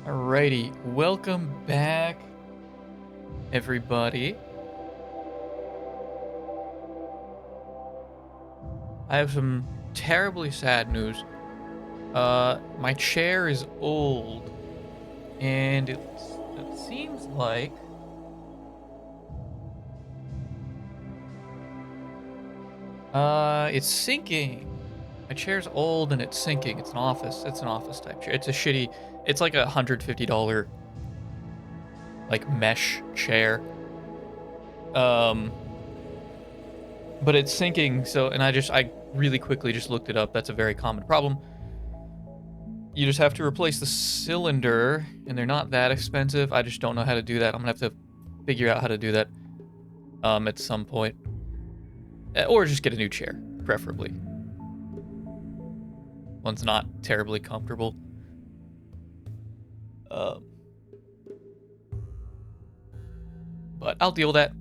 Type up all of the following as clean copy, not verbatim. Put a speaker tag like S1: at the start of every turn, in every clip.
S1: Alrighty, welcome back, everybody. I have some terribly sad news. My chair is old, and it seems like it's sinking. My chair's old and it's sinking. It's an office type chair. It's a shitty. It's like $150 like mesh chair. Um, but it's sinking. So, and I really quickly just looked it up. That's a very common problem. You just have to replace the cylinder, and they're not that expensive. I just don't know how to do that. I'm gonna have to figure out how to do that at some point. Or just get a new chair, preferably. One's not terribly comfortable. But I'll deal with that,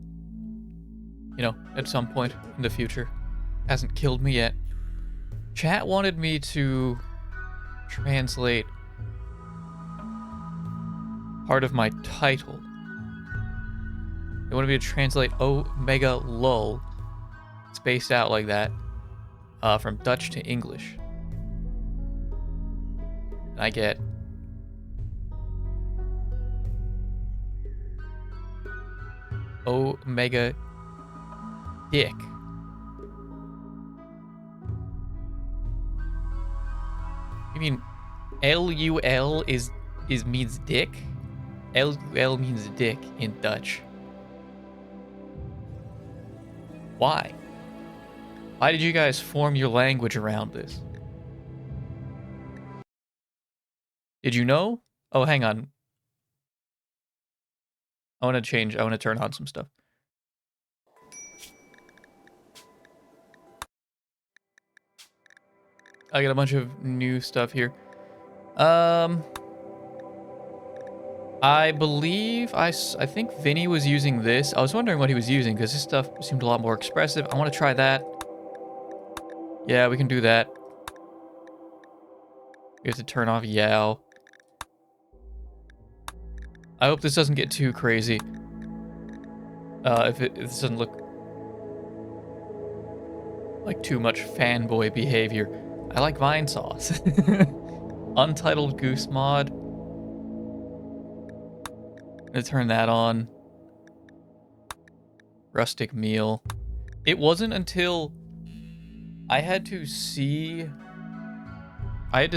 S1: at some point in the future. Hasn't killed me yet. Chat wanted me to translate part of my title. They wanted me to translate Omega Lol, spaced out like that, from Dutch to English. And I get Omega Dick. You mean LUL is means dick? LUL means dick in Dutch. Why? Why did you guys form your language around this? Did you know? Oh, hang on. I want to turn on some stuff. I got a bunch of new stuff here. I believe, I think Vinny was using this. I was wondering what he was using because this stuff seemed a lot more expressive. I want to try that. Yeah, we can do that. We have to turn off Yao. I hope this doesn't get too crazy. If this doesn't look like too much fanboy behavior. I like Vine Sauce. Untitled Goose mod. Gonna turn that on. Rustic meal. It wasn't until I had to see like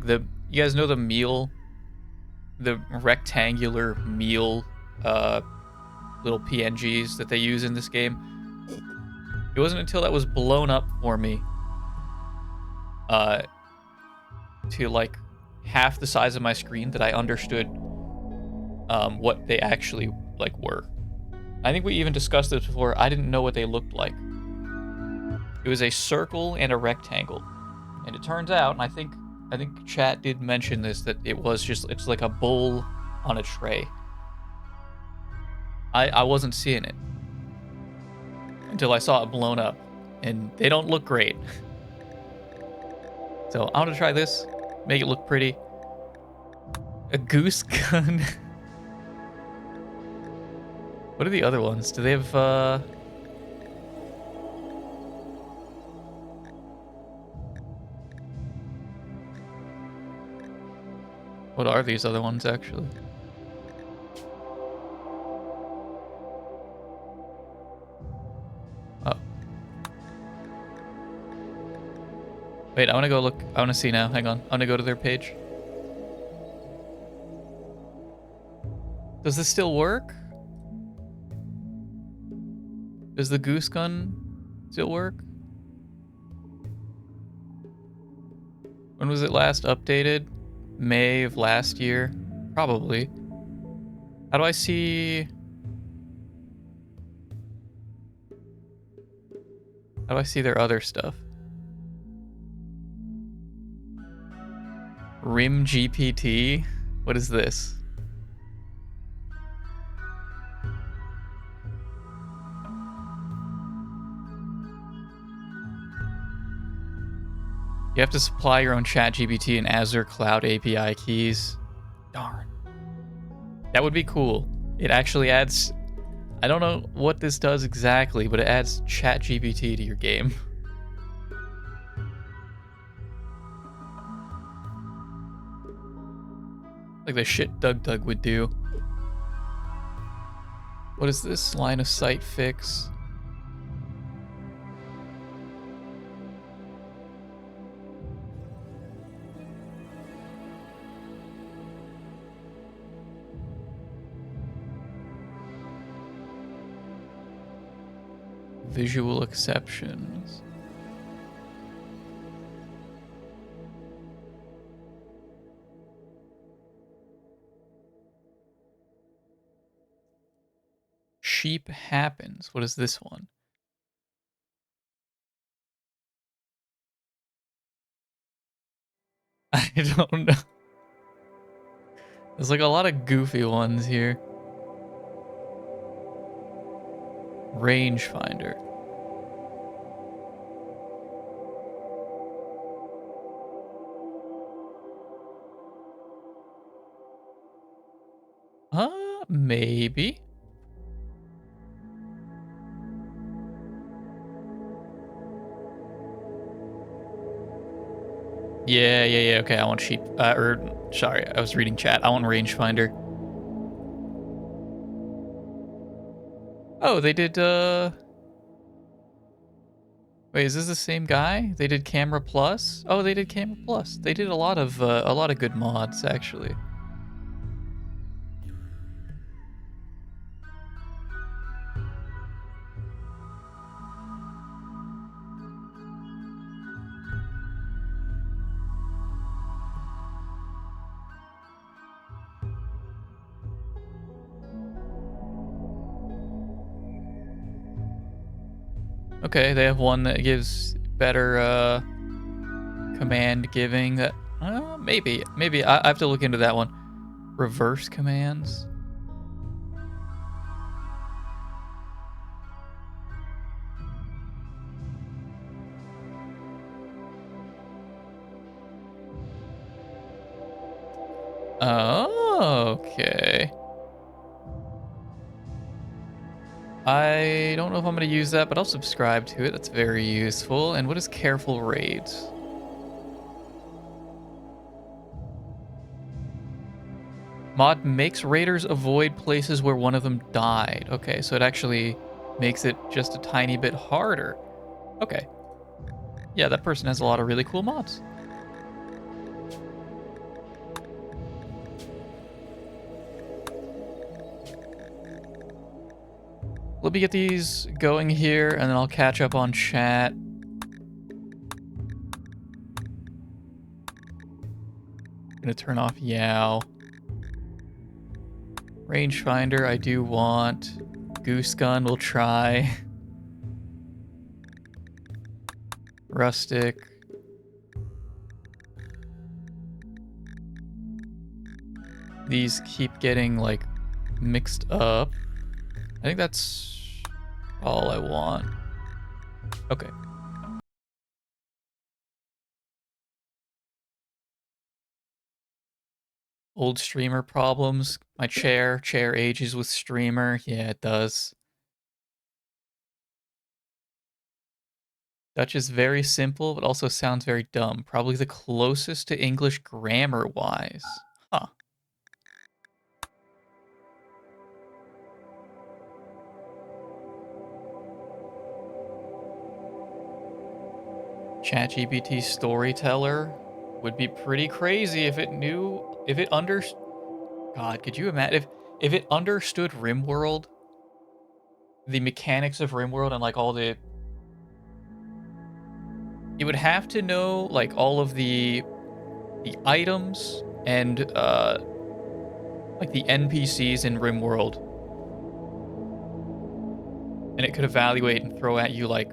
S1: you guys know the meal, the rectangular meal little PNGs that they use in this game. It wasn't until that was blown up for me to like half the size of my screen that I understood what they actually like were. I think we even discussed this before. I didn't know what they looked like. It was a circle and a rectangle. And it turns out, and I think chat did mention this, that it's like a bowl on a tray. I wasn't seeing it until I saw it blown up, and they don't look great. So I'm gonna try this, make it look pretty. A goose gun. What are the other ones? Do they have what are these other ones actually? Oh. Wait, I want to go look. I want to see now. Hang on. I want to go to their page. Does this still work? Does the goose gun still work? When was it last updated? May of last year? Probably. How do I see... How do I see their other stuff? Rim GPT? What is this? You have to supply your own ChatGPT and Azure Cloud API keys. Darn. That would be cool. It actually adds... I don't know what this does exactly, but it adds ChatGPT to your game. Like the shit Doug would do. What is this? Line of sight fix. Visual exceptions. Sheep happens. What is this one? I don't know. There's like a lot of goofy ones here. Rangefinder. Maybe. Yeah. Okay, I want sheep. Sorry, I was reading chat. I want rangefinder. Oh, they did, Wait, is this the same guy? They did Camera Plus? Oh, they did Camera Plus. They did a lot of good mods, actually. Okay, they have one that gives better, command giving. That maybe I have to look into that one. Reverse commands. Oh, okay. I don't know if I'm going to use that, but I'll subscribe to it. That's very useful. And what is careful raids? Mod makes raiders avoid places where one of them died. Okay, so it actually makes it just a tiny bit harder. Okay. Yeah, that person has a lot of really cool mods. Let me get these going here, and then I'll catch up on chat. Gonna turn off Yow. Rangefinder, I do want. Goose gun, we'll try. Rustic. These keep getting, like, mixed up. I think that's all I want. Okay. Old streamer problems. My chair ages with streamer. Yeah, it does. Dutch is very simple, but also sounds very dumb. Probably the closest to English grammar-wise. Huh. ChatGPT storyteller would be pretty crazy if it God, could you imagine if it understood Rimworld, the mechanics of Rimworld, and like it would have to know like all of the items and like the NPCs in Rimworld, and it could evaluate and throw at you like,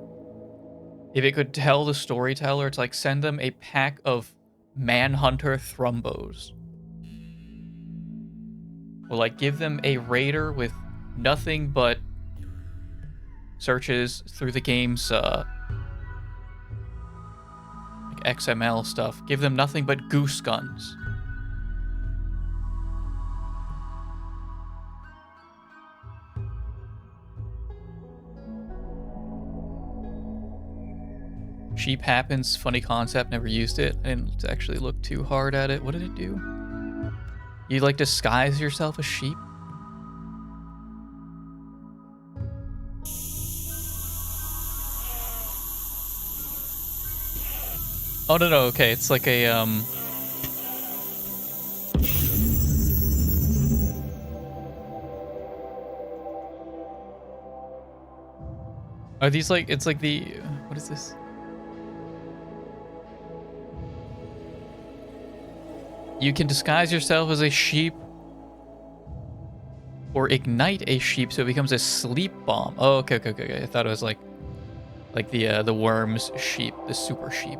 S1: if it could tell the storyteller, it's like send them a pack of Manhunter Thrumbos. Or like give them a raider with nothing but searches through the game's like XML stuff. Give them nothing but goose guns. Sheep happens, funny concept, never used it. I didn't actually look too hard at it. What did it do? You like disguise yourself as sheep? Oh no, okay, it's like a are these like, it's like the, what is this? You can disguise yourself as a sheep or ignite a sheep so it becomes a sleep bomb. Oh, okay. I thought it was like the worms sheep, the super sheep.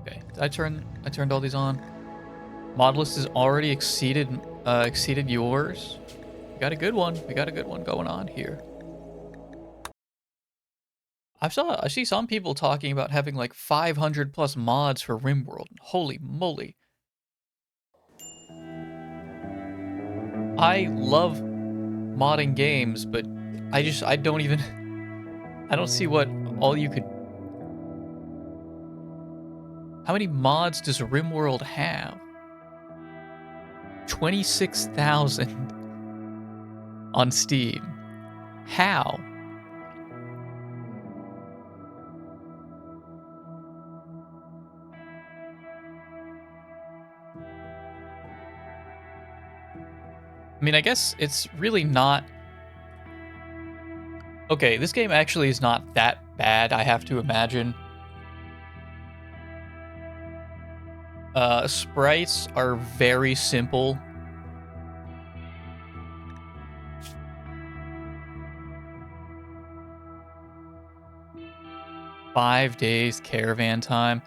S1: Okay, I turned all these on. Mod list is already exceeded yours. We got a good one. We got a good one going on here. I see some people talking about having like 500 plus mods for Rimworld. Holy moly. I love modding games, but I don't even I don't see what all you could. How many mods does Rimworld have? 26,000 on Steam. How? I mean, I guess it's really not. Okay, this game actually is not that bad, I have to imagine. Sprites are very simple. Five days caravan time.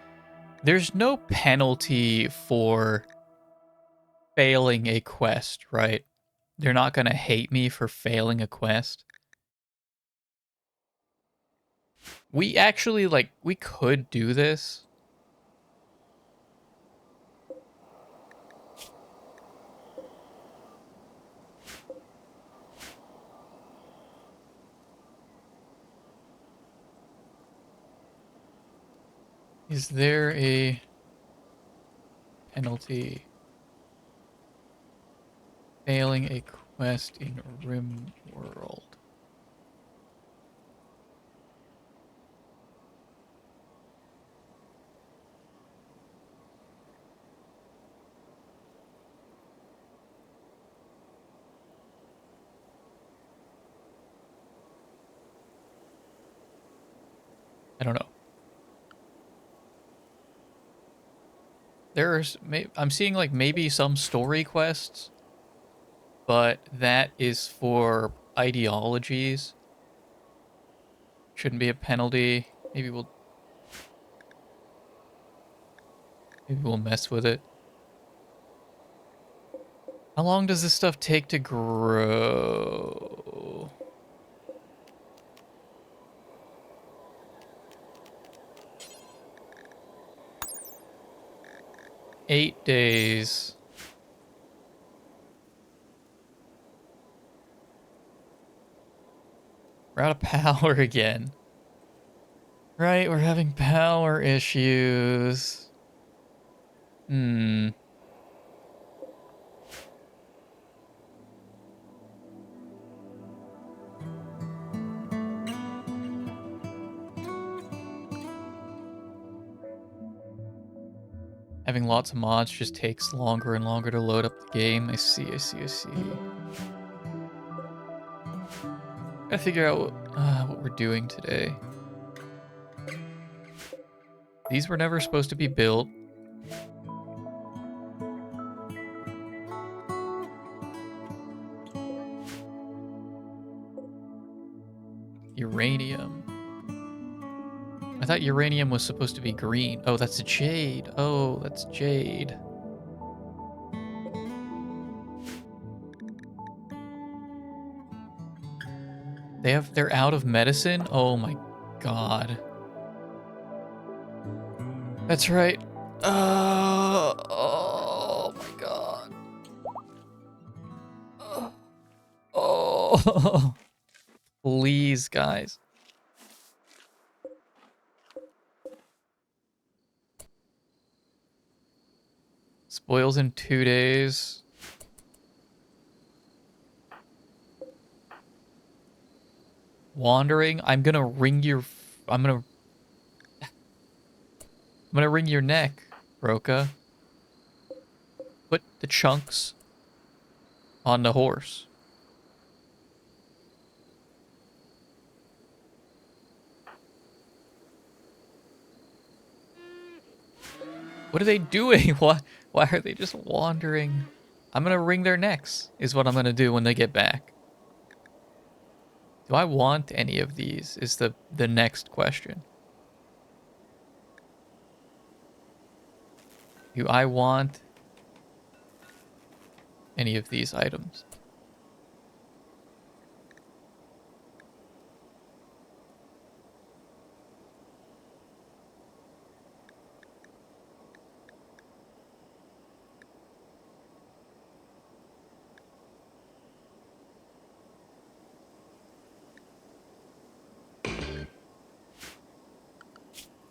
S1: There's no penalty for failing a quest, right? They're not gonna hate me for failing a quest. We actually, like, we could do this. Is there a penalty failing a quest in Rimworld? I don't know. I'm seeing like maybe some story quests, but that is for ideologies. Shouldn't be a penalty. Maybe we'll mess with it. How long does this stuff take to grow? Eight days. We're out of power again. Right, we're having power issues. Having lots of mods just takes longer and longer to load up the game. I see. Gotta figure out what we're doing today. These were never supposed to be built. Uranium. I thought uranium was supposed to be green. Oh, that's jade. Oh, that's jade. They're out of medicine? Oh my god. That's right. Oh my god. Oh. Please, guys. Spoils in 2 days. Wandering. I'm gonna wring your neck, Roka. Put the chunks on the horse. What are they doing? Why are they just wandering? I'm gonna wring their necks, is what I'm gonna do when they get back. Do I want any of these, is the next question. Do I want any of these items?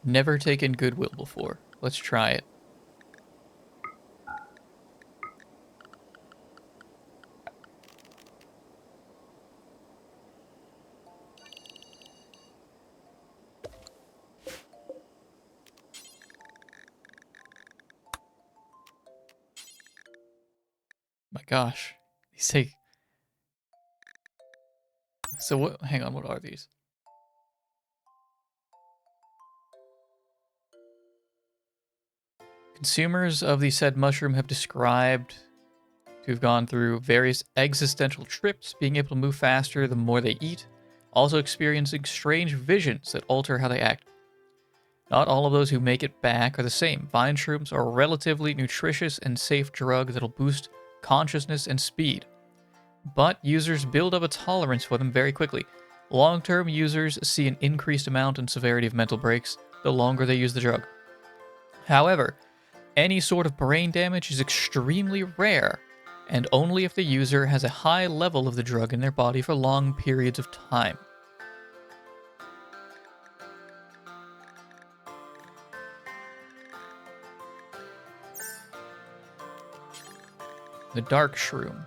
S1: Never taken Goodwill before. Let's try it. My gosh. These take... So what... Hang on, what are these? Consumers of the said mushroom have described to have gone through various existential trips, being able to move faster the more they eat, also experiencing strange visions that alter how they act. Not all of those who make it back are the same. Vine shrooms are a relatively nutritious and safe drug that'll boost consciousness and speed, but users build up a tolerance for them very quickly. Long-term users see an increased amount and severity of mental breaks the longer they use the drug. However, any sort of brain damage is extremely rare, and only if the user has a high level of the drug in their body for long periods of time. The dark shroom.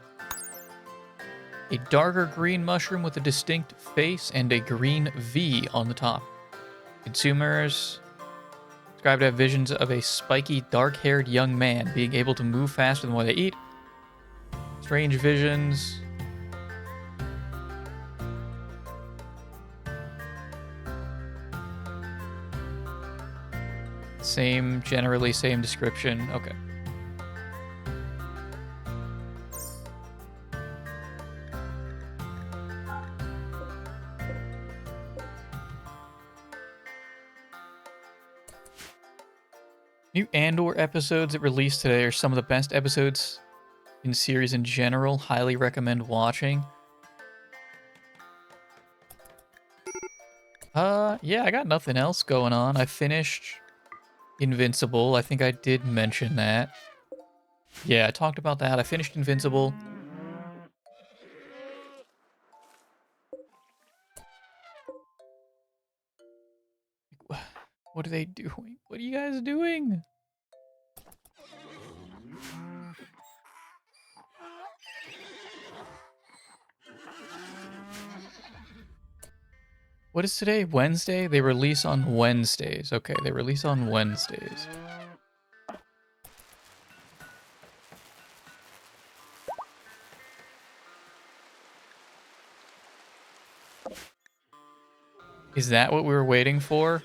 S1: A darker green mushroom with a distinct face and a green V on the top. Consumers described to have visions of a spiky, dark-haired young man being able to move faster than what they eat. Strange visions. Generally same description. Okay. New Andor episodes that released today are some of the best episodes in series in general. Highly recommend watching. Yeah, I got nothing else going on. I finished Invincible. I think I did mention that. Yeah, I talked about that. I finished Invincible. What are they doing? What are you guys doing? What is today? Wednesday? They release on Wednesdays. Okay, they release on Wednesdays. Is that what we were waiting for?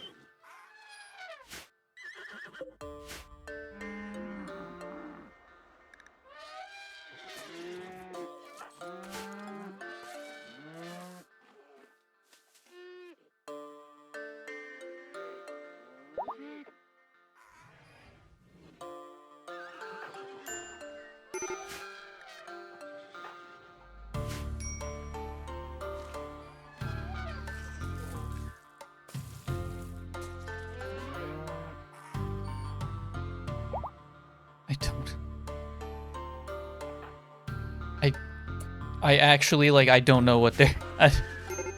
S1: I actually, like, I don't know what they're...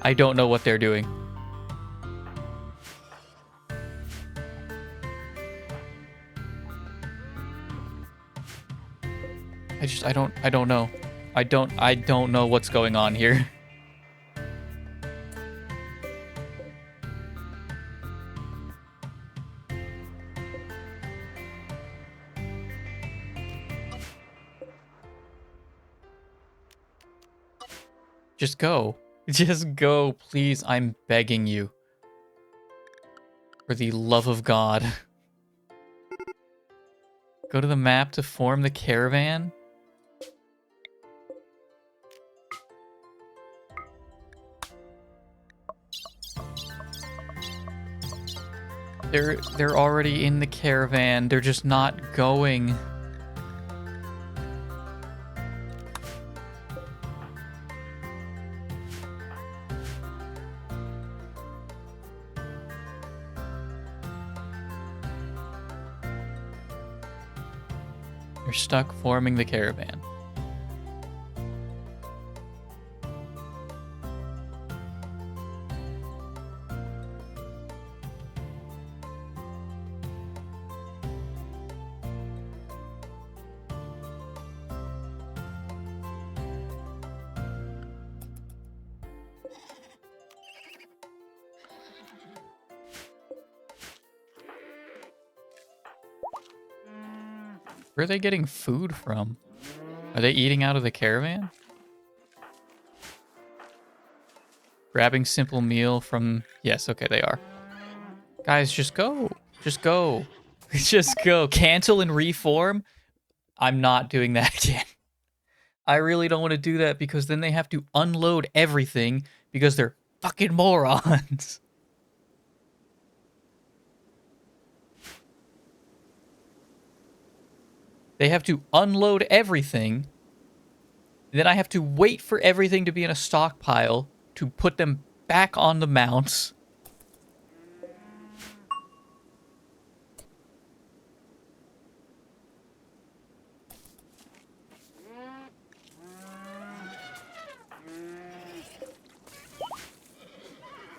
S1: I don't know what they're doing. I don't know. I don't know what's going on here. Just go. Just go, please. I'm begging you. For the love of God. Go to the map to form the caravan? They're already in the caravan. They're just not going. You're stuck forming the caravan. Where are they getting food from? Are they eating out of the caravan? Grabbing simple meal from... Yes, okay, they are. Guys, just go. Just go. Just go. Cancel and reform? I'm not doing that again. I really don't want to do that because then they have to unload everything because they're fucking morons. They have to unload everything. Then I have to wait for everything to be in a stockpile to put them back on the mounts.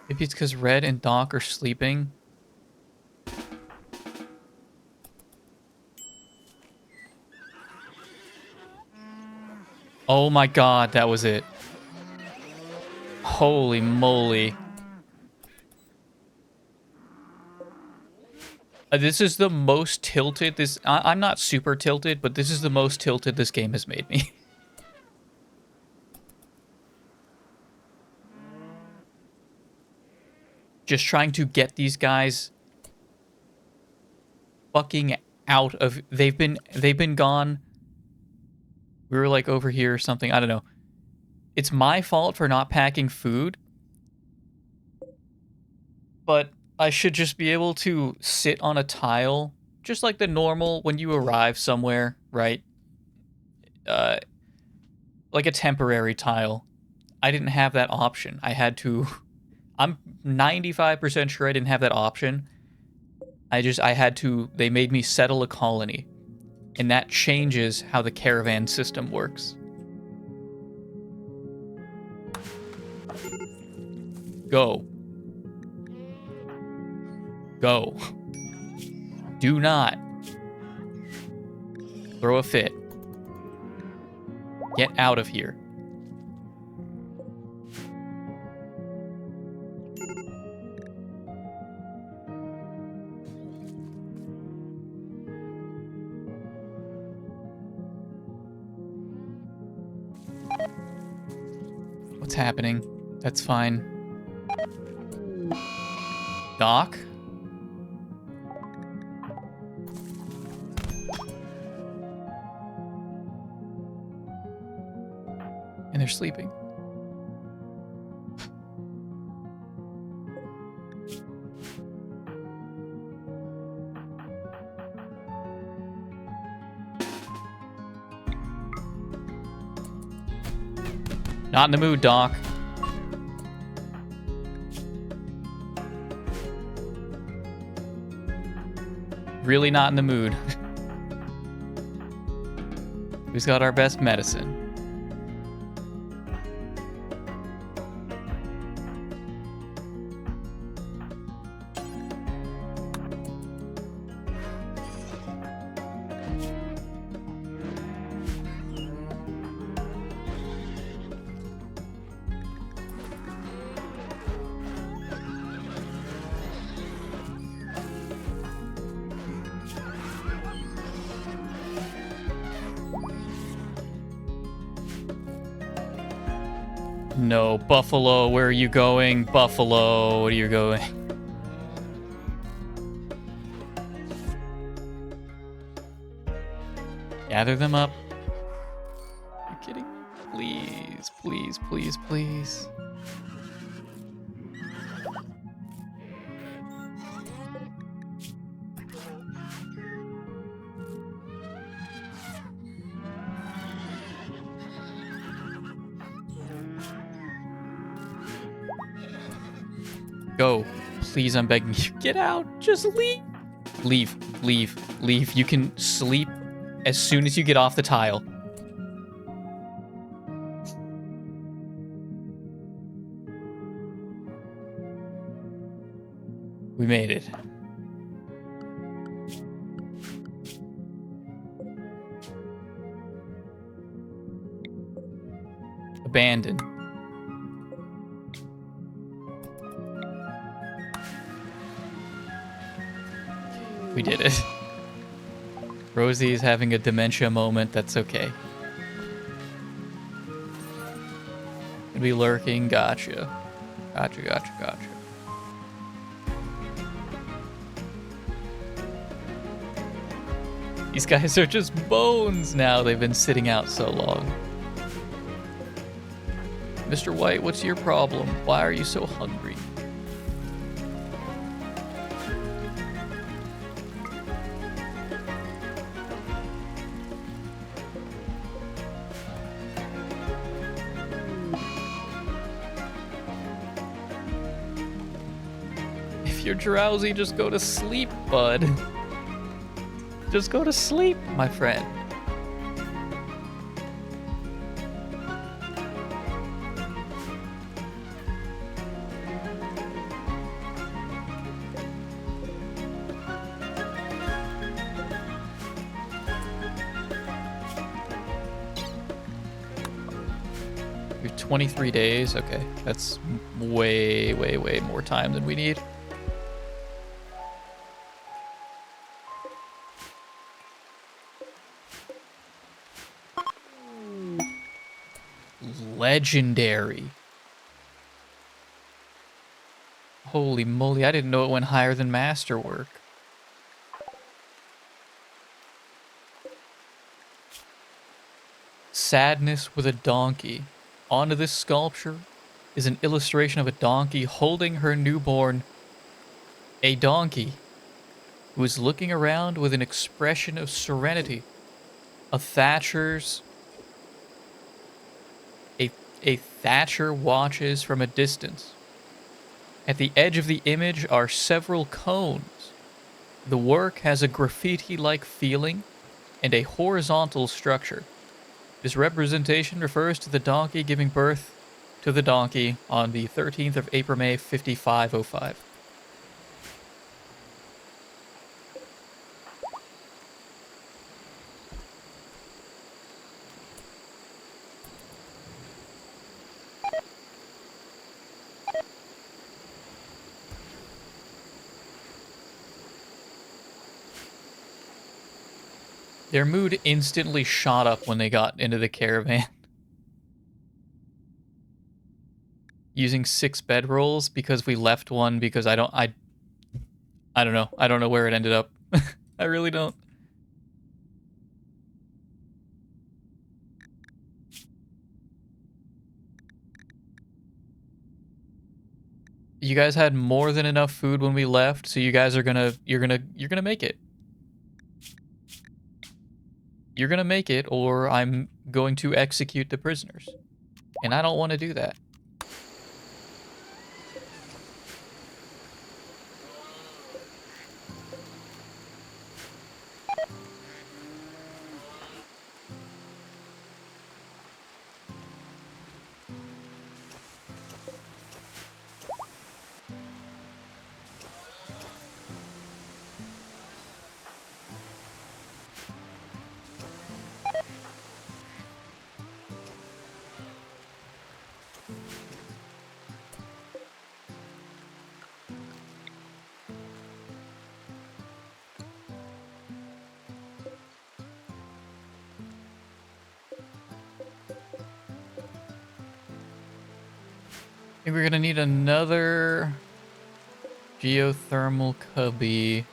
S1: Maybe it's because Red and Doc are sleeping. Oh my god, that was it. Holy moly. This is the most tilted I'm not super tilted, but this is the most tilted this game has made me. Just trying to get these guys fucking out of... They've been gone. We were like over here or something. I don't know. It's my fault for not packing food. But I should just be able to sit on a tile. Just like the normal when you arrive somewhere, right? Like a temporary tile. I didn't have that option. I had to... I'm 95% sure I didn't have that option. I had to... They made me settle a colony. And that changes how the caravan system works. Go. Go. Do not throw a fit. Get out of here. What's happening? That's fine. Doc? And they're sleeping. Not in the mood, Doc. Really not in the mood. Who's got our best medicine? No, Buffalo, where are you going? Buffalo, where are you going? Gather them up. Are you kidding me? Please, please, please, please. Go. Please, I'm begging you. Get out. Just leave. Leave. Leave. Leave. You can sleep as soon as you get off the tile. We made it. Abandoned. We did it. Rosie is having a dementia moment. That's okay. Could be lurking. Gotcha. Gotcha, gotcha, gotcha. These guys are just bones now. They've been sitting out so long. Mr. White, what's your problem? Why are you so hungry? If you're drowsy, just go to sleep, bud. Just go to sleep, my friend. You're 23 days. Okay, that's way, way, way more time than we need. Legendary. Holy moly, I didn't know it went higher than masterwork. Sadness with a donkey. Onto this sculpture is an illustration of a donkey holding her newborn. A donkey who is looking around with an expression of serenity. A Thatcher watches from a distance. At the edge of the image are several cones. The work has a graffiti-like feeling and a horizontal structure. This representation refers to the donkey giving birth to the donkey on the 13th of April, May 5505. Their mood instantly shot up when they got into the caravan. Using 6 bedrolls because we left one because I don't know. I don't know where it ended up. I really don't. You guys had more than enough food when we left, so you guys are you're gonna make it. You're gonna make it, or I'm going to execute the prisoners. And I don't want to do that. think we're gonna need another geothermal cubby.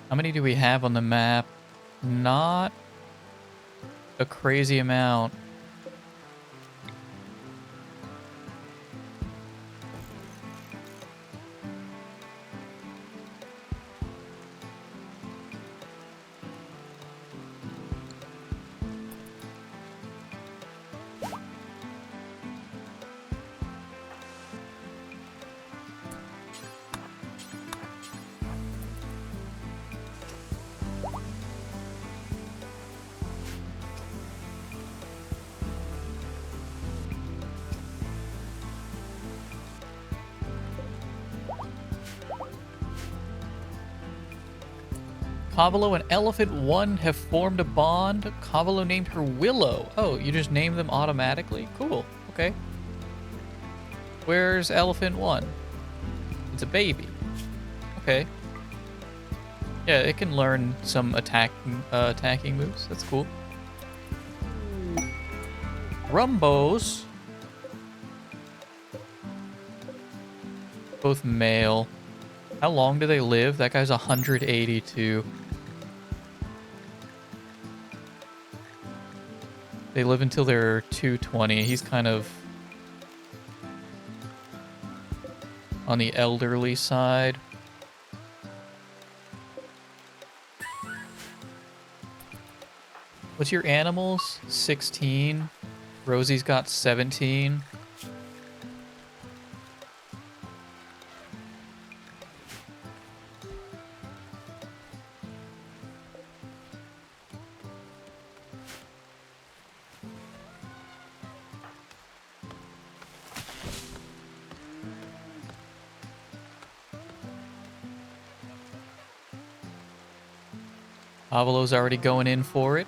S1: How many do we have on the map? Not a crazy amount. Cavalo and Elephant 1 have formed a bond. Cavalo named her Willow. Oh, you just name them automatically? Cool. Okay. Where's Elephant 1? It's a baby. Okay. Yeah, it can learn some attacking moves. That's cool. Rumbos. Both male. How long do they live? That guy's 182. They live until they're 220. He's kind of on the elderly side. What's your animals? 16. Rosie's got 17. Avalo's already going in for it.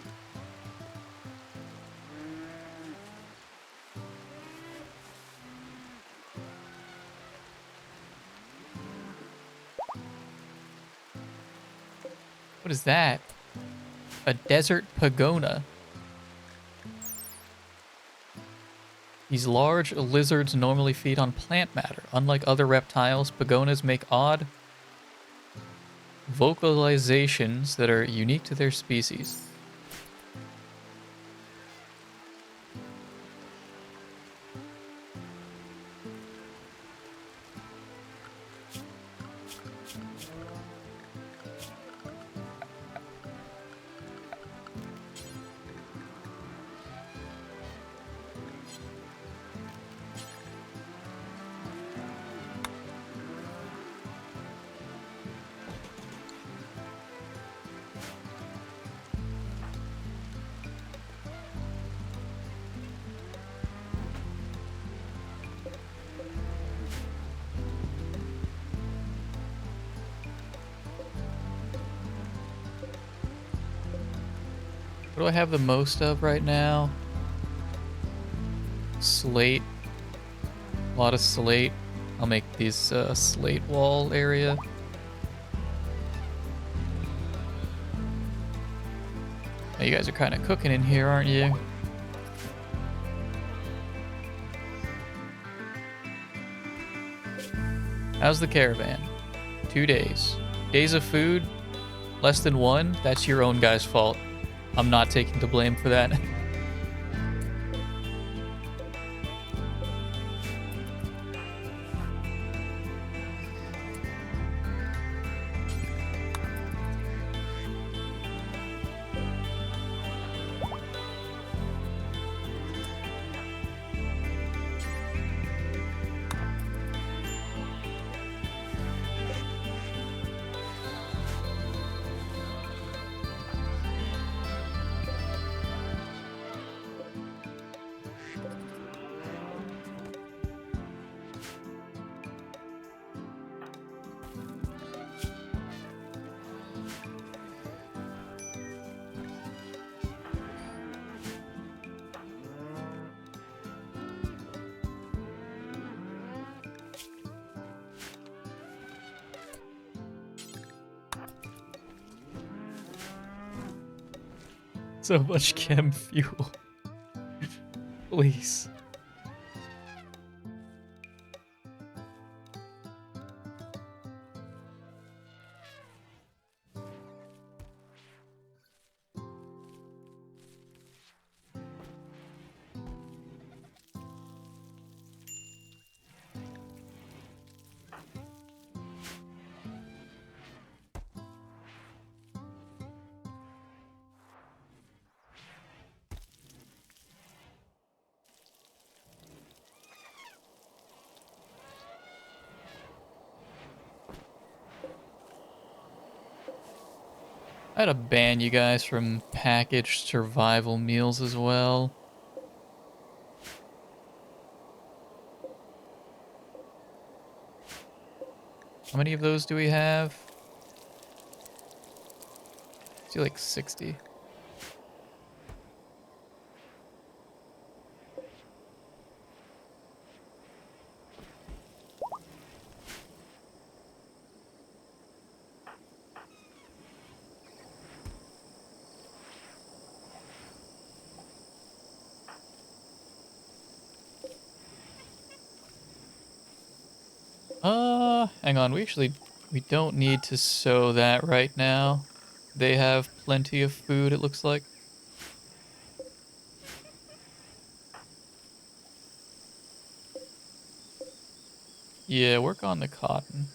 S1: What is that? A desert pagona. These large lizards normally feed on plant matter. Unlike other reptiles, pagonas make odd vocalizations that are unique to their species. What do I have the most of right now? Slate. A lot of slate. I'll make these slate wall area. Oh, you guys are kind of cooking in here, aren't you? How's the caravan? 2 days. Days of food? Less than 1? That's your own guy's fault. I'm not taking the blame for that. So much chem fuel. Please. I had to ban you guys from packaged survival meals as well. How many of those do we have? See, like 60. Hang on. We don't need to sow that right now. They have plenty of food, it looks like. Yeah, work on the cotton.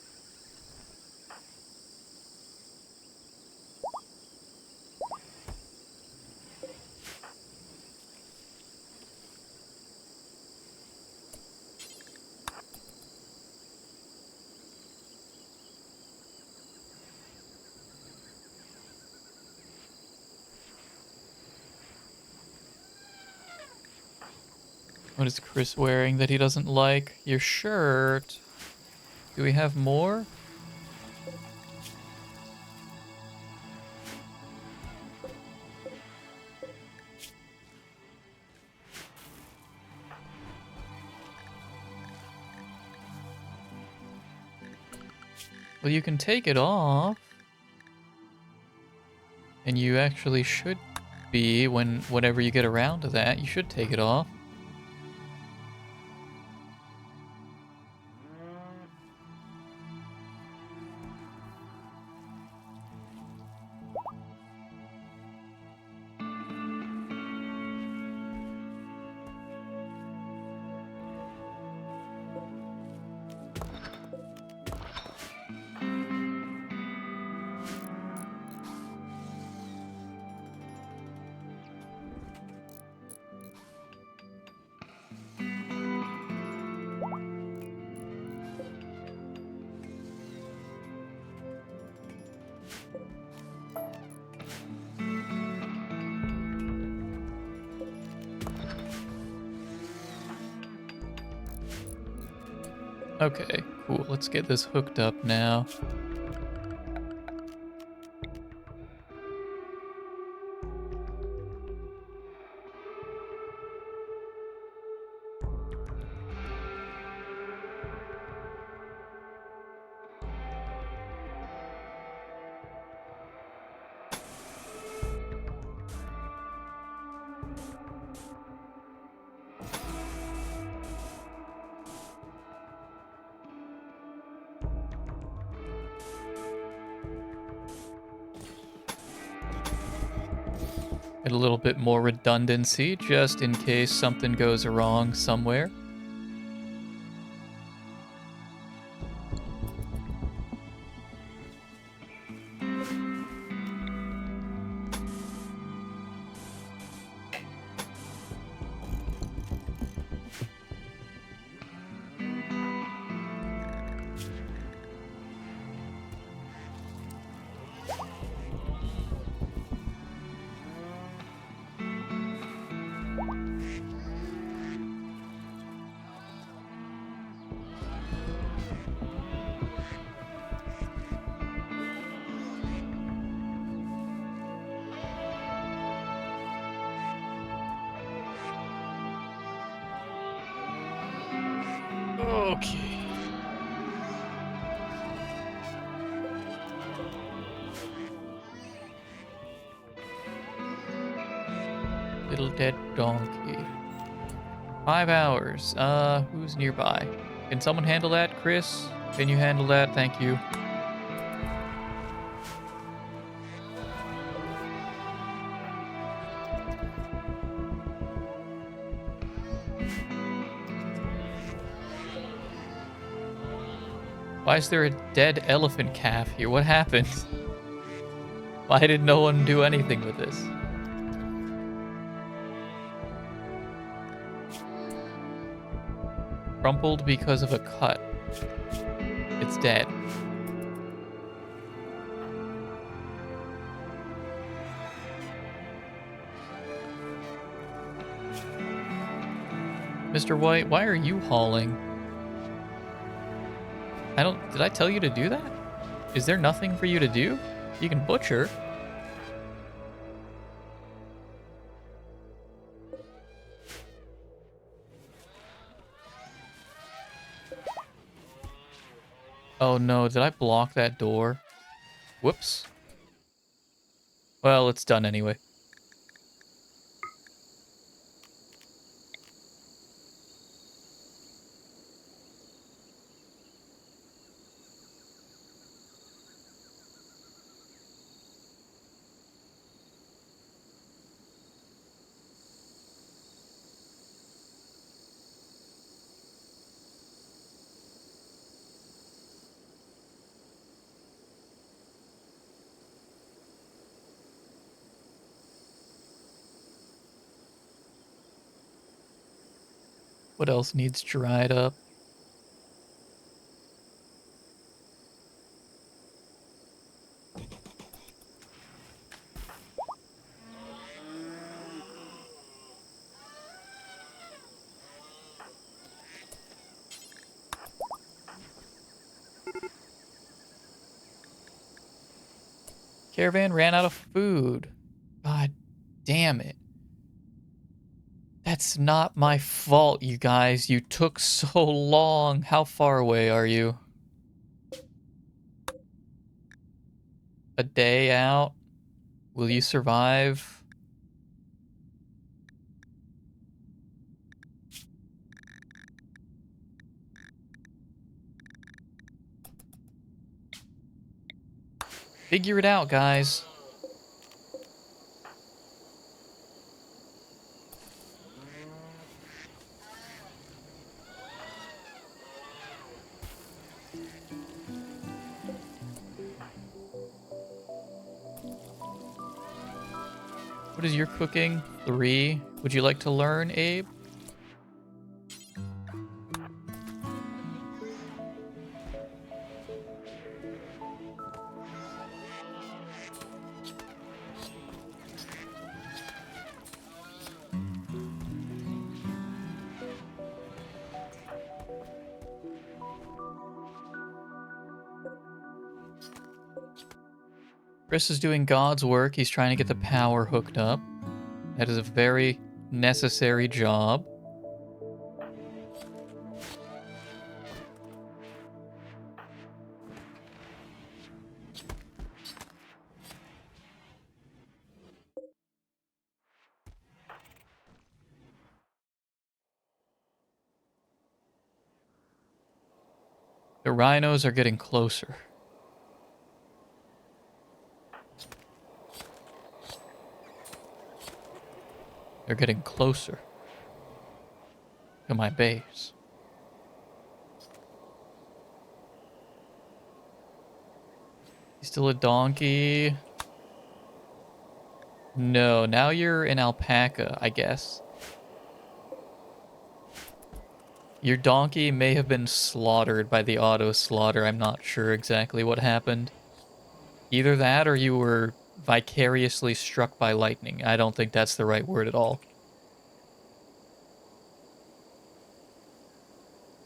S1: What is Chris wearing that he doesn't like? Your shirt. Do we have more? Well, you can take it off. And you actually should be, whenever you get around to that, you should take it off. Okay, cool. Let's get this hooked up now. Get a little bit more redundancy just in case something goes wrong somewhere. Okay. Little dead donkey. 5 hours. Who's nearby? Can someone handle that? Chris? Can you handle that? Thank you. Why is there a dead elephant calf here? What happened? Why did no one do anything with this? Crumpled because of a cut. It's dead. Mr. White, why are you hauling? Did I tell you to do that? Is there nothing for you to do? You can butcher. Oh no, did I block that door? Whoops. Well, it's done anyway. What else needs dried up? Caravan ran out of food. God damn it. That's not my fault, you guys. You took so long. How far away are you? A day out? Will you survive? Figure it out, guys. What is your cooking? 3. Would you like to learn, Abe? Chris is doing God's work. He's trying to get the power hooked up. That is a very necessary job. The rhinos are getting closer. They're getting closer to my base. He's still a donkey. No, now you're an alpaca, I guess. Your donkey may have been slaughtered by the auto slaughter. I'm not sure exactly what happened. Either that or you were vicariously struck by lightning. I don't think that's the right word at all.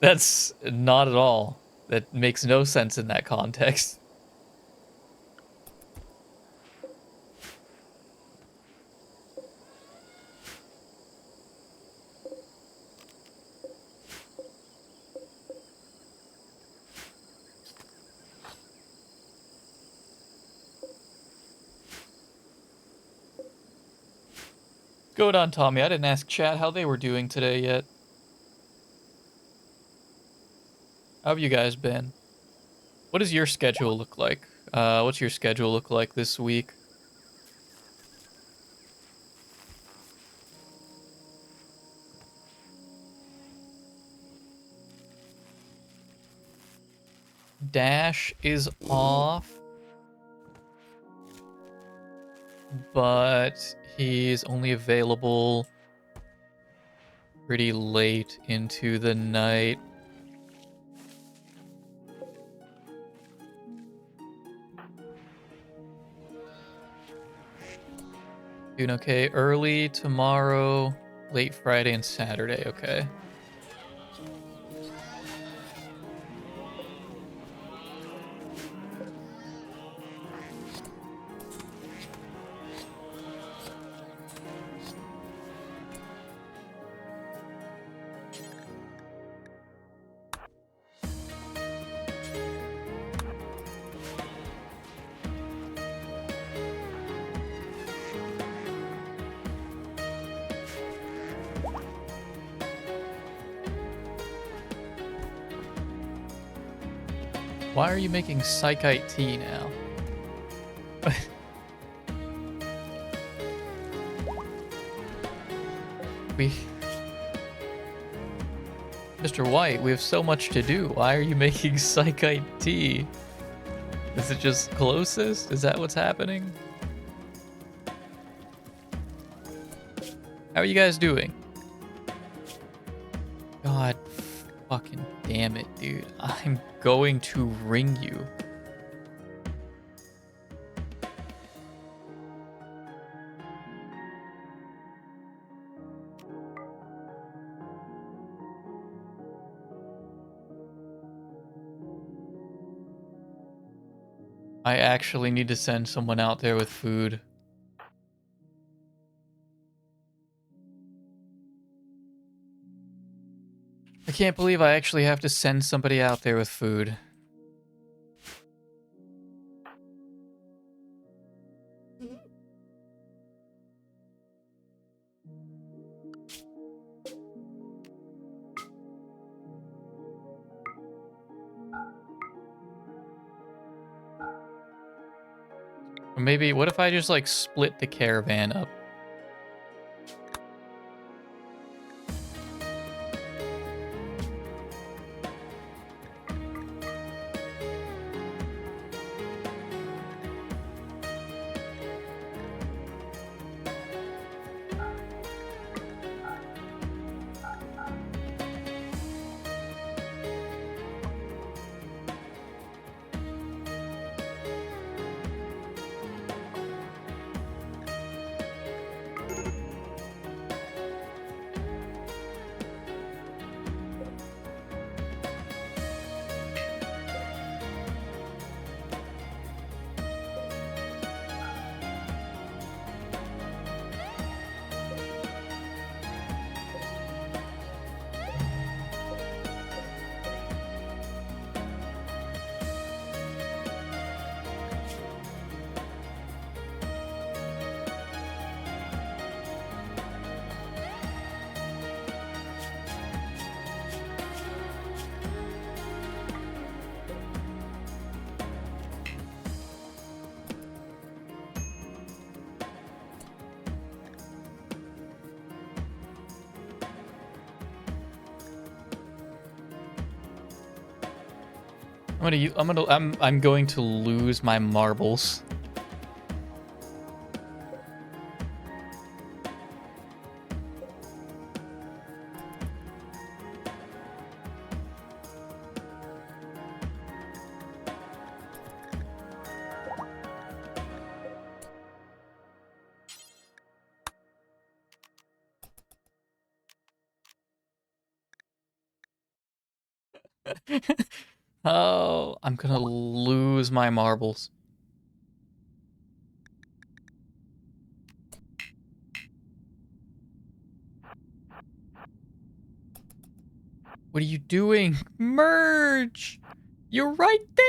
S1: That's not at all. That makes no sense in that context. What's going on, Tommy? I didn't ask chat how they were doing today yet. How have you guys been? What does your schedule look like? What's your schedule look like this week? Dash is off, but he's only available pretty late into the night. Doing okay. Early tomorrow, late Friday, and Saturday. Okay. Why are you making psychite tea now? we... Mr. White, we have so much to do. Why are you making psychite tea? Is it just closest? Is that what's happening? How are you guys doing? God fucking damn it, dude. I'm going to ring you. I actually need to send someone out there with food. I can't believe I actually have to send somebody out there with food. Or maybe, what if I just like split the caravan up? I'm going to lose my marbles. Oh, I'm gonna lose my marbles. What are you doing? Merge! You're right there!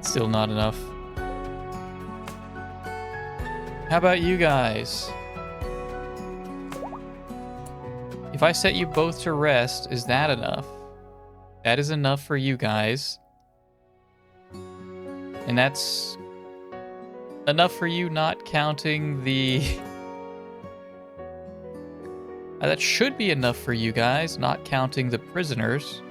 S1: Still not enough. How about you guys? If I set you both to rest, is that enough? That is enough for you guys. And that's enough for you, not counting the... that should be enough for you guys, not counting the prisoners.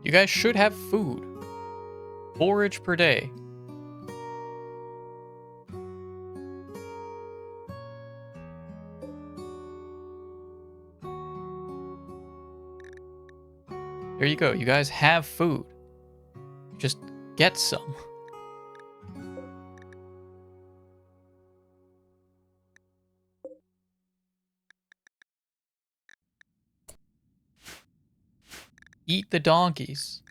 S1: You guys should have food. Forage per day. There you go. You guys have food. Just get some. Eat the donkeys.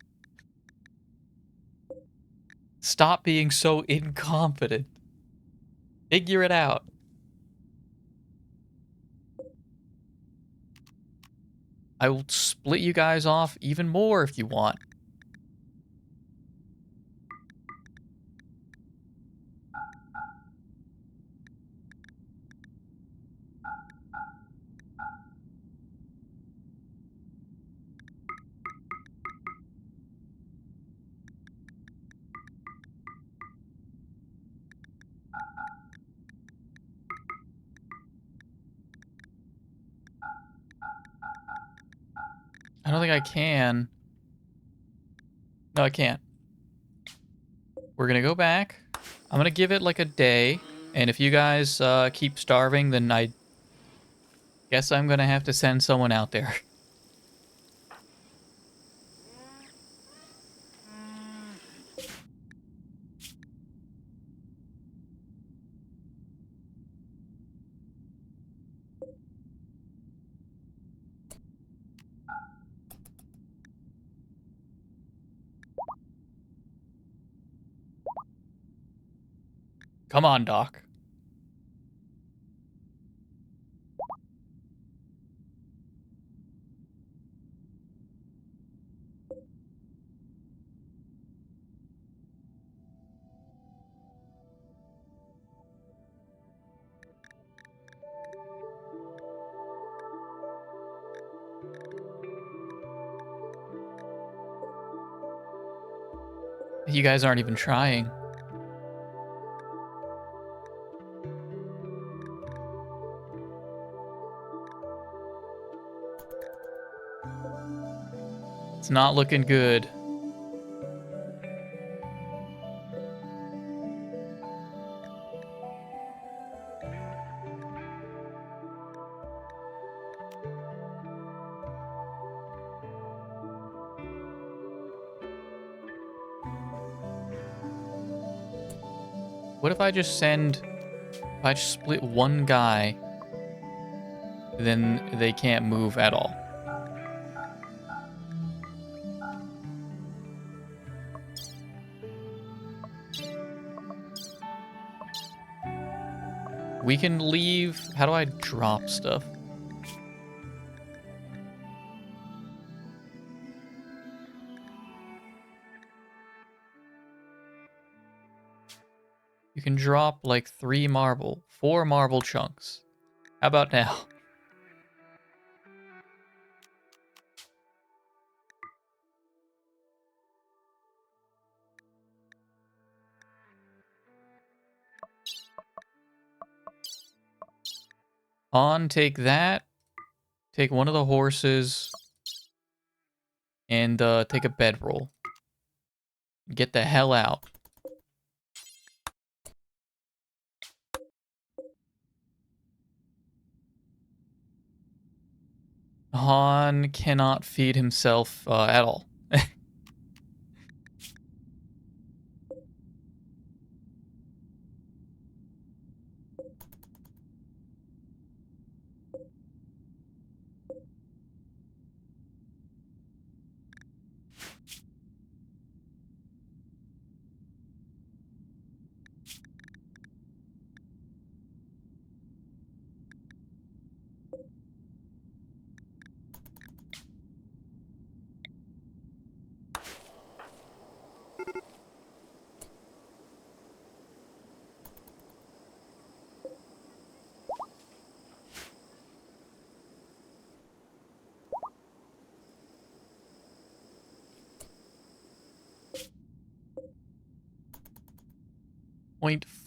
S1: Stop being so incompetent. Figure it out. I will split you guys off even more if you want. I don't think I can. No, I can't. We're gonna go back. I'm gonna give it like a day. And if you guys keep starving, then I guess I'm gonna have to send someone out there. Come on, Doc. You guys aren't even trying. It's not looking good. What if I just send... If I just split one guy, then they can't move at all. We can leave... How do I drop stuff? You can drop like 4 marble chunks. How about now? On, take that. Take one of the horses. And take a bedroll. Get the hell out. Han cannot feed himself at all.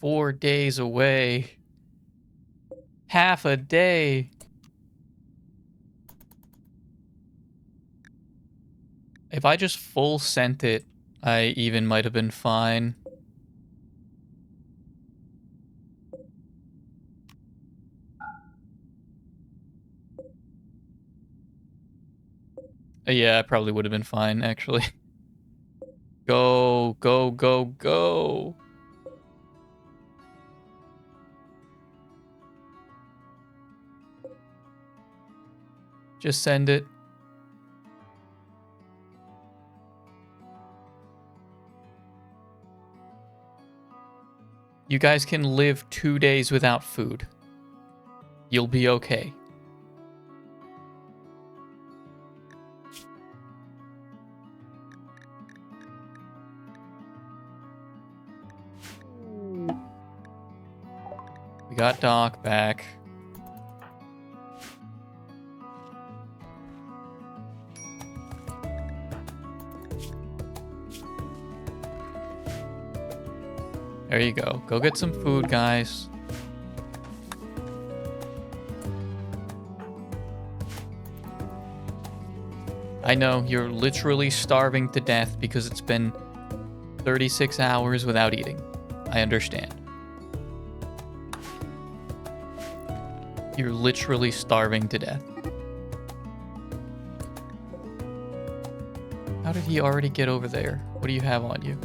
S1: .4 days away. Half a day. If I just full sent it, I even might have been fine. Yeah, I probably would have been fine, actually. Go, go, go, go. Just send it. You guys can live 2 days without food. You'll be okay. We got Doc back. There you go. Go get some food, guys. I know, you're literally starving to death because it's been 36 hours without eating. I understand. You're literally starving to death. How did he already get over there? What do you have on you?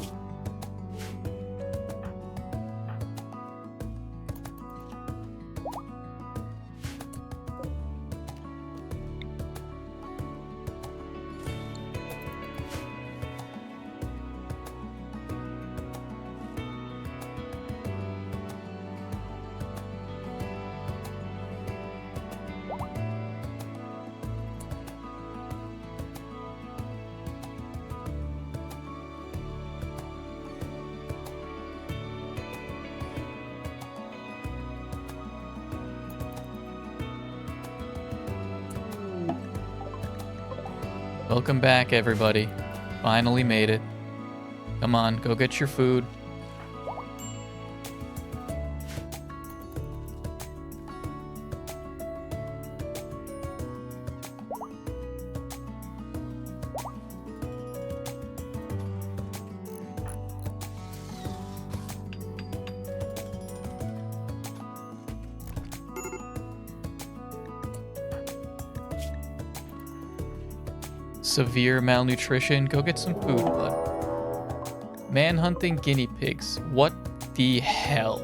S1: Welcome back, everybody. Finally made it. Come on, go get your food. Severe malnutrition. Go get some food, bud. Man-hunting guinea pigs. What the hell?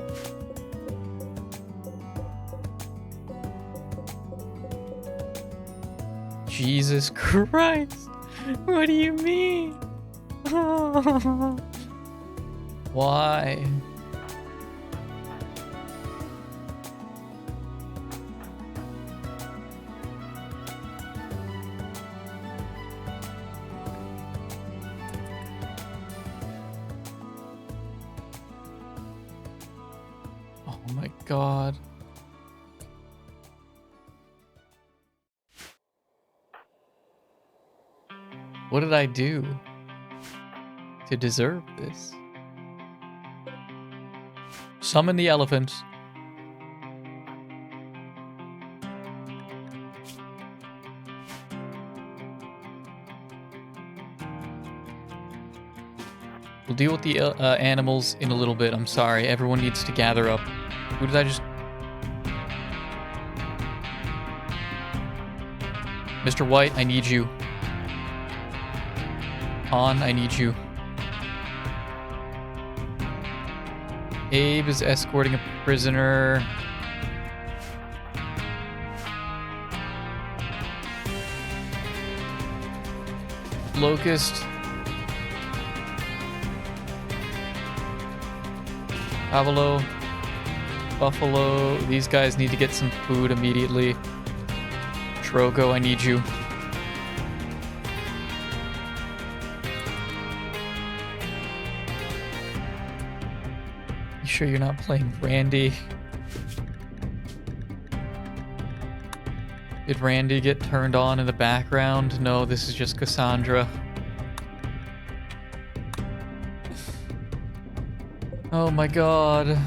S1: Jesus Christ. What do you mean? Why? Oh my God. What did I do to deserve this? Summon the elephants. We'll deal with the animals in a little bit. I'm sorry. Everyone needs to gather up. Who did I just... Mr. White, I need you. Han, I need you. Abe is escorting a prisoner. Locust. Pavalo. Buffalo. These guys need to get some food immediately. Drogo, I need you. You sure you're not playing Randy? Did Randy get turned on in the background? No, this is just Cassandra. Oh my god.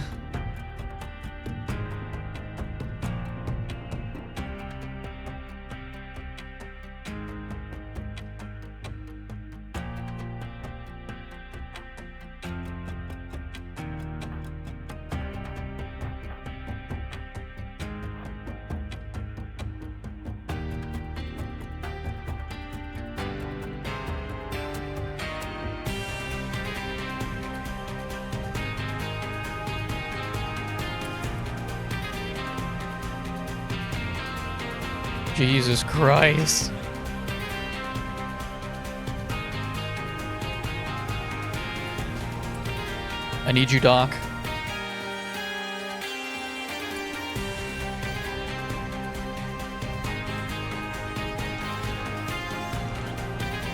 S1: Jesus Christ. I need you, Doc.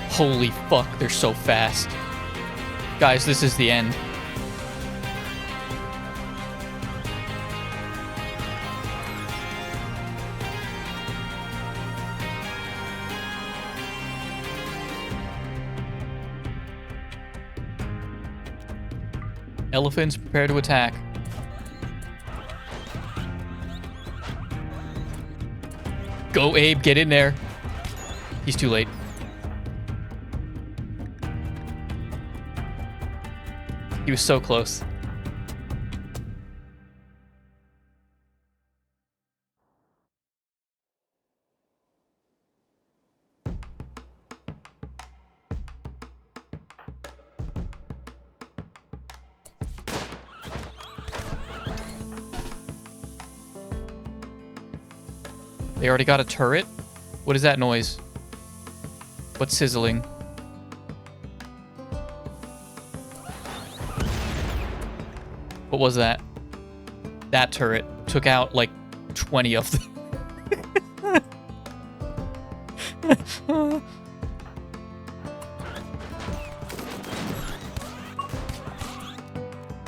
S1: Holy fuck, they're so fast. Guys, this is the end. Elephants, prepare to attack. Go, Abe, get in there. He's too late. He was so close. They already got a turret? What is that noise? What's sizzling? What was that? That turret took out like 20 of them.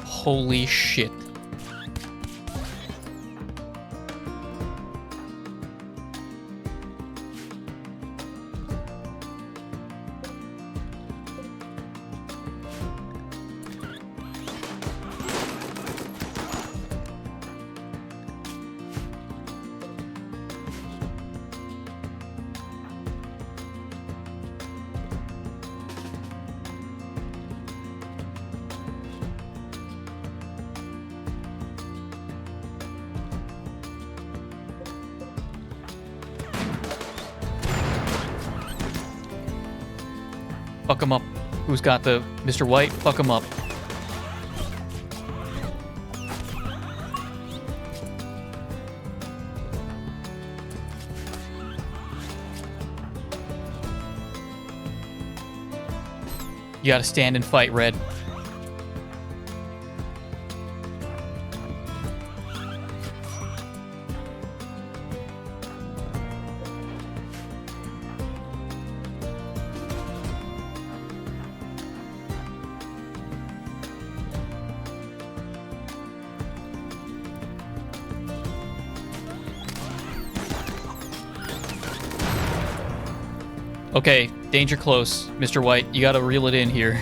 S1: Holy shit. Fuck him up. Who's got the Mr. White? Fuck him up. You gotta stand and fight, Red. Okay, danger close, Mr. White. You gotta reel it in here.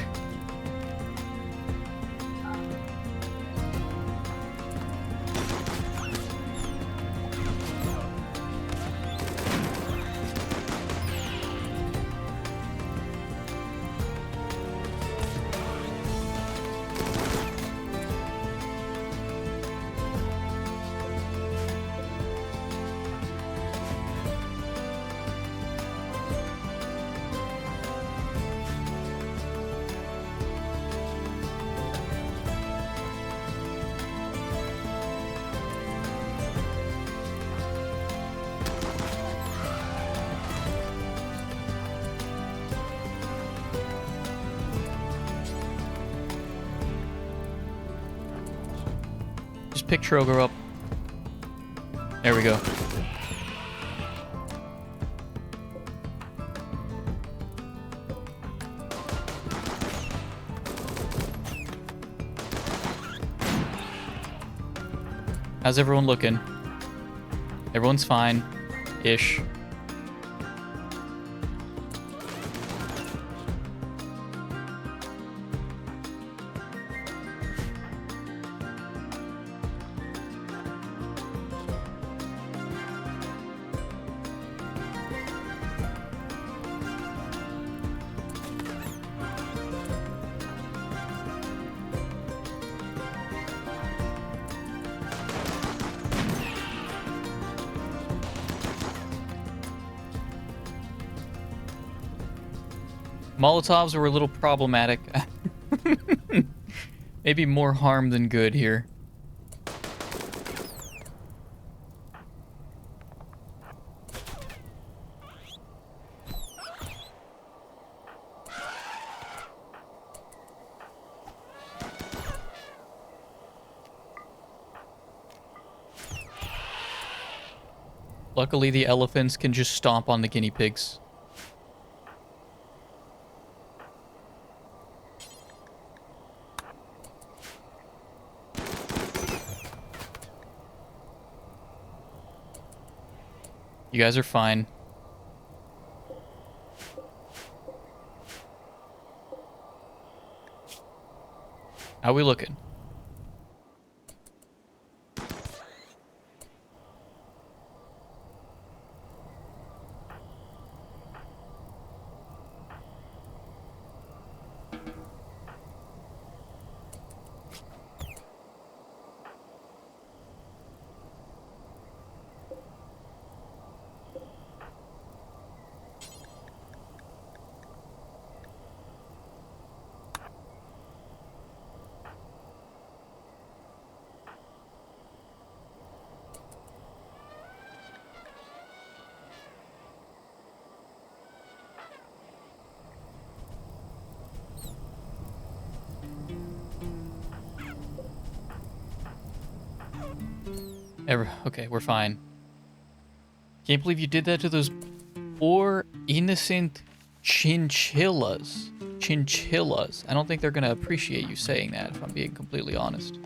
S1: Just pick Troger up. There we go. How's everyone looking? Everyone's fine-ish. Molotovs were a little problematic. Maybe more harm than good here. Luckily, the elephants can just stomp on the guinea pigs. You guys are fine. How we looking? Okay, we're fine. Can't believe you did that to those poor, innocent chinchillas. Chinchillas. I don't think they're gonna appreciate you saying that, if I'm being completely honest.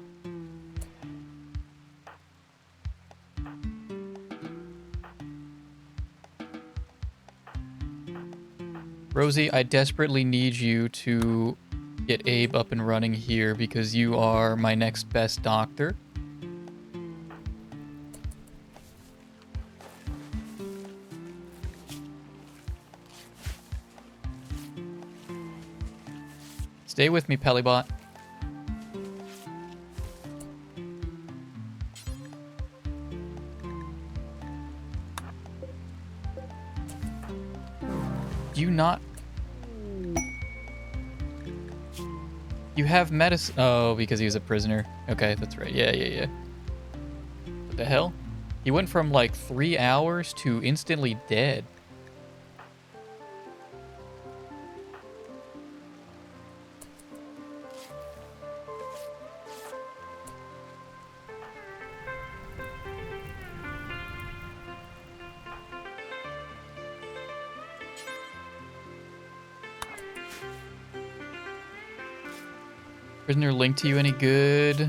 S1: Rosie, I desperately need you to get Abe up and running here because you are my next best doctor. Stay with me, Pellybot. You not... You have medicine... Oh, because he was a prisoner. Okay, that's right. Yeah. What the hell? He went from like 3 hours to instantly dead. Prisoner linked to you any good?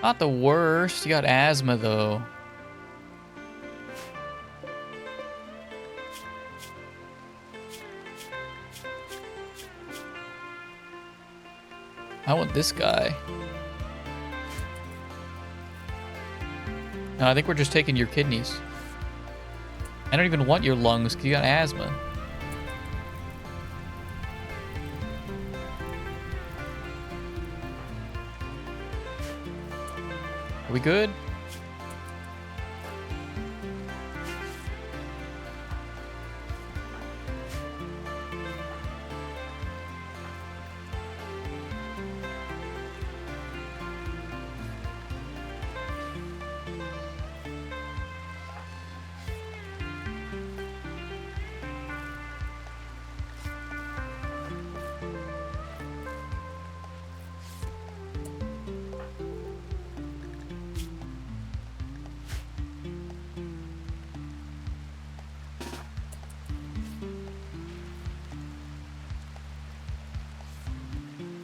S1: Not the worst. You got asthma, though. I want this guy. No, I think we're just taking your kidneys. I don't even want your lungs because you got asthma. Are we good?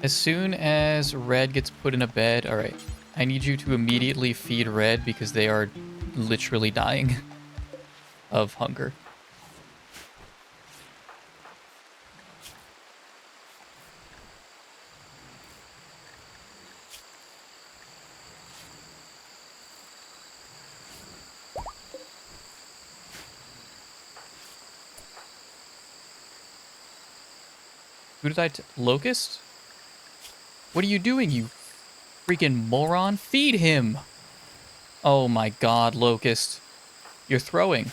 S1: As soon as Red gets put in a bed, all right, I need you to immediately feed Red because they are literally dying of hunger. Who did Locust? What are you doing, you freaking moron? Feed him! Oh my god, Locust. You're throwing.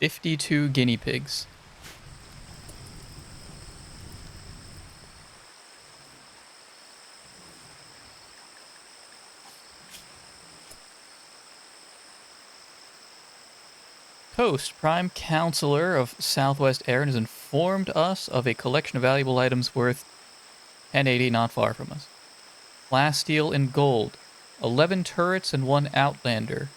S1: "52 guinea pigs." Toast, Prime Counselor of Southwest Erin, has informed us of a collection of valuable items worth 1080 not far from us. Glass, steel, and gold. 11 turrets and 1 outlander.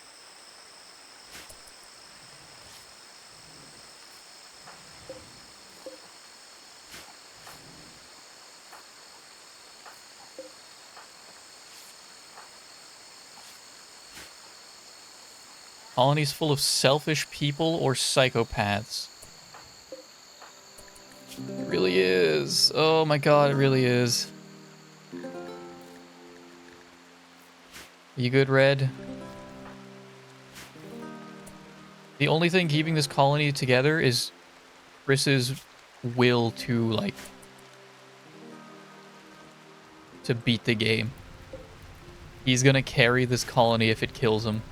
S1: Colonies full of selfish people or psychopaths. It really is. Oh my god, it really is. You good, Red? The only thing keeping this colony together is Chris's will to, like, to beat the game. He's gonna carry this colony if it kills him.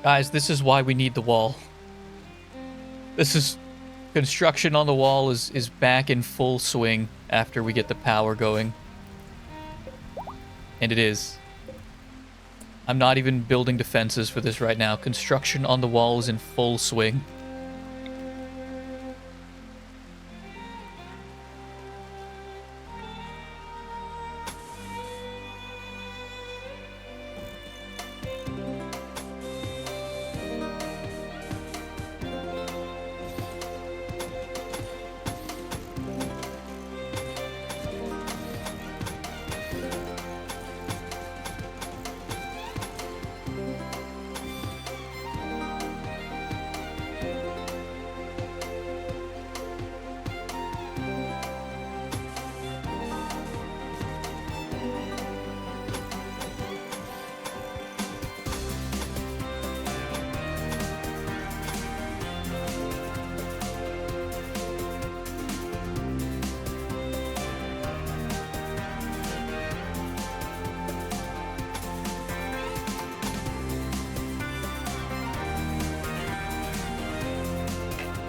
S1: Guys, this is why we need the wall. This is... Construction on the wall is back in full swing after we get the power going. And it is. I'm not even building defenses for this right now. Construction on the wall is in full swing.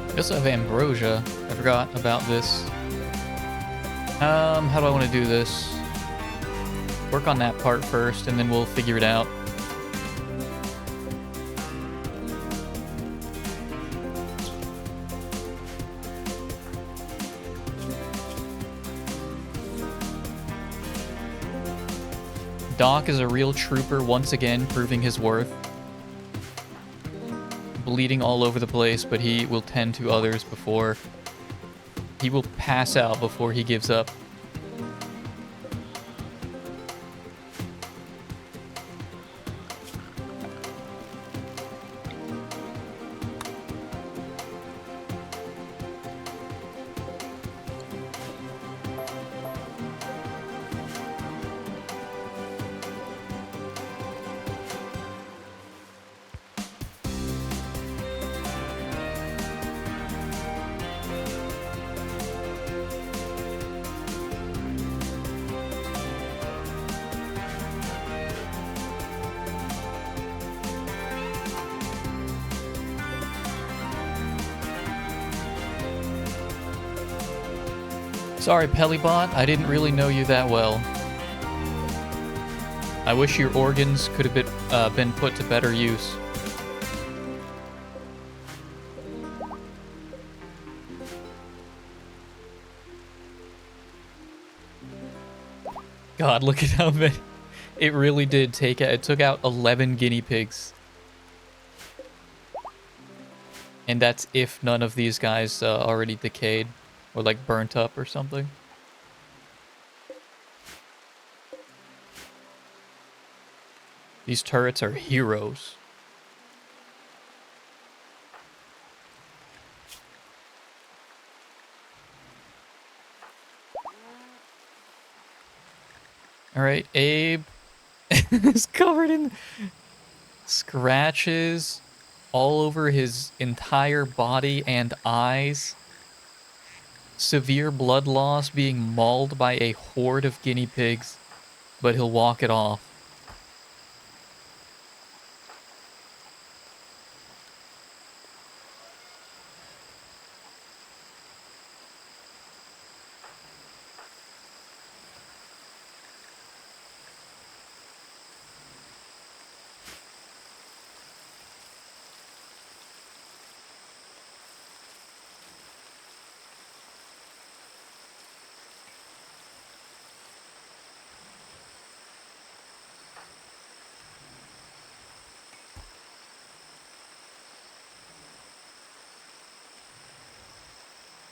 S1: I also have ambrosia. I forgot about this. How do I want to do this? Work on that part first, and then we'll figure it out. Doc is a real trooper once again, proving his worth. Bleeding all over the place, but he will tend to others before... He will pass out before he gives up. Sorry, Pelibot, I didn't really know you that well. I wish your organs could have been put to better use. God, look at how many. It really did take it. It took out 11 guinea pigs. And that's if none of these guys already decayed or like burnt up or something. These turrets are heroes. Alright, Abe is covered in scratches all over his entire body and eyes. Severe blood loss, being mauled by a horde of guinea pigs, but he'll walk it off.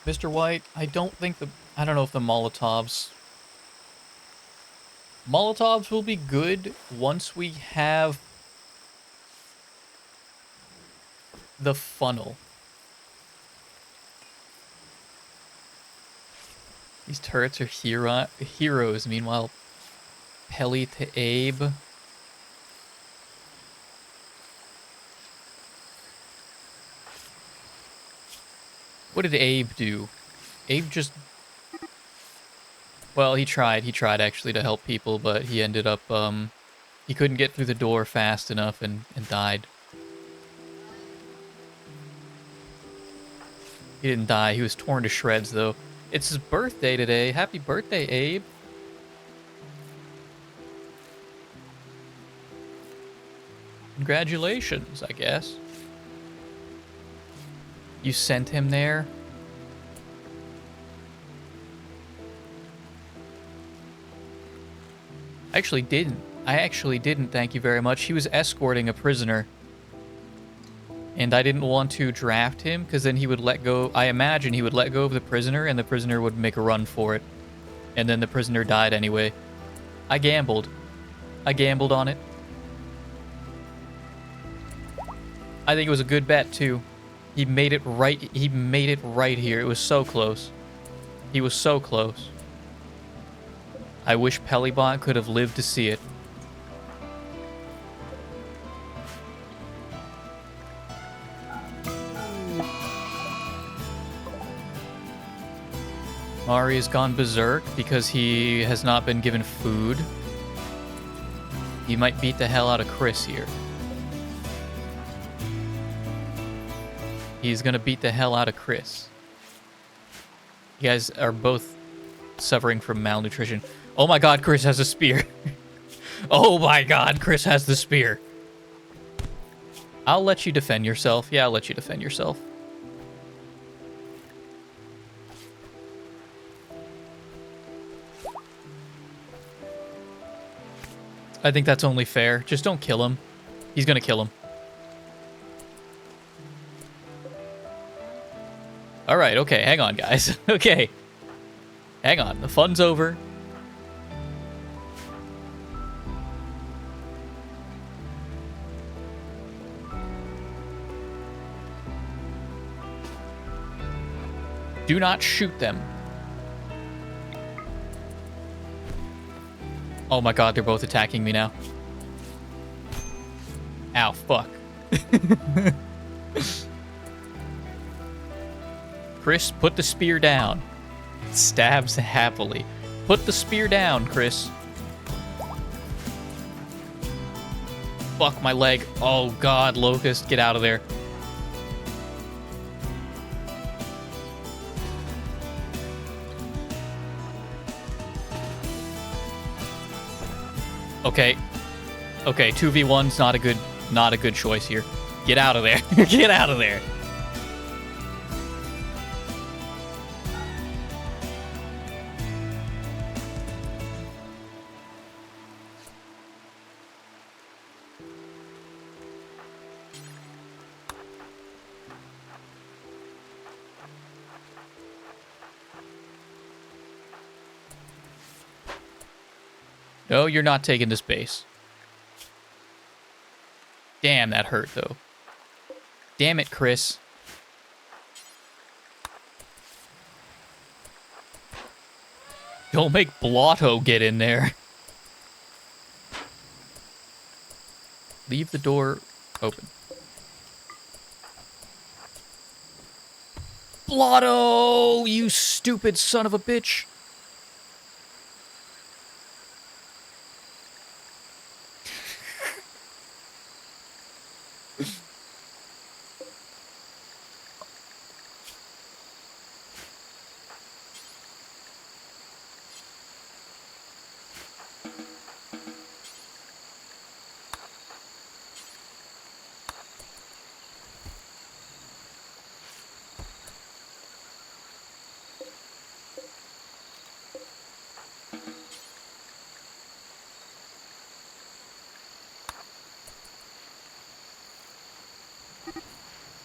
S1: Mr. White, I don't know if the Molotovs will be good once we have the funnel. These turrets are heroes. Meanwhile, Pelly to Abe. What did Abe do? Abe just... Well, he tried actually to help people, but he ended up, he couldn't get through the door fast enough and died. He didn't die, he was torn to shreds, though. It's his birthday today. Happy birthday, Abe. Congratulations, I guess. You sent him there? I actually didn't, thank you very much. He was escorting a prisoner. And I didn't want to draft him, because then he would let go... I imagine he would let go of the prisoner, and the prisoner would make a run for it. And then the prisoner died anyway. I gambled. I gambled on it. I think it was a good bet, too. He made it right here. It was so close. He was so close. I wish Pelibot could have lived to see it. Mari has gone berserk because he has not been given food. He might beat the hell out of Chris here. He's gonna beat the hell out of Chris. You guys are both suffering from malnutrition. Oh my god, Chris has a spear. Oh my god, Chris has the spear. I'll let you defend yourself. Yeah, I'll let you defend yourself. I think that's only fair. Just don't kill him. He's gonna kill him. Alright, okay, hang on, guys. Okay. Hang on, the fun's over. Do not shoot them. Oh my god, they're both attacking me now. Ow, fuck. Chris, put the spear down. Stabs happily. Put the spear down, Chris. Fuck my leg. Oh god, Locust, get out of there. Okay. Okay, 2v1's not a good choice here. Get out of there. Get out of there. No, you're not taking this base. Damn, that hurt, though. Damn it, Chris. Don't make Blotto get in there. Leave the door open. Blotto, you stupid son of a bitch.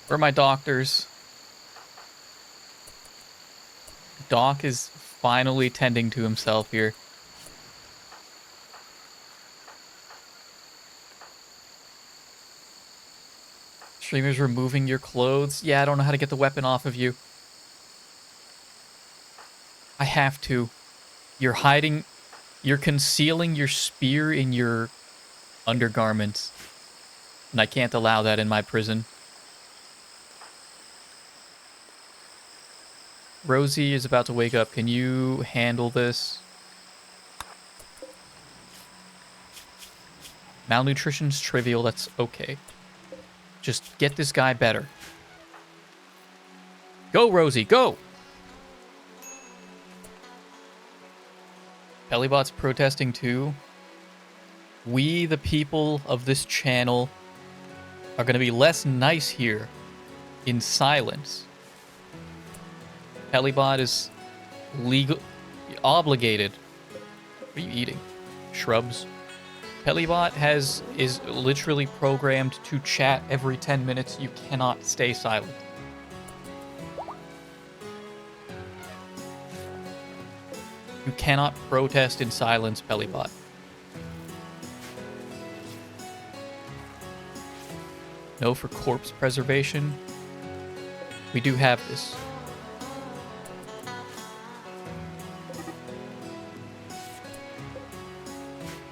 S1: Where are my doctors? Doc is finally tending to himself here. Streamer's removing your clothes. Yeah, I don't know how to get the weapon off of you. I have to. You're hiding... You're concealing your spear in your undergarments. And I can't allow that in my prison. Rosie is about to wake up. Can you handle this? Malnutrition's trivial. That's okay. Just get this guy better. Go, Rosie, go! Pellybot's protesting too. We, the people of this channel, are going to be less nice here in silence. Pellybot is obligated. What are you eating? Shrubs. Pellybot is literally programmed to chat every 10 minutes. You cannot stay silent. You cannot protest in silence, Pellybot. No for corpse preservation. We do have this.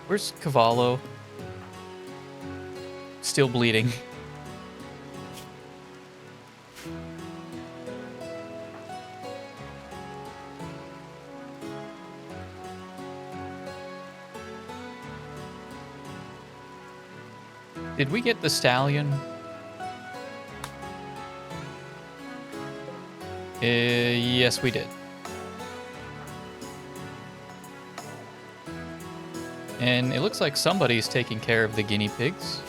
S1: Where's Cavallo? Still bleeding. Did we get the stallion? Yes, we did. And it looks like somebody's taking care of the guinea pigs.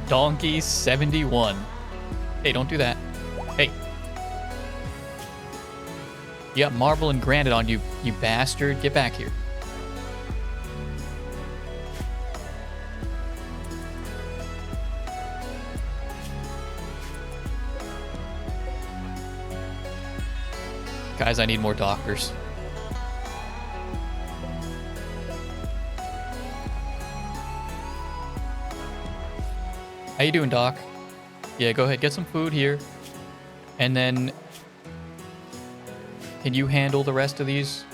S1: Donkey 71. Hey, don't do that. Hey. You got marble and granite on you, you bastard. Get back here. Guys, I need more doctors. How you doing, Doc? Yeah, go ahead, get some food here. And then... Can you handle the rest of these?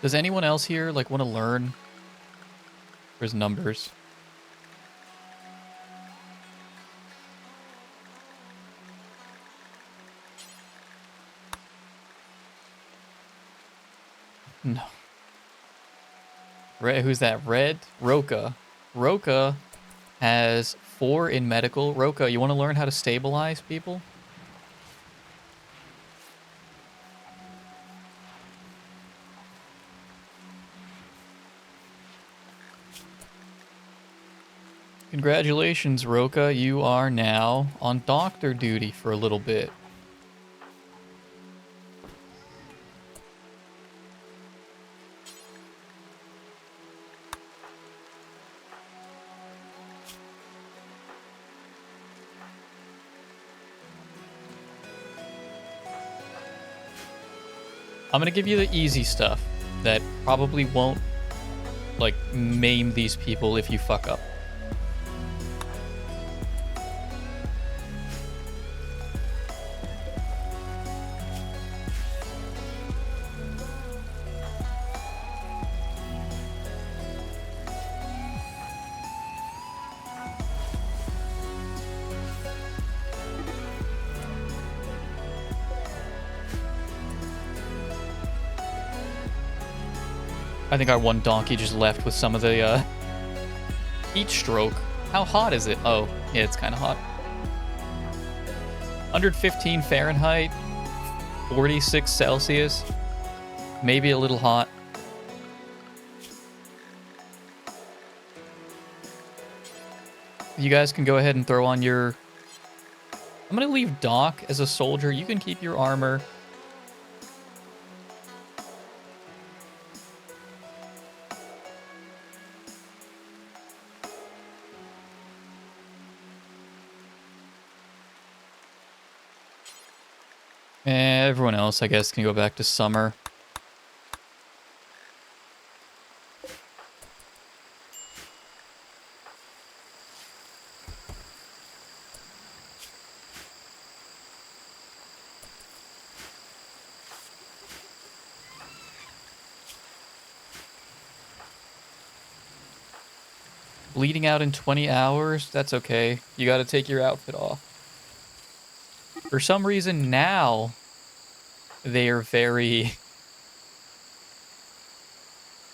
S1: Does anyone else here, like, want to learn? There's numbers. No. Who's that? Red? Roka. Roka has 4 in medical. Roka, you want to learn how to stabilize people? Congratulations, Roka. You are now on doctor duty for a little bit. I'm gonna give you the easy stuff that probably won't, like, maim these people if you fuck up. I think our one donkey just left with some of the heat stroke. How hot is it? Oh, yeah, it's kind of hot. 115 Fahrenheit, 46 Celsius. Maybe a little hot. You guys can go ahead and throw on your... I'm going to leave Doc as a soldier. You can keep your armor. Everyone else, I guess, can go back to summer. Bleeding out in 20 hours? That's okay. You gotta take your outfit off. For some reason now, they are very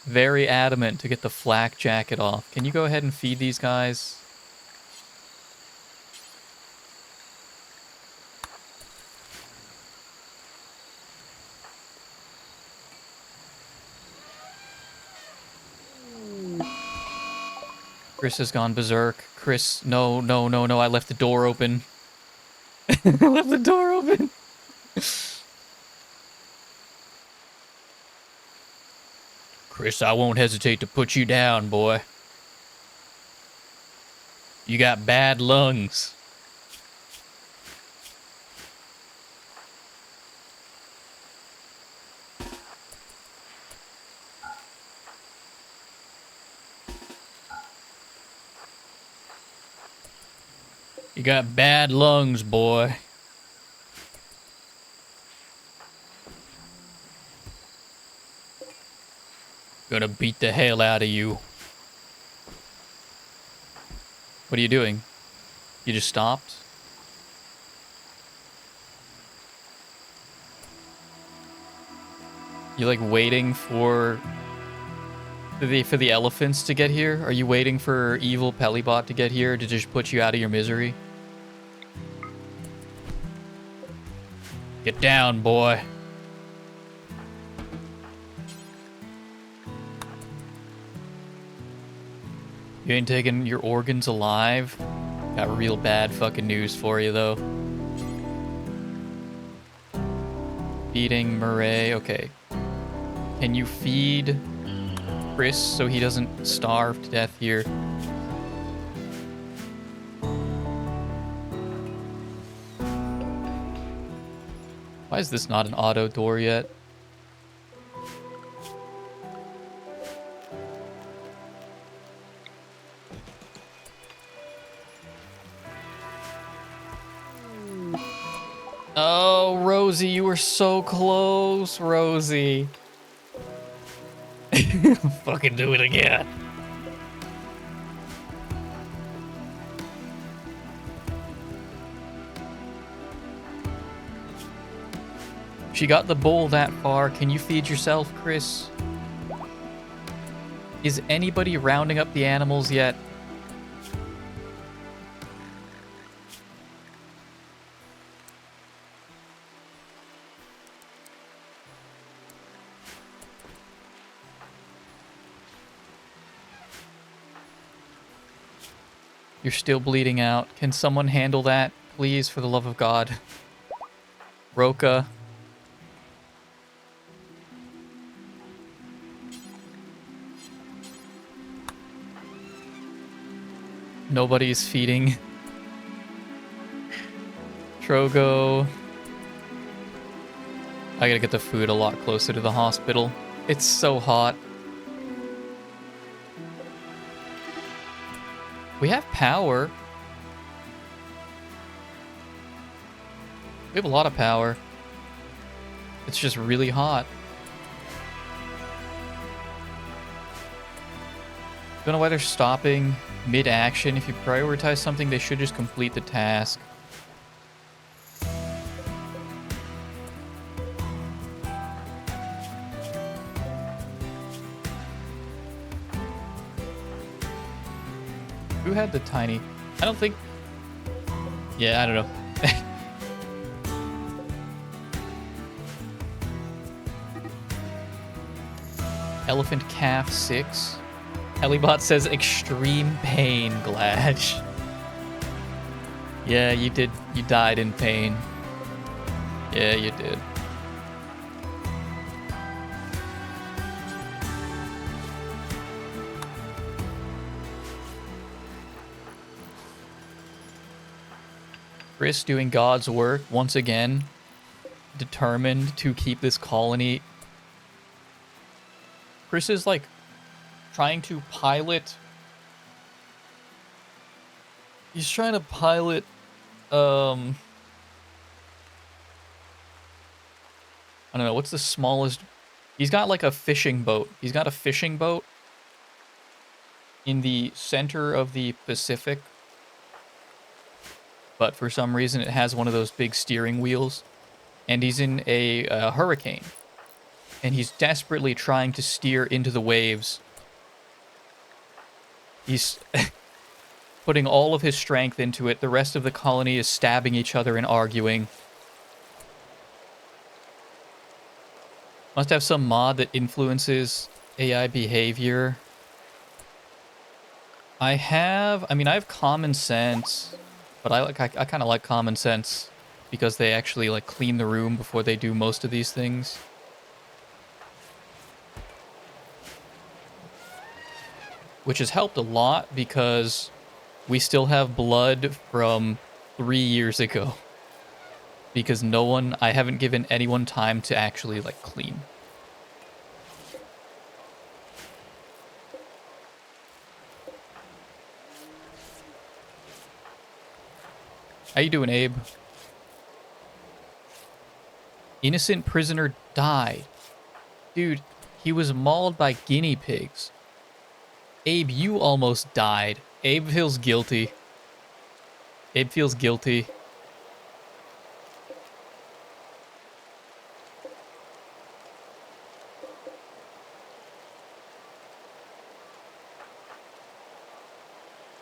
S1: adamant to get the flak jacket off. Can you go ahead and feed these guys? Chris has gone berserk. Chris, no, no, no, no, I left the door open. I left the door open. Chris, I won't hesitate to put you down, boy. You got bad lungs. You got bad lungs, boy. Gonna beat the hell out of you. What are you doing? You just stopped? You like waiting for the elephants to get here? Are you waiting for evil Pelibot to get here to just put you out of your misery? Get down, boy. You ain't taking your organs alive? Got real bad fucking news for you, though. Feeding Murray. Okay. Can you feed Chris so he doesn't starve to death here? Why is this not an auto door yet? Oh, Rosie, you were so close, Rosie. Fucking do it again. She got the bowl that far. Can you feed yourself, Chris? Is anybody rounding up the animals yet? You're still bleeding out. Can someone handle that, please, for the love of God? Roka. Nobody's feeding. Trogo. I gotta get the food a lot closer to the hospital. It's so hot. We have power. We have a lot of power. It's just really hot. Don't know why they're stopping mid-action. If you prioritize something, they should just complete the task. Who had the tiny? I don't think... Yeah, I don't know. Elephant calf 6. Helibot says extreme pain, Gladge. Yeah, you did. You died in pain. Yeah, you did. Chris doing God's work once again, determined to keep this colony. Chris is like trying to pilot. He's trying to pilot I don't know, what's the smallest? He's got like a fishing boat. He's got a fishing boat in the center of the Pacific. But for some reason it has one of those big steering wheels. And he's in a hurricane. And he's desperately trying to steer into the waves. He's putting all of his strength into it. The rest of the colony is stabbing each other and arguing. Must have some mod that influences AI behavior. I have common sense, but I kind of like common sense because they actually like clean the room before they do most of these things. Which has helped a lot because we still have blood from 3 years ago. Because I haven't given anyone time to actually like clean. How you doing, Abe? Innocent prisoner died. Dude, he was mauled by guinea pigs. Abe, you almost died. Abe feels guilty. Abe feels guilty.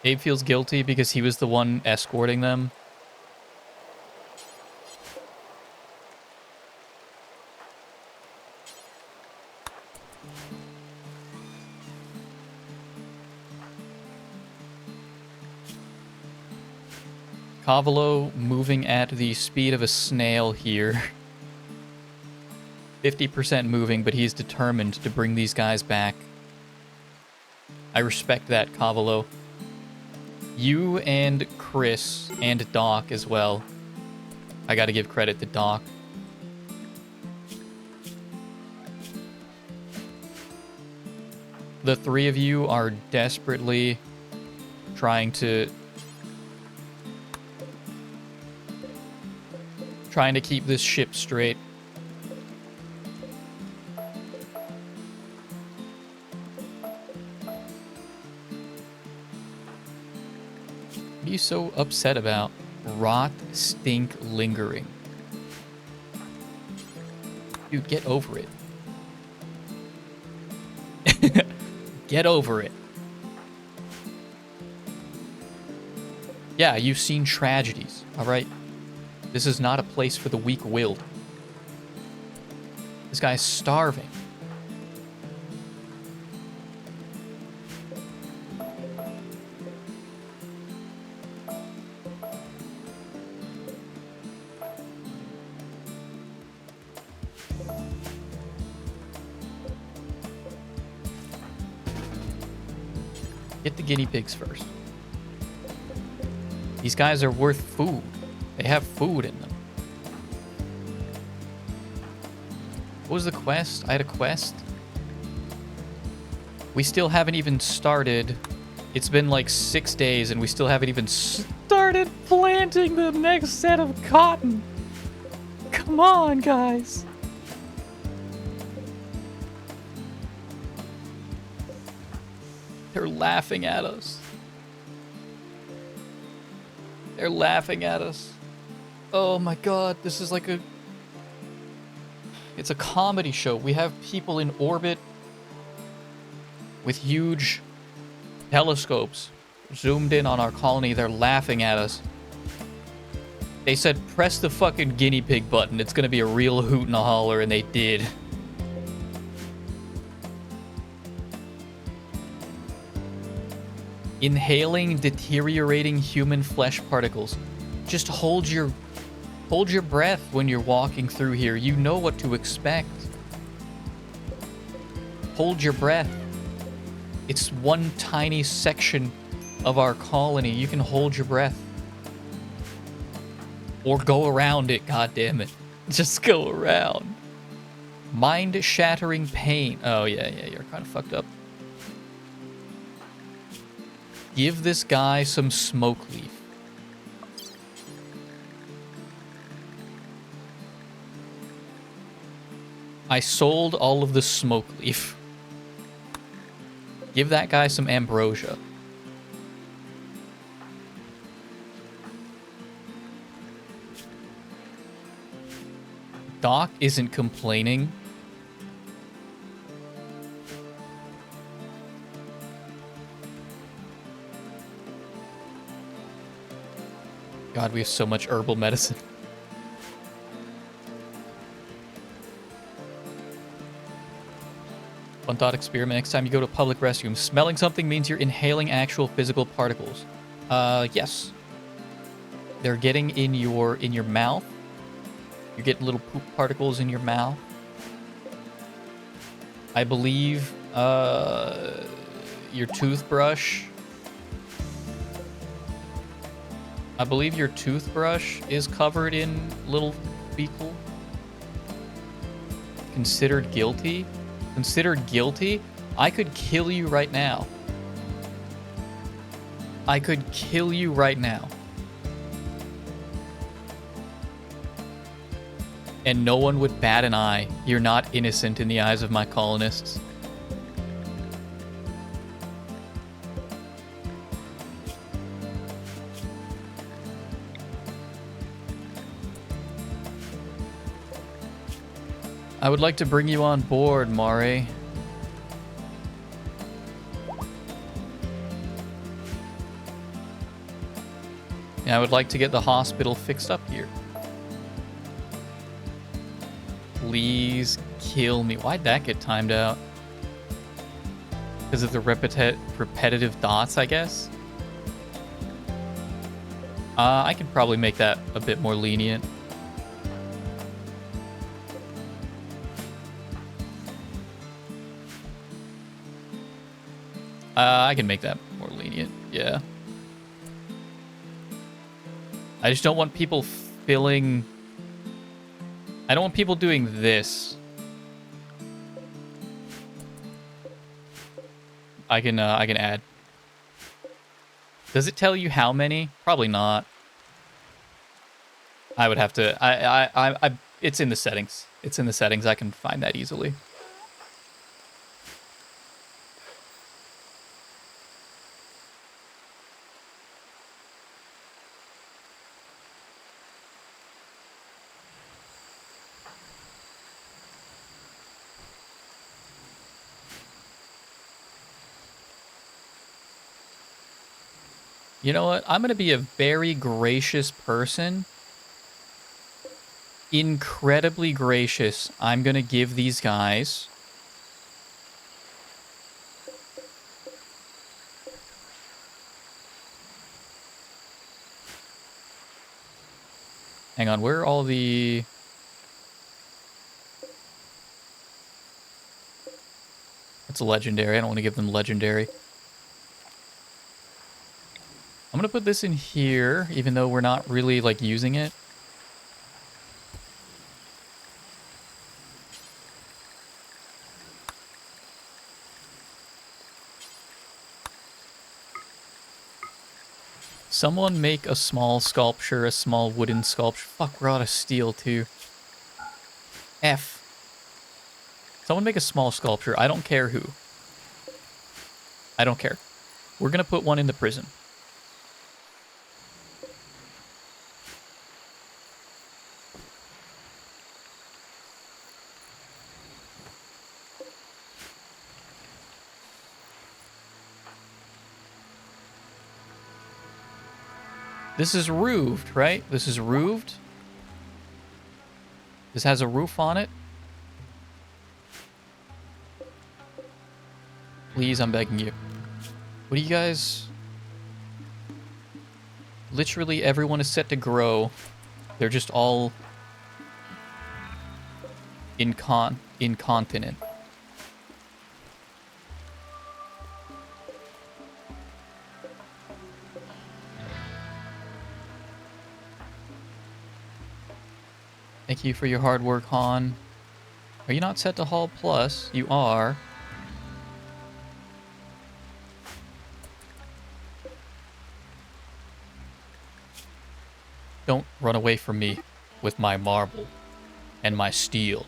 S1: Abe feels guilty because he was the one escorting them. Cavalo moving at the speed of a snail here. 50% moving, but he's determined to bring these guys back. I respect that, Cavalo. You and Chris and Doc as well. I gotta give credit to Doc. The three of you are desperately trying to keep this ship straight. so upset about? Rot, stink, lingering. Dude, get over it. Get over it. Yeah, you've seen tragedies, alright? This is not a place for the weak-willed. This guy's starving. Get the guinea pigs first. These guys are worth food. They have food in them. What was the quest? I had a quest. We still haven't even started. It's been like 6 days and we still haven't even started planting the next set of cotton. Come on, guys. They're laughing at us. They're laughing at us. Oh my god, this is like a... It's a comedy show. We have people in orbit with huge telescopes zoomed in on our colony. They're laughing at us. They said, press the fucking guinea pig button. It's gonna be a real hoot and a holler, and they did. Inhaling deteriorating human flesh particles. Just hold your breath when you're walking through here. You know what to expect. Hold your breath. It's one tiny section of our colony. You can hold your breath. Or go around it, goddammit. Just go around. Mind-shattering pain. Oh, yeah, you're kind of fucked up. Give this guy some smoke leaf. I sold all of the smoke leaf. Give that guy some ambrosia. Doc isn't complaining. God, we have so much herbal medicine. One thought experiment. Next time you go to a public restroom, smelling something means you're inhaling actual physical particles. Yes. They're getting in your mouth. You're getting little poop particles in your mouth. I believe your toothbrush. I believe your toothbrush is covered in little fecal. Considered guilty? Considered guilty? I could kill you right now. I could kill you right now. And no one would bat an eye. You're not innocent in the eyes of my colonists. I would like to bring you on board, Mare. Yeah, I would like to get the hospital fixed up here. Please kill me. Why'd that get timed out? Because of the repetitive dots, I guess? I could probably make that a bit more lenient. I can make that more lenient, yeah. I just don't want people filling... I don't want people doing this. I can add. Does it tell you how many? Probably not. I would have to... it's in the settings. It's in the settings. I can find that easily. You know what? I'm going to be a very gracious person. Incredibly gracious. I'm going to give these guys... Hang on, where are all the... That's a legendary. I don't want to give them legendary. I'm going to put this in here, even though we're not really, like, using it. Someone make a small sculpture, a small wooden sculpture. Fuck, we're out of steel, too. F. Someone make a small sculpture. I don't care who. I don't care. We're going to put one in the prison. This is roofed, right? This is roofed. This has a roof on it. Please, I'm begging you. What do you guys... Literally everyone is set to grow. They're just all... incontinent. Thank you for your hard work, Han. Are you not set to Hall Plus? You are. Don't run away from me with my marble and my steel.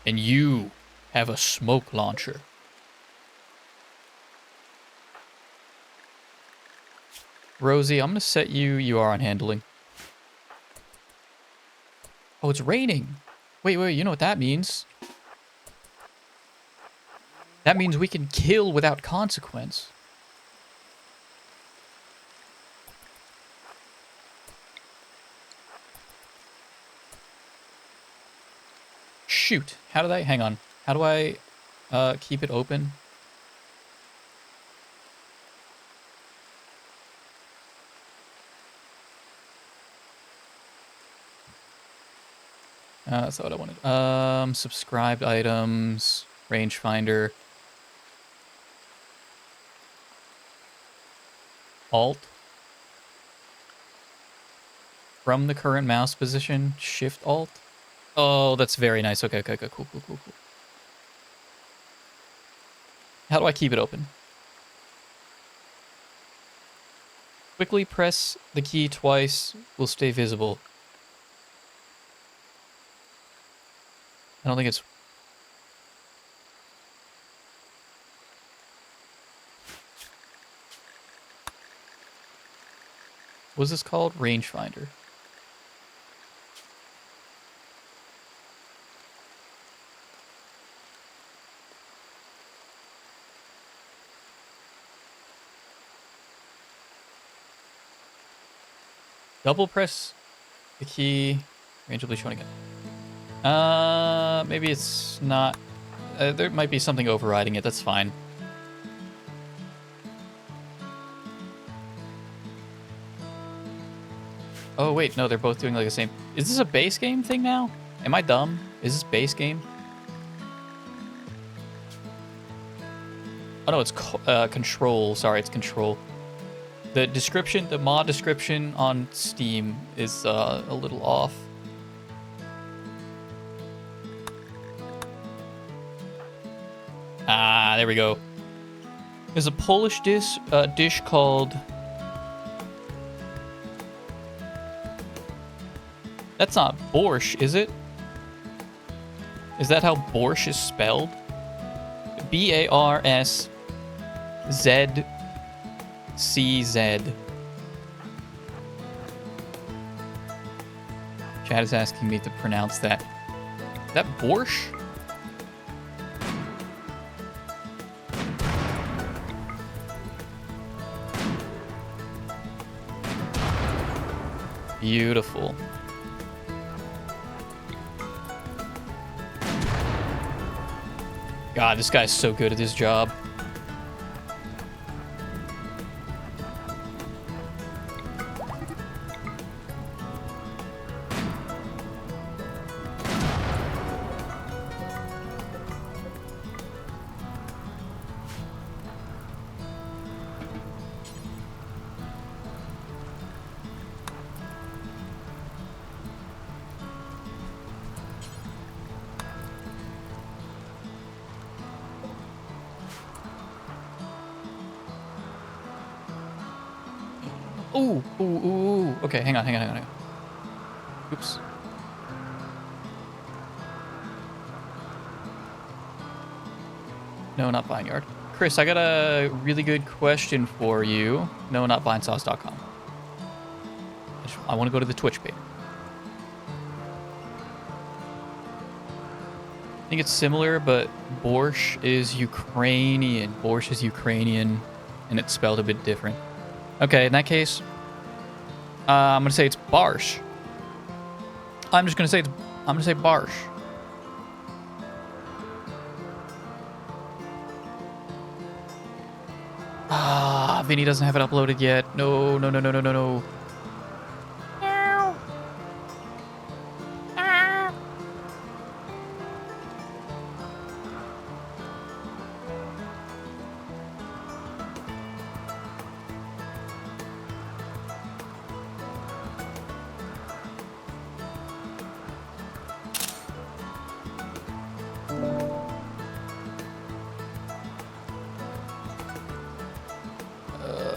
S1: And you have a smoke launcher. Rosie, I'm going to set you... You are on handling. Oh, it's raining. Wait, you know what that means? That means we can kill without consequence. Shoot. How did I... Hang on. How do I keep it open? That's not what I wanted. Subscribed items, rangefinder, Alt. From the current mouse position, Shift Alt. Oh, that's very nice. Okay, cool. How do I keep it open? Quickly press the key twice, will stay visible. I don't think it's... What's this called? Rangefinder. Double press the key. Range will be shown again. Maybe it's not... there might be something overriding it. That's fine. Oh, wait. No, they're both doing like the same... Is this a base game thing now? Am I dumb? Is this base game? Oh, no, it's control. Sorry, it's control. The description, the mod description on Steam is a little off. Ah, there we go. There's a Polish dish called... That's not borscht, is it? Is that how borscht is spelled? B-A-R-S-Z-C-Z. Chad is asking me to pronounce that. Is that borscht? Beautiful. God, this guy's so good at his job. Ooh, ooh, ooh, ooh. Okay, hang on. Oops. No, not Vineyard. Chris, I got a really good question for you. No, not vinesauce.com. I want to go to the Twitch page. I think it's similar, but borscht is Ukrainian. Borscht is Ukrainian, and it's spelled a bit different. Okay, in that case, I'm gonna say it's barsh. I'm gonna say barsh. Ah, Vinny doesn't have it uploaded yet. No.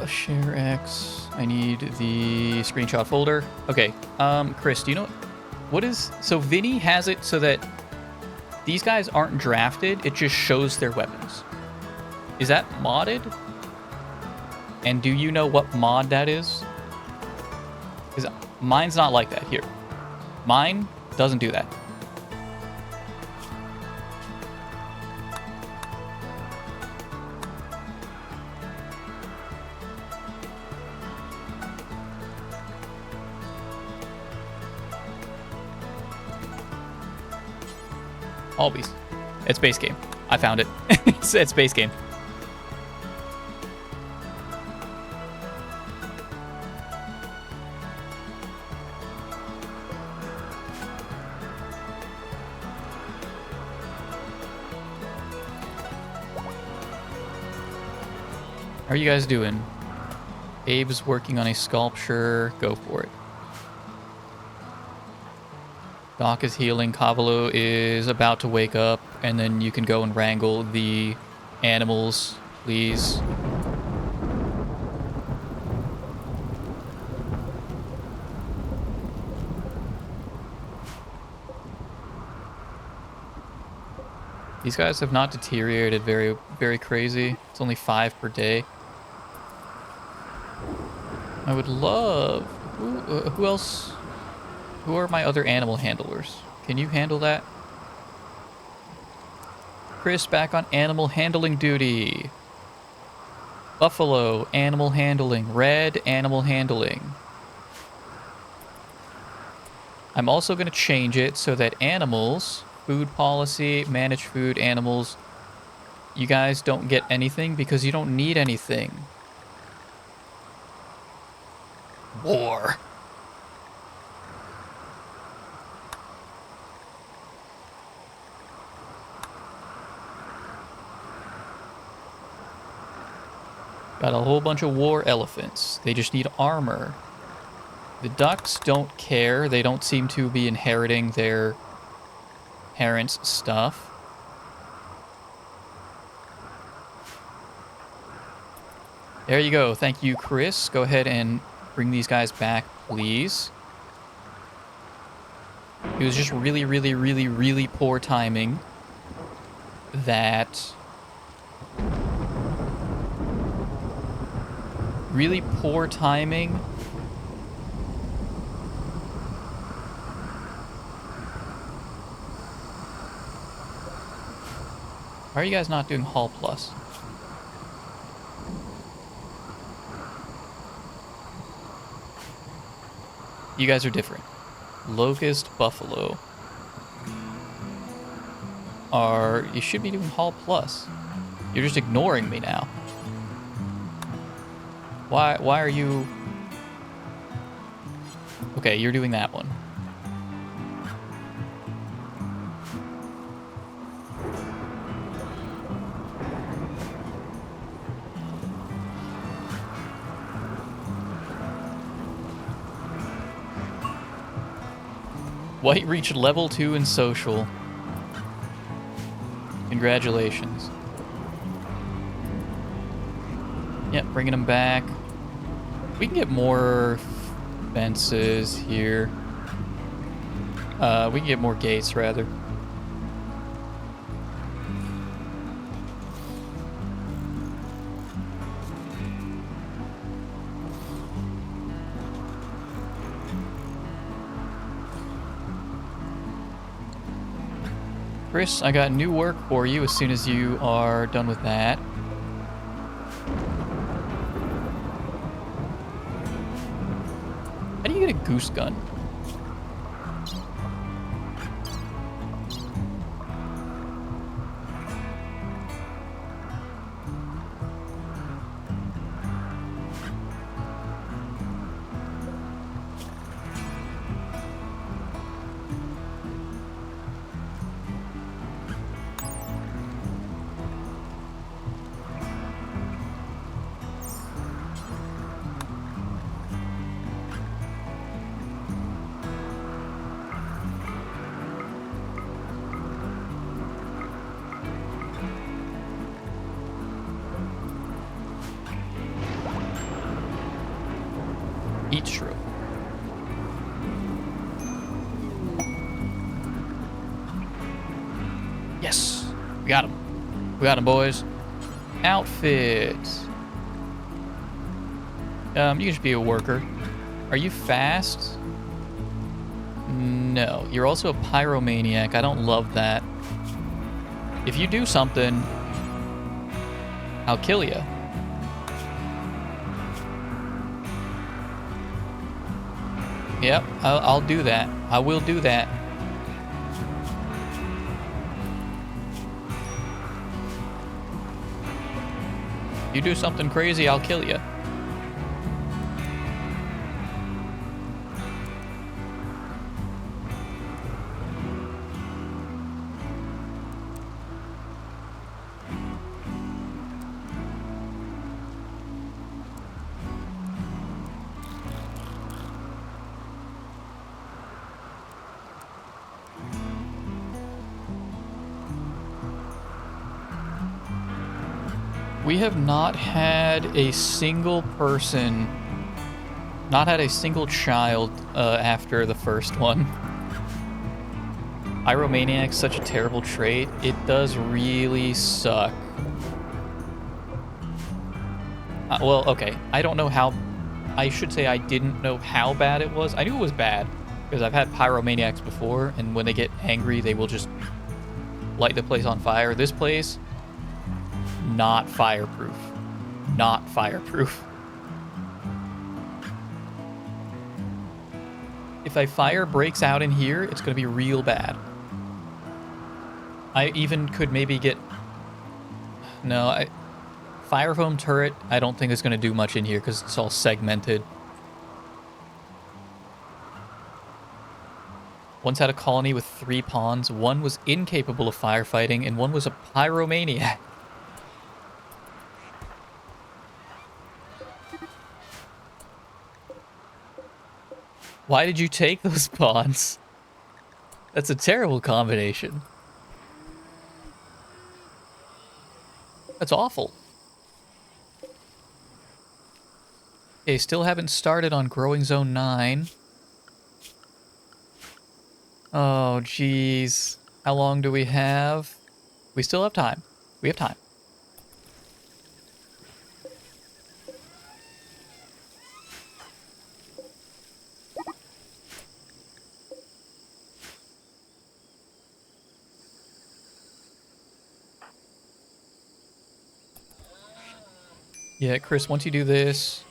S1: Share X. I need the screenshot folder. Okay, Chris, do you know what is... So Vinny has it so that these guys aren't drafted. It just shows their weapons. Is that modded? And do you know what mod that is? Because mine's not like that. Here. Mine doesn't do that. Always. It's base game. I found it. It's base game. How are you guys doing? Abe's working on a sculpture. Go for it. Doc is healing. Cavallo is about to wake up, and then you can go and wrangle the animals, please. These guys have not deteriorated very, very crazy. It's only 5 per day. I would love... Who else... Who are my other animal handlers? Can you handle that? Chris back on animal handling duty. Buffalo, animal handling. Red, animal handling. I'm also going to change it so that animals, food policy, manage food, animals, you guys don't get anything because you don't need anything. War. Got a whole bunch of war elephants. They just need armor. The ducks don't care. They don't seem to be inheriting their parents' stuff. There you go. Thank you, Chris. Go ahead and bring these guys back, please. It was just really, really, really, really poor timing that... Really poor timing. Why are you guys not doing Hall Plus? You guys are different. Locust, buffalo. You should be doing Hall Plus. You're just ignoring me now. Why are you... Okay, you're doing that one. White reached level 2 in social. Congratulations. Yep, bringing them back. We can get more fences here. We can get more gates, rather. Chris, I got new work for you as soon as you are done with that. How do you get a goose gun? Eat shrew. Yes, we got him. We got him, boys. Outfit. You can just be a worker. Are you fast? No. You're also a pyromaniac. I don't love that. If you do something, I'll kill you. Yep, I'll do that. I will do that. You do something crazy, I'll kill you. We have not had a single person, not had a single child after the first one. Pyromaniac's such a terrible trait. It does really suck. Well, okay. I don't know how... I should say I didn't know how bad it was. I knew it was bad, because I've had pyromaniacs before, and when they get angry, they will just light the place on fire. This place... not fireproof. Not fireproof. If a fire breaks out in here, it's going to be real bad. I even could maybe get... No, fire foam turret, I don't think is going to do much in here because it's all segmented. Once had a colony with 3 pawns. One was incapable of firefighting, and one was a pyromaniac. Why did you take those pawns? That's a terrible combination. That's awful. Okay, still haven't started on growing zone 9. Oh, jeez. How long do we have? We still have time. We have time. Yeah, Chris, once you do this,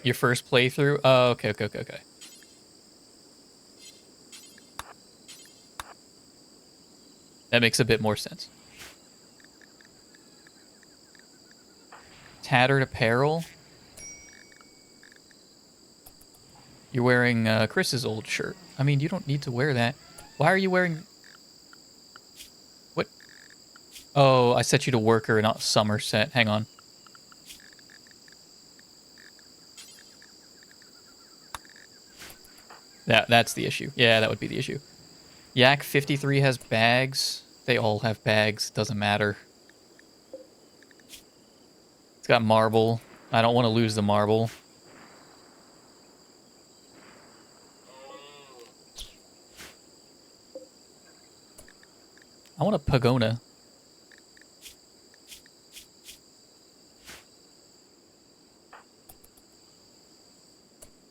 S1: your first playthrough... Oh, okay. That makes a bit more sense. Tattered apparel. You're wearing Chris's old shirt. I mean, you don't need to wear that. Why are you wearing... What? Oh, I set you to worker, not Somerset. Hang on. That's the issue. Yeah, that would be the issue. Yak 53 has bags. They all have bags. Doesn't matter. It's got marble. I don't want to lose the marble. I want a Pagona.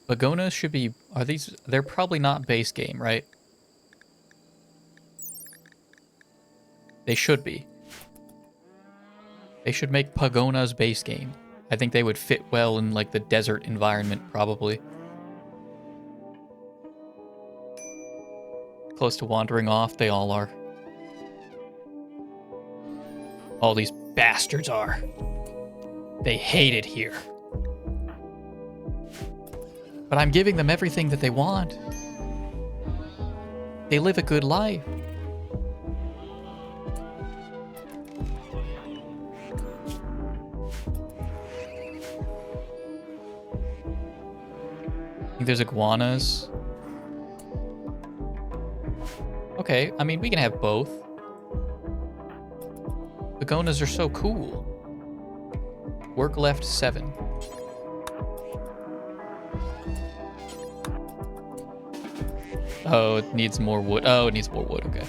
S1: Pagonas should be... Are these... They're probably not base game, right? They should be. They should make Pagonas base game. I think they would fit well in, like, the desert environment, probably. Close to wandering off, they all are. All these bastards are. They hate it here. But I'm giving them everything that they want. They live a good life. I think there's iguanas. Okay, I mean, we can have both. Pagonas are so cool. Work left 7. Oh, it needs more wood. Oh, it needs more wood. Okay.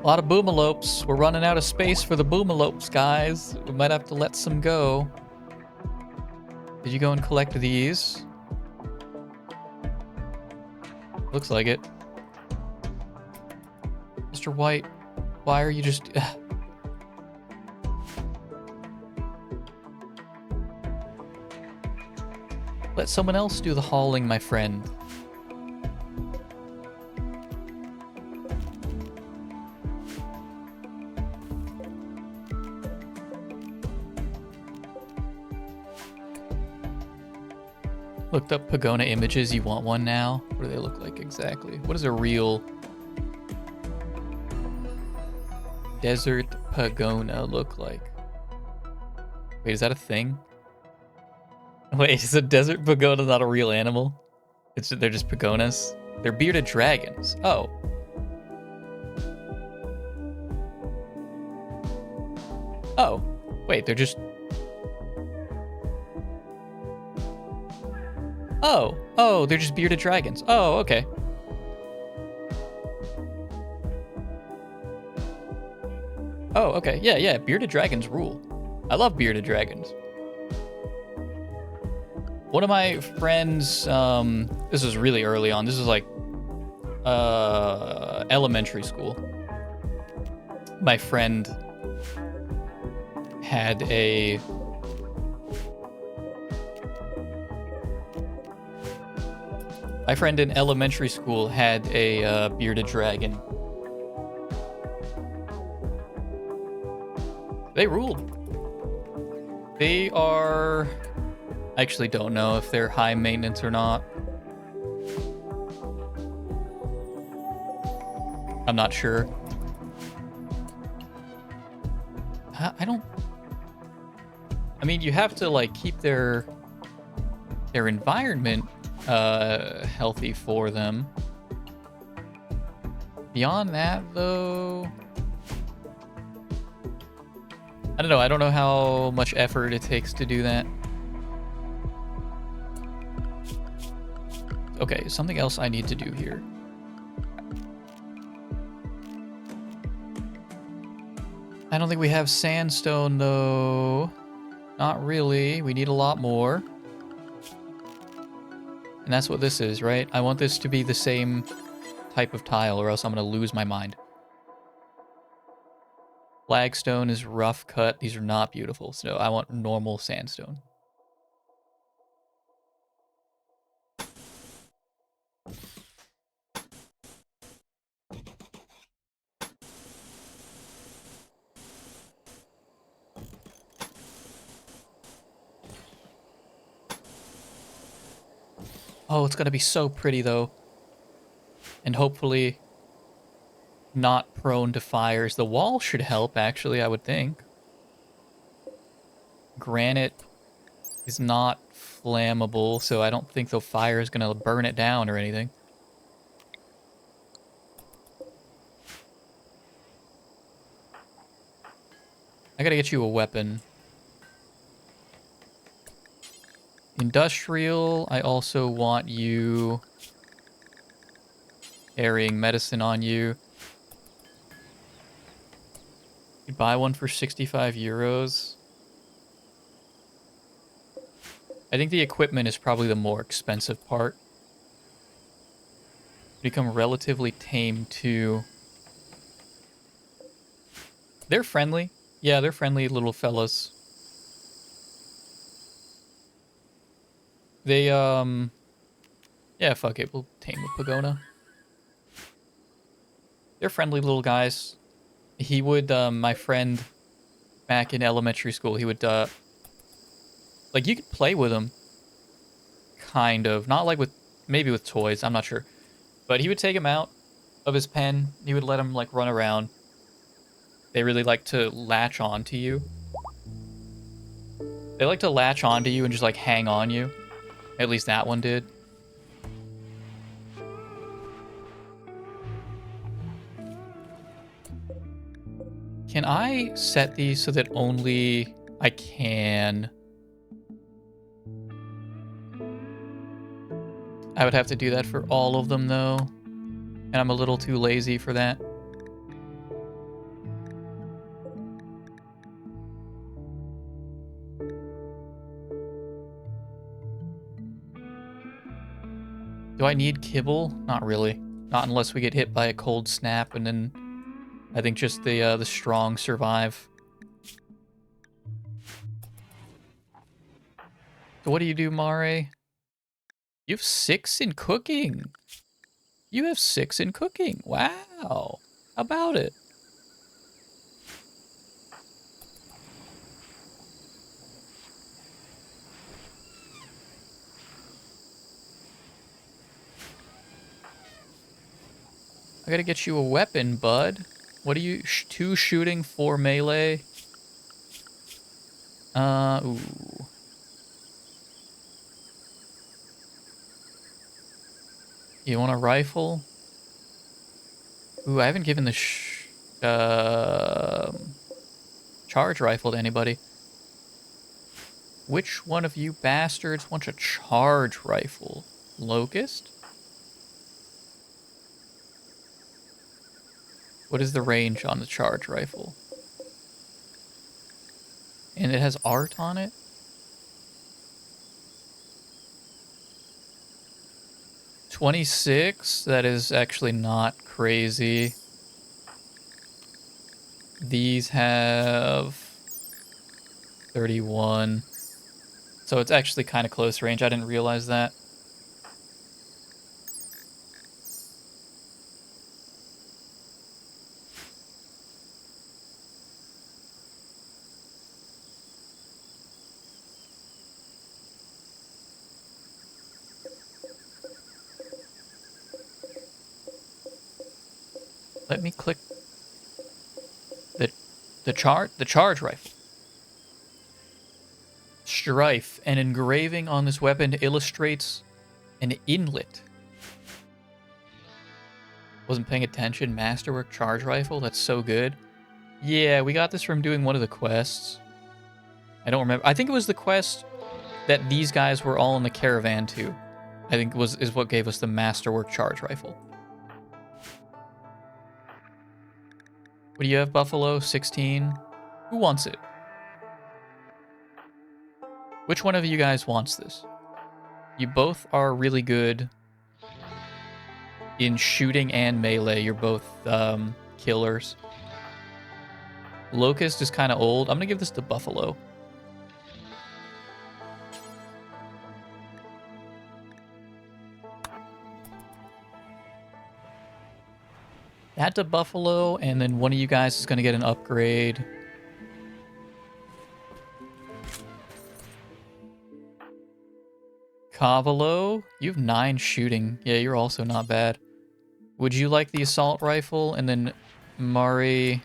S1: A lot of boomalopes. We're running out of space for the boomalopes, guys. We might have to let some go. Did you go and collect these? Looks like it. Mr. White, why are you just... Let someone else do the hauling, my friend. Looked up Pagona images. You want one now? What do they look like exactly? What does a real desert Pagona look like? Wait, is that a thing? Wait, is a desert Pagona not a real animal? They're just Pagonas? They're bearded dragons. Oh. Oh. Wait, they're just... Oh. Oh, they're just bearded dragons. Oh, okay. Oh, okay. Yeah, yeah. Bearded dragons rule. I love bearded dragons. One of my friends, this was really early on. This is like elementary school. My friend had a... My friend in elementary school had a bearded dragon. They ruled. They are... I actually don't know if they're high maintenance or not. I'm not sure. I don't... I mean, you have to, like, keep their environment healthy for them. Beyond that, though... I don't know. I don't know how much effort it takes to do that. Okay, something else I need to do here. I don't think we have sandstone, though. Not really. We need a lot more. And that's what this is, right? I want this to be the same type of tile, or else I'm going to lose my mind. Flagstone is rough cut. These are not beautiful, so I want normal sandstone. Oh, it's gonna be so pretty though. And hopefully not prone to fires. The wall should help, actually, I would think. Granite is not flammable, so I don't think the fire is gonna burn it down or anything. I gotta get you a weapon. Industrial, I also want you carrying medicine on you. You buy one for 65 euros. I think the equipment is probably the more expensive part. Become relatively tame too. They're friendly. Yeah, they're friendly little fellas. They, yeah, fuck it. We'll tame a Pagona. They're friendly little guys. He would, my friend back in elementary school, he would, like, you could play with him. Kind of. Not like with, maybe with toys. I'm not sure. But he would take him out of his pen. He would let him, like, run around. They really like to latch on to you. They like to latch onto you and just, like, hang on you. At least that one did. Can I set these so that only I can... I would have to do that for all of them, though. And I'm a little too lazy for that. Do I need kibble? Not really. Not unless we get hit by a cold snap, and then I think just the strong survive. So what do you do, Mare? You have 6 in cooking. You have 6 in cooking. Wow. How about it? I gotta get you a weapon, bud. What are you? 2 shooting, 4 melee. Ooh. You want a rifle? Ooh, I haven't given the charge rifle to anybody. Which one of you bastards wants a charge rifle? Locust? What is the range on the charge rifle? And it has art on it? $26? That is actually not crazy. These have 31. So it's actually kind of close range. I didn't realize that. Let me click the charge rifle. Strife. An engraving on this weapon illustrates an inlet. Wasn't paying attention. Masterwork charge rifle. That's so good. Yeah, we got this from doing one of the quests. I don't remember. I think it was the quest that these guys were all in the caravan too. I think is what gave us the Masterwork charge rifle. What do you have, Buffalo? 16? Who wants it? Which one of you guys wants this? You both are really good in shooting and melee. You're both killers. Locust is kind of old. I'm going to give this to Buffalo. That to Buffalo, and then one of you guys is going to get an upgrade. Cavalo, you have 9 shooting. Yeah, you're also not bad. Would you like the assault rifle? And then Mari...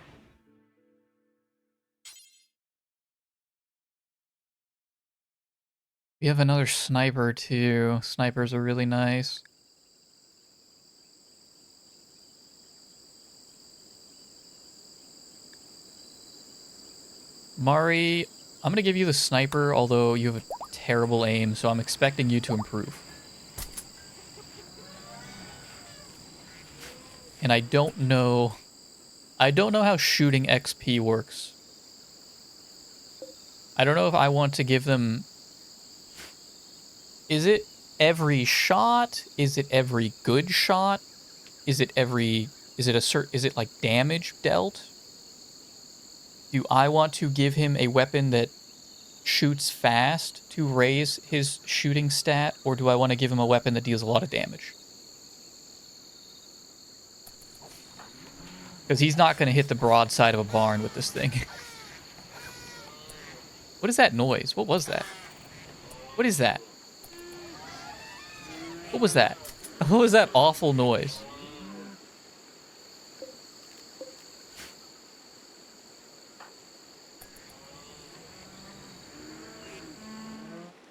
S1: We have another sniper too. Snipers are really nice. Mari, I'm gonna give you the sniper, although you have a terrible aim, so I'm expecting you to improve. And I don't know how shooting XP works. I don't know if I want to give them... Is it every shot? Is it every good shot? Is it every... Is it like damage dealt? Do I want to give him a weapon that shoots fast to raise his shooting stat, or do I want to give him a weapon that deals a lot of damage? Because he's not going to hit the broadside of a barn with this thing. What is that noise? What was that? What is that? What was that? What was that awful noise?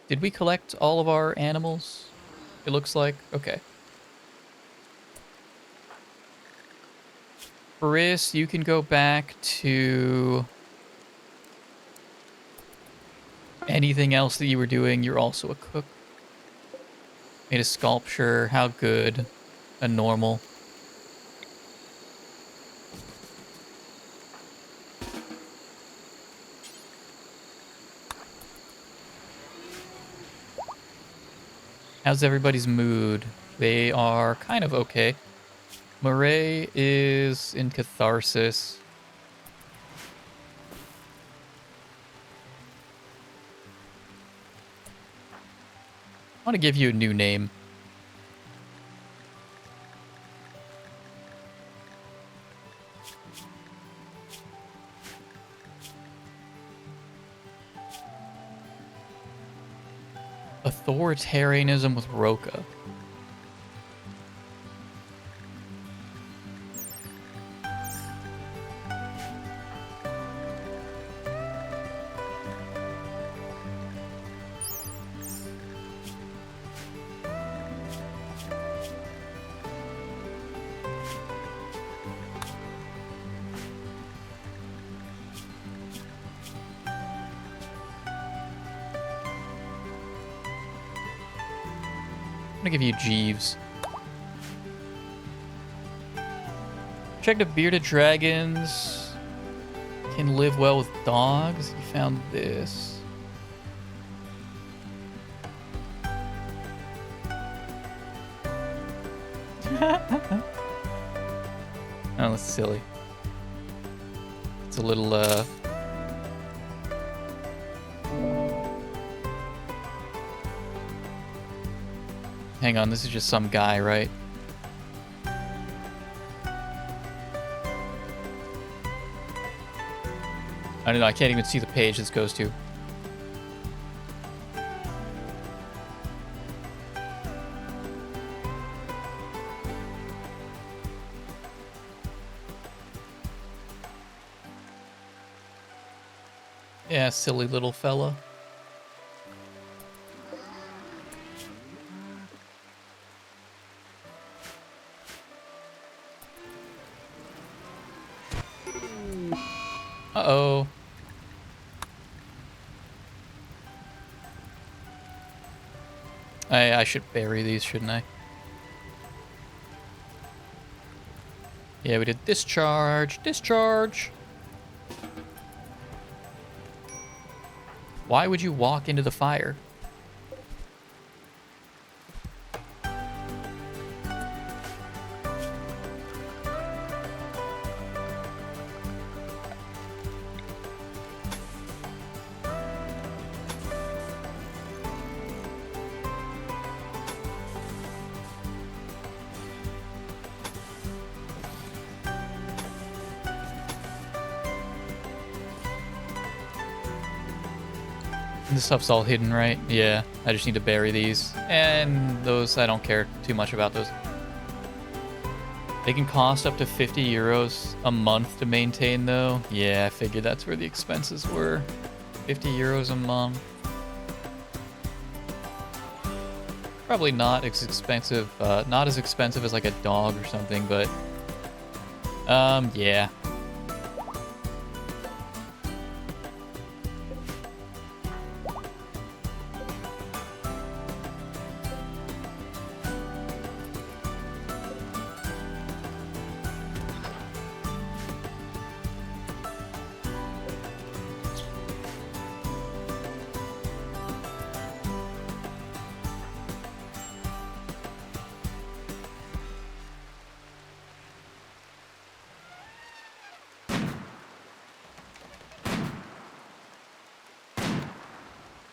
S1: Did we collect all of our animals? It looks like. Okay. Paris, you can go back to anything else that you were doing. You're also a cook. Made a sculpture. How good? A normal. How's everybody's mood? They are kind of okay. Murray is in catharsis. I want to give you a new name. Authoritarianism with Roka. I'm gonna give you Jeeves. Checked if bearded dragons can live well with dogs. You found this. Oh, that's silly. It's a little, Hang on, this is just some guy, right? I don't know, I can't even see the page this goes to. Yeah, silly little fella. Uh-oh. I should bury these, shouldn't I? Yeah, we did discharge. Discharge! Why would you walk into the fire? This stuff's all hidden, right? Yeah, I just need to bury these. And those, I don't care too much about those. They can cost up to 50 euros a month to maintain, though. Yeah, I figured that's where the expenses were. 50 euros a month. Probably not as expensive, not as expensive as like a dog or something, but yeah.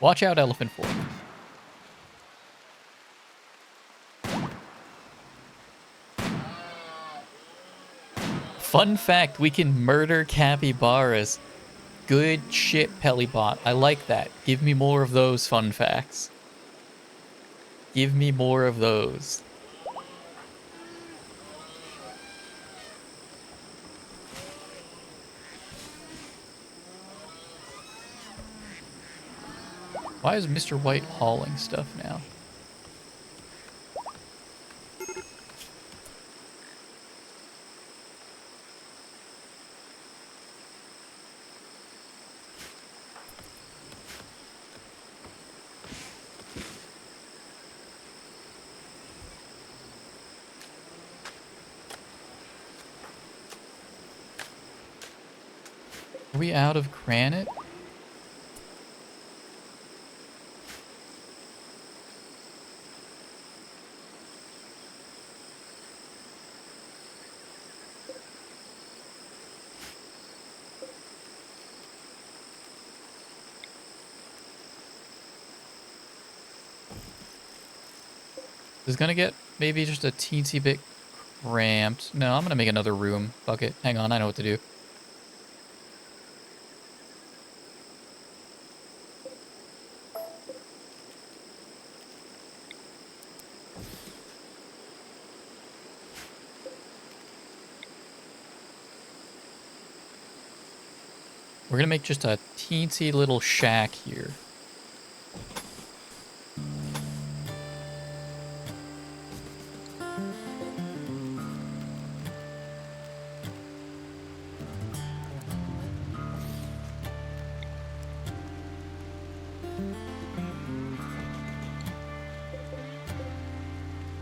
S1: Watch out, elephant fork. Fun fact, we can murder capybaras. Good shit, Pelibot. I like that. Give me more of those fun facts. Give me more of those. Why is Mr. White hauling stuff now? Are we out of granite? This is gonna get maybe just a teensy bit cramped. No, I'm gonna make another room. Fuck it. Hang on, I know what to do. We're gonna make just a teensy little shack here.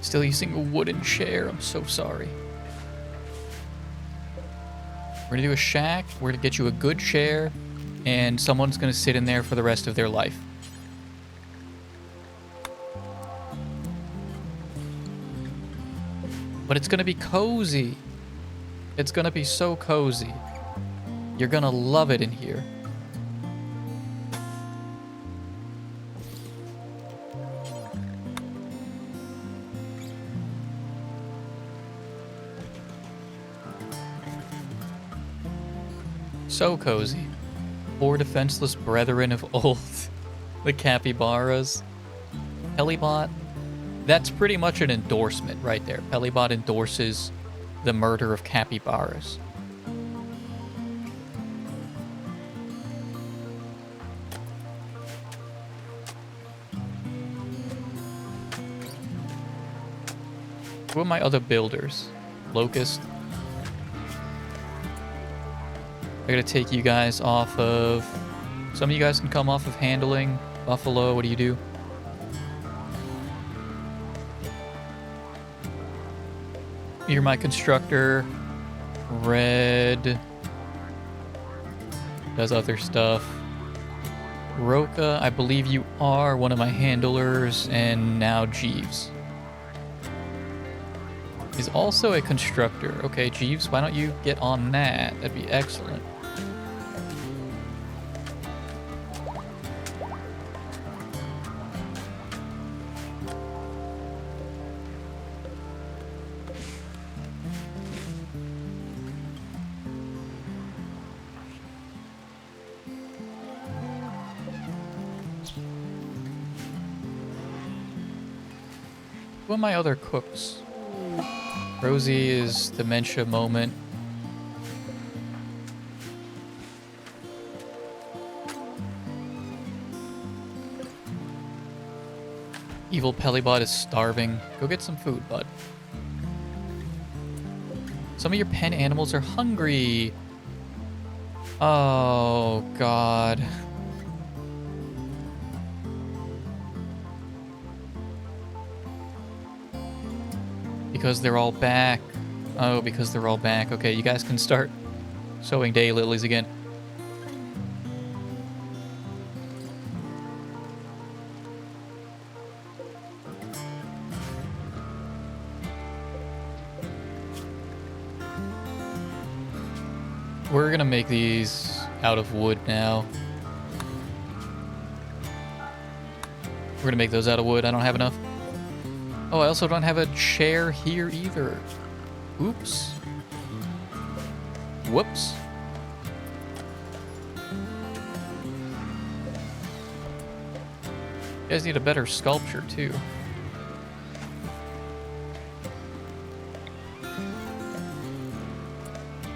S1: Still using a wooden chair. I'm so sorry. We're gonna do a shack. We're gonna get you a good chair, and someone's gonna sit in there for the rest of their life. But it's gonna be cozy. It's gonna be so cozy. You're gonna love it in here. So cozy. Poor defenseless brethren of old. The capybaras. Pelibot. That's pretty much an endorsement right there. Pelibot endorses the murder of capybaras. Who are my other builders? Locust. I gotta take you guys off of... Some of you guys can come off of handling. Buffalo, what do you do? You're my constructor. Red does other stuff. Roca, I believe you are one of my handlers, and now Jeeves is also a constructor. Okay, Jeeves, why don't you get on that? That'd be excellent. Who are my other cooks? Rosie is dementia moment. Evil Pelibot is starving. Go get some food, bud. Some of your pen animals are hungry. Oh, God. Because they're all back. Oh, because they're all back. Okay, you guys can start sowing daylilies again. We're gonna make these out of wood now. We're gonna make those out of wood. I don't have enough. Oh, I also don't have a chair here either. Oops. Whoops. You guys need a better sculpture too.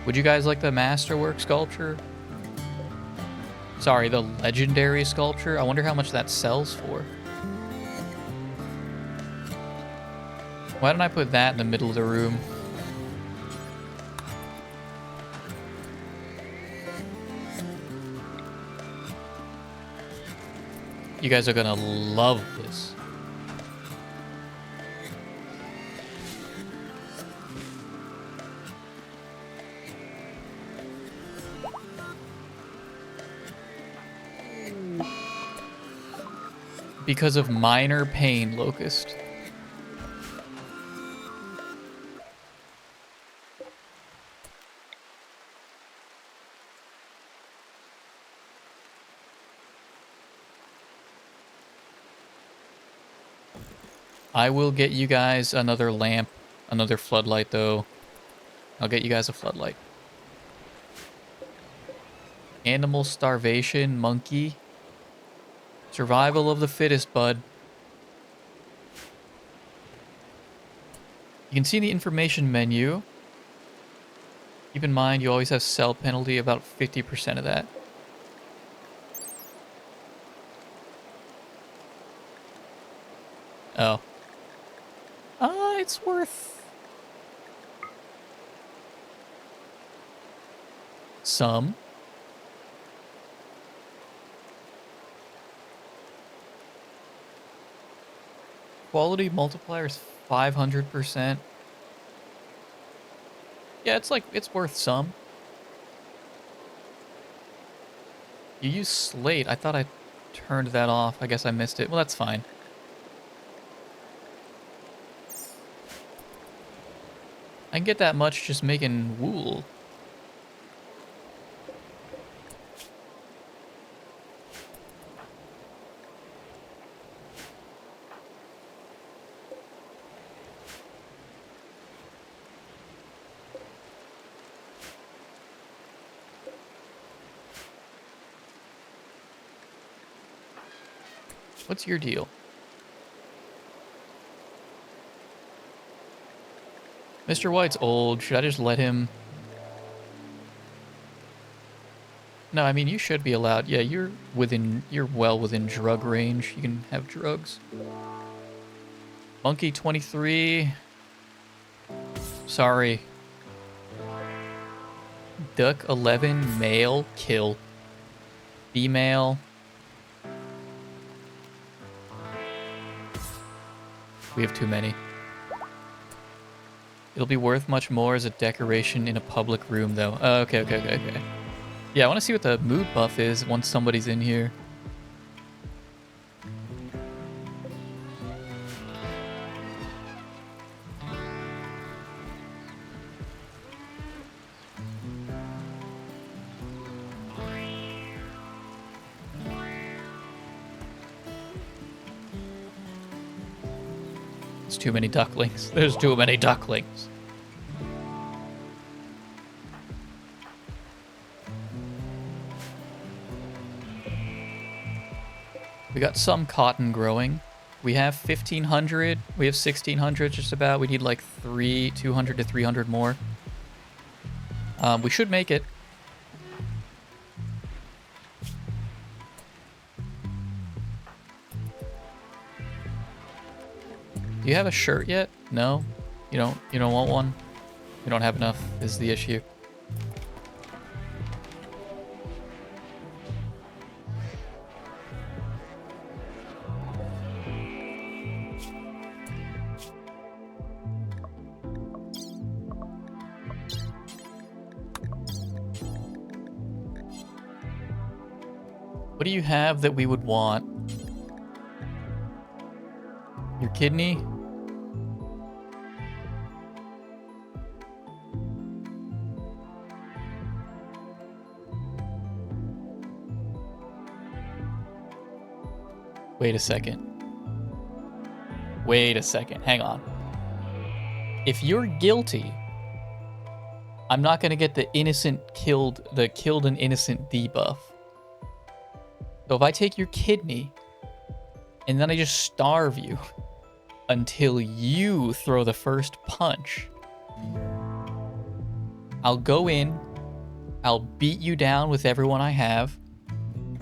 S1: Would you guys like the masterwork sculpture? Sorry, the legendary sculpture. I wonder how much that sells for. Why don't I put that in the middle of the room? You guys are gonna love this. Because of minor pain, Locust. I will get you guys another lamp, another floodlight though. I'll get you guys a floodlight. Animal starvation, monkey. Survival of the fittest, bud. You can see the information menu. Keep in mind, you always have sell penalty, about 50% of that. Oh. It's worth some. Quality multiplier is 500%. Yeah, it's worth some. You use slate. I thought I turned that off. I guess I missed it. Well, that's fine. I can get that much just making wool. What's your deal? Mr. White's old. Should I just let him? No, I mean, you should be allowed. Yeah, you're well within drug range. You can have drugs. Monkey 23. Sorry. Duck 11, male, kill. Female. We have too many. It'll be worth much more as a decoration in a public room, though. Oh, okay. Yeah, I want to see what the mood buff is once somebody's in here. It's too many ducklings. There's too many ducklings. We got some cotton growing. We have 1,500. We have 1,600 just about. We need like 200 to 300 more. We should make it. Do you have a shirt yet? No? You don't want one? You don't have enough is the issue. What do you have that we would want? Your kidney? Wait a second. Wait a second. Hang on. If you're guilty, I'm not going to get the killed an innocent debuff. So if I take your kidney and then I just starve you until you throw the first punch, I'll go in, I'll beat you down with everyone I have,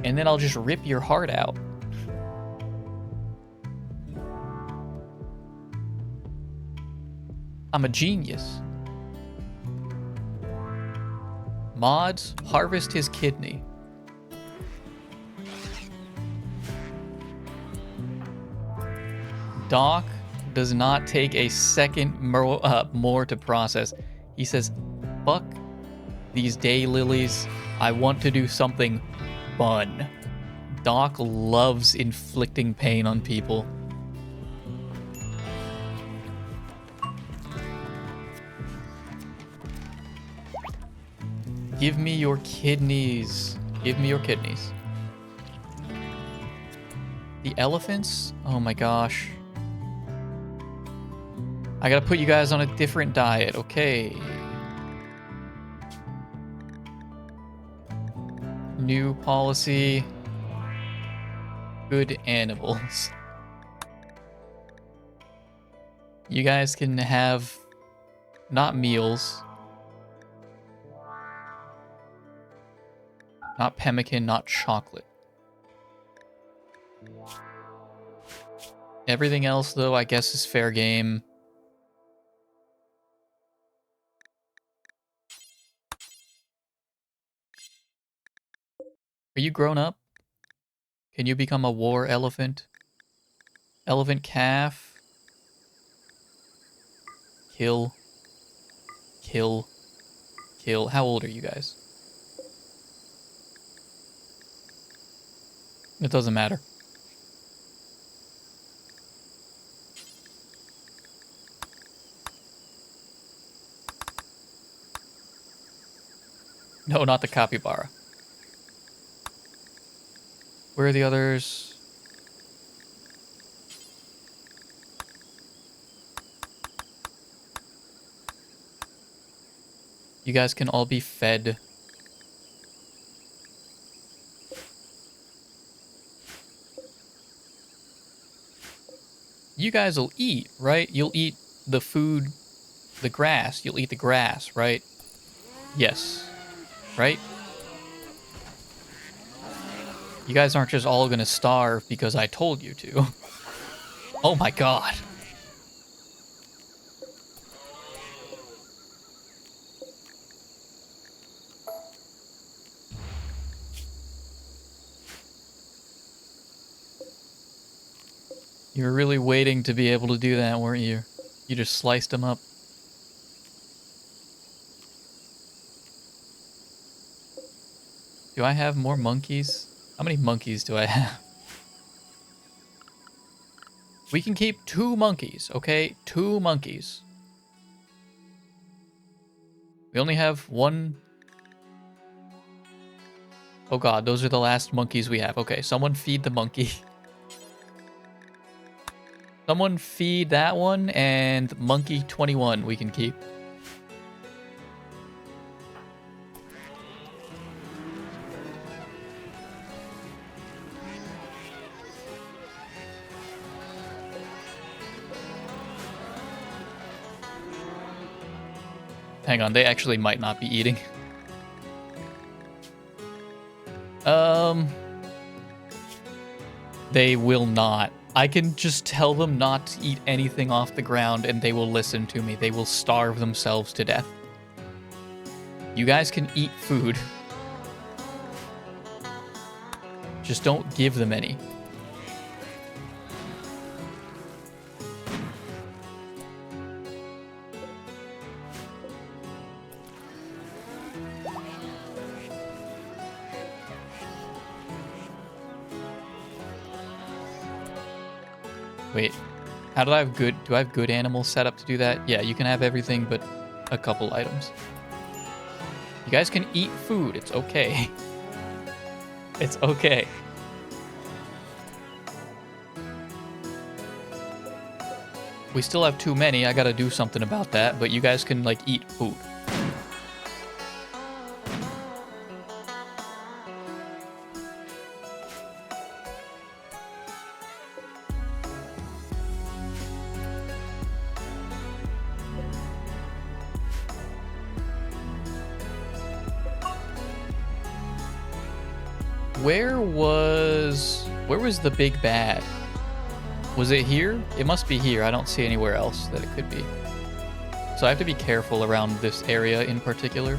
S1: and then I'll just rip your heart out. I'm a genius. Mods, harvest his kidney. Doc does not take a second more to process. He says, fuck these daylilies. I want to do something fun. Doc loves inflicting pain on people. Give me your kidneys. Give me your kidneys. The elephants? Oh my gosh. I gotta put you guys on a different diet, okay. New policy. Good animals. You guys can have not meals. Not pemmican, not chocolate. Everything else, though, I guess is fair game. Are you grown up? Can you become a war elephant? Elephant calf? Kill. Kill. Kill. How old are you guys? It doesn't matter. No, not the capybara. Where are the others? You guys can all be fed. You guys will eat, right? You'll eat the food, the grass. You'll eat the grass, right? Yes. Right? You guys aren't just all gonna starve because I told you to. Oh my god. You were really waiting to be able to do that, weren't you? You just sliced them up. Do I have more monkeys? How many monkeys do I have? We can keep 2 monkeys, okay? 2 monkeys. We only have 1. Oh god, those are the last monkeys we have. Okay, someone feed the monkey. Someone feed that one, and monkey 21 we can keep. Hang on, they actually might not be eating. They will not. I can just tell them not to eat anything off the ground and they will listen to me. They will starve themselves to death. You guys can eat food. Just don't give them any. Wait, how do I have good, do I have good animals set up to do that? Yeah, you can have everything but a couple items. You guys can eat food, it's okay. It's okay. We still have too many, I gotta do something about that, but you guys can, like, eat food. Where was the big bad? Was it here? It must be here. I don't see anywhere else that it could be. So I have to be careful around this area in particular.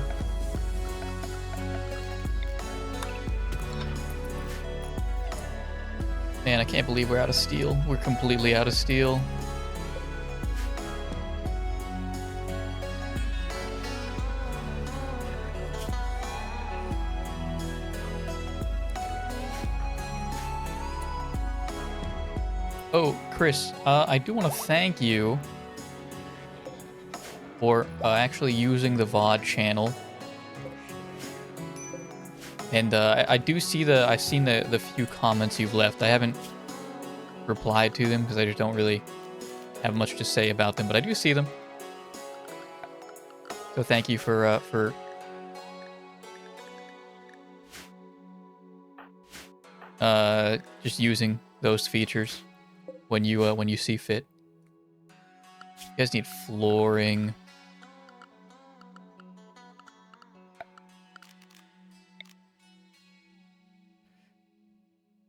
S1: Man, I can't believe we're out of steel. We're completely out of steel. Oh, Chris, I do want to thank you for actually using the VOD channel. And I do see I've seen the few comments you've left. I haven't replied to them because I just don't really have much to say about them, but I do see them. So thank you for just using those features when you see fit. You guys need flooring.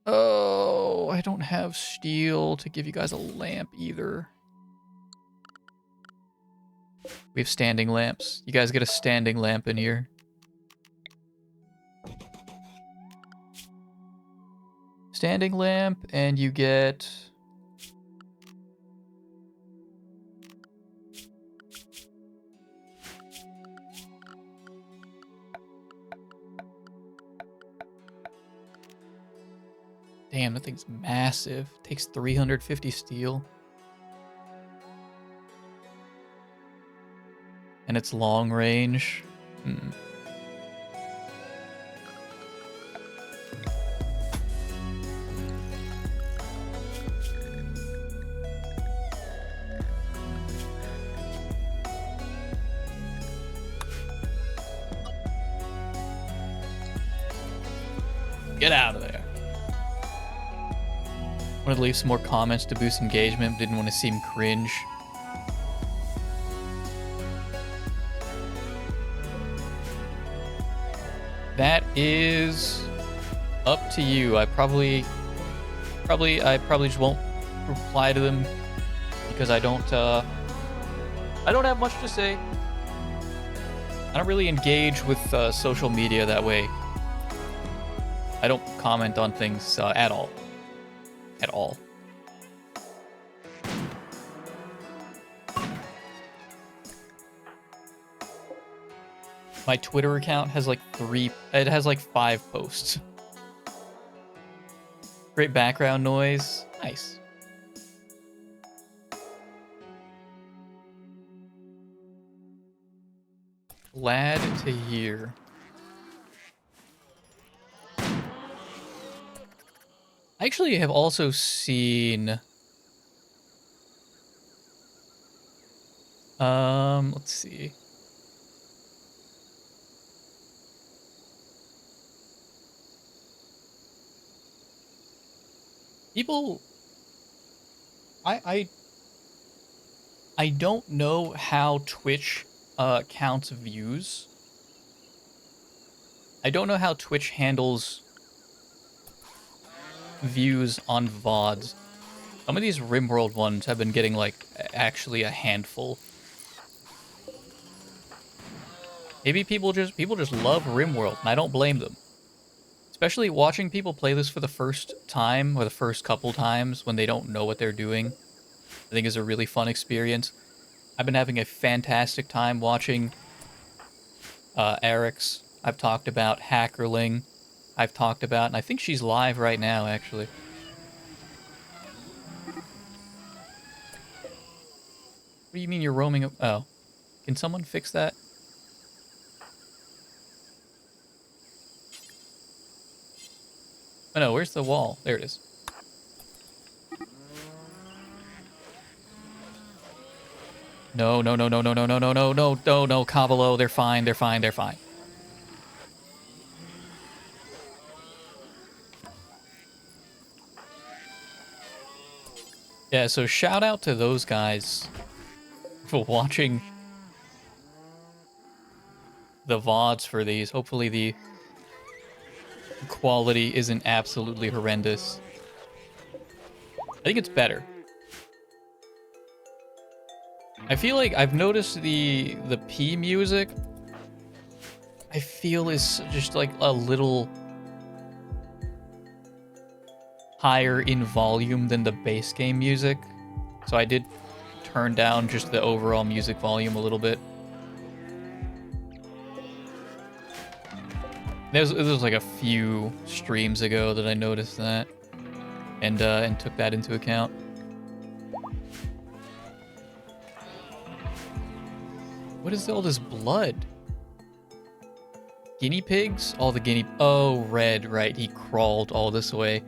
S1: Oh, I don't have steel to give you guys a lamp either. We have standing lamps. You guys get a standing lamp in here. Standing lamp, and you get... Damn, that thing's massive. Takes 350 steel. And it's long range. Get out of there. Wanted to leave some more comments to boost engagement, didn't want to seem cringe. That is up to you. I probably just won't reply to them because I don't have much to say. I don't really engage with social media that way. I don't comment on things at all. At all. My Twitter account has like 5 posts. Great background noise. Nice. Glad to hear. I actually have also seen... let's see. People... I don't know how Twitch counts views. I don't know how Twitch handles views on VODs. Some of these Rimworld ones have been getting, like, actually a handful. Maybe people just love Rimworld, and I don't blame them. Especially watching people play this for the first time, or the first couple times, when they don't know what they're doing, I think is a really fun experience. I've been having a fantastic time watching Eric's. I've talked about Hackerling. I've talked about, and I think she's live right now, actually. What do you mean you're roaming? Oh, can someone fix that? Oh no, where's the wall? There it is. No, no, no, no, no, no, no, no, no, no, no, no, Cavalo. They're fine. They're fine. They're fine. Yeah, so shout out to those guys for watching the VODs for these. Hopefully the quality isn't absolutely horrendous. I think it's better. I feel like I've noticed the P music, I feel is just like a little higher in volume than the base game music. So I did turn down just the overall music volume a little bit. There was like a few streams ago that I noticed that, and took that into account. What is all this blood? Guinea pigs? All the guinea... Oh, Red, right. He crawled all this way.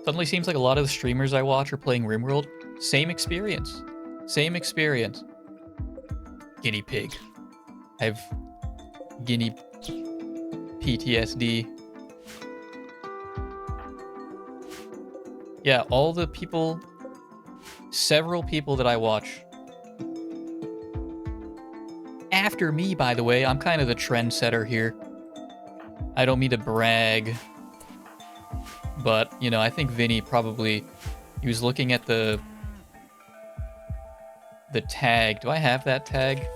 S1: Suddenly seems like a lot of the streamers I watch are playing Rimworld. Same experience. Same experience. Guinea pig. I have guinea PTSD. Yeah, all the people, several people that I watch. After me, by the way, I'm kind of the trendsetter here. I don't mean to brag, but, you know, I think Vinny probably, he was looking at the tag. Do I have that tag?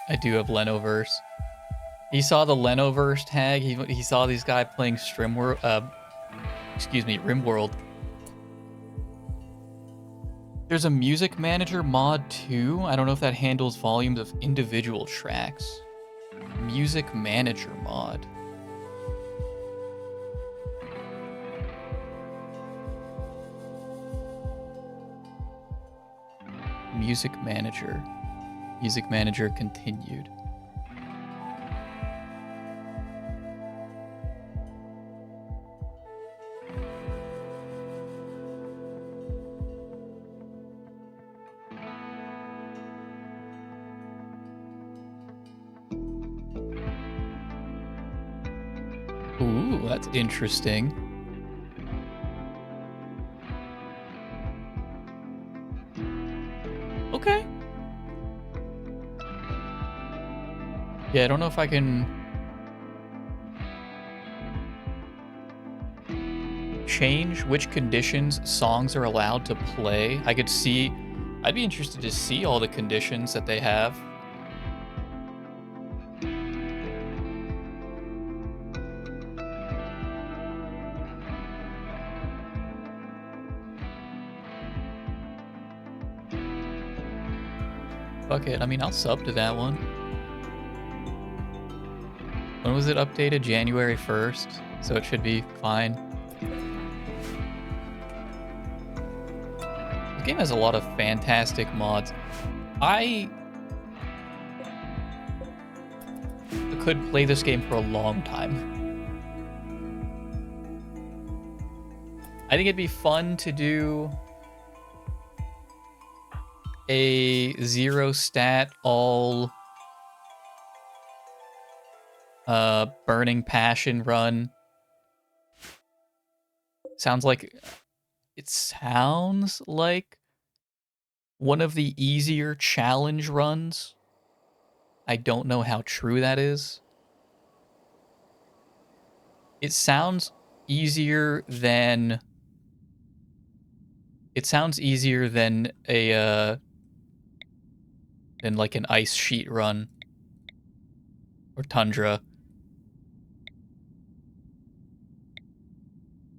S1: I do have Lenoverse. He saw the Lenoverse tag. He saw these guys playing Rimworld. There's a music manager mod too. I don't know if that handles volumes of individual tracks. Music manager mod. Music manager. Music manager continued. Ooh, that's interesting. Okay. Yeah, I don't know if I can change which conditions songs are allowed to play. I'd be interested to see all the conditions that they have. Fuck it, I mean, I'll sub to that one. When was it updated? January 1st, so it should be fine. The game has a lot of fantastic mods. I could play this game for a long time. I think it'd be fun to do a zero stat all burning passion run. Sounds like one of the easier challenge runs. I don't know how true that is. It sounds easier than a than like an ice sheet run or tundra.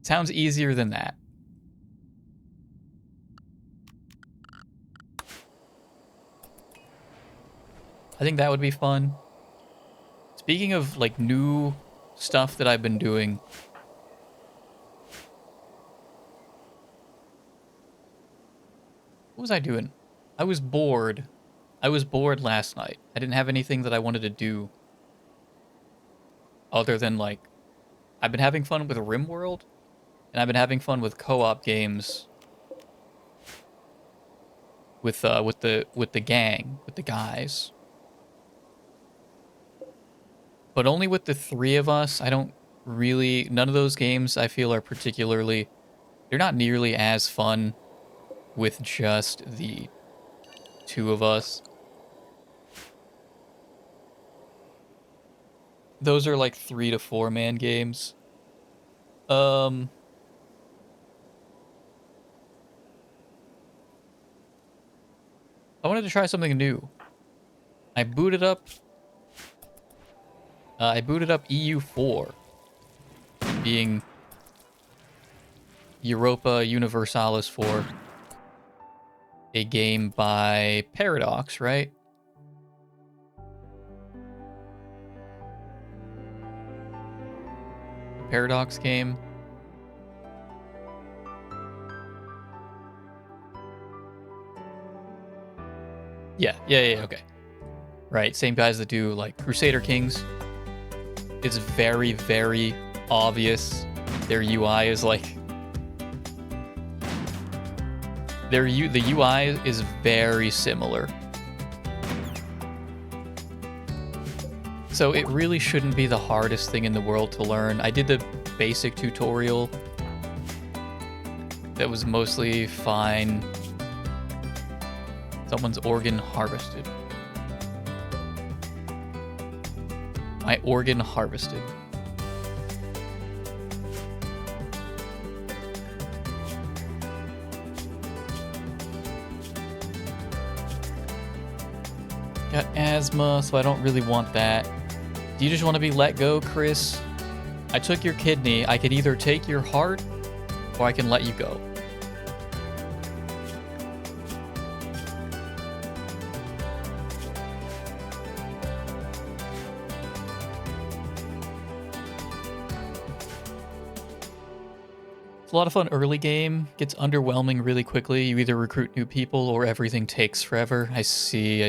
S1: Sounds easier than that. I think that would be fun. Speaking of like new stuff that I've been doing, what was I doing? I was bored. I was bored last night. I didn't have anything that I wanted to do other than like I've been having fun with Rimworld and I've been having fun with co-op games with the gang, with the guys. But only with the three of us. None of those games I feel are particularly, they're not nearly as fun with just the two of us. Those are like 3 to 4 man games. I wanted to try something new. I booted up EU4, being Europa Universalis 4, a game by Paradox, right? A Paradox game. Yeah, okay. Right, same guys that do, like, Crusader Kings. It's very, very obvious their UI is, like... The UI is very similar. So it really shouldn't be the hardest thing in the world to learn. I did the basic tutorial. That was mostly fine. Someone's organ harvested. My organ harvested. Got asthma, so I don't really want that. Do you just want to be let go, Chris? I took your kidney. I could either take your heart, or I can let you go. A lot of fun early game, gets underwhelming really quickly. You either recruit new people or everything takes forever. I see.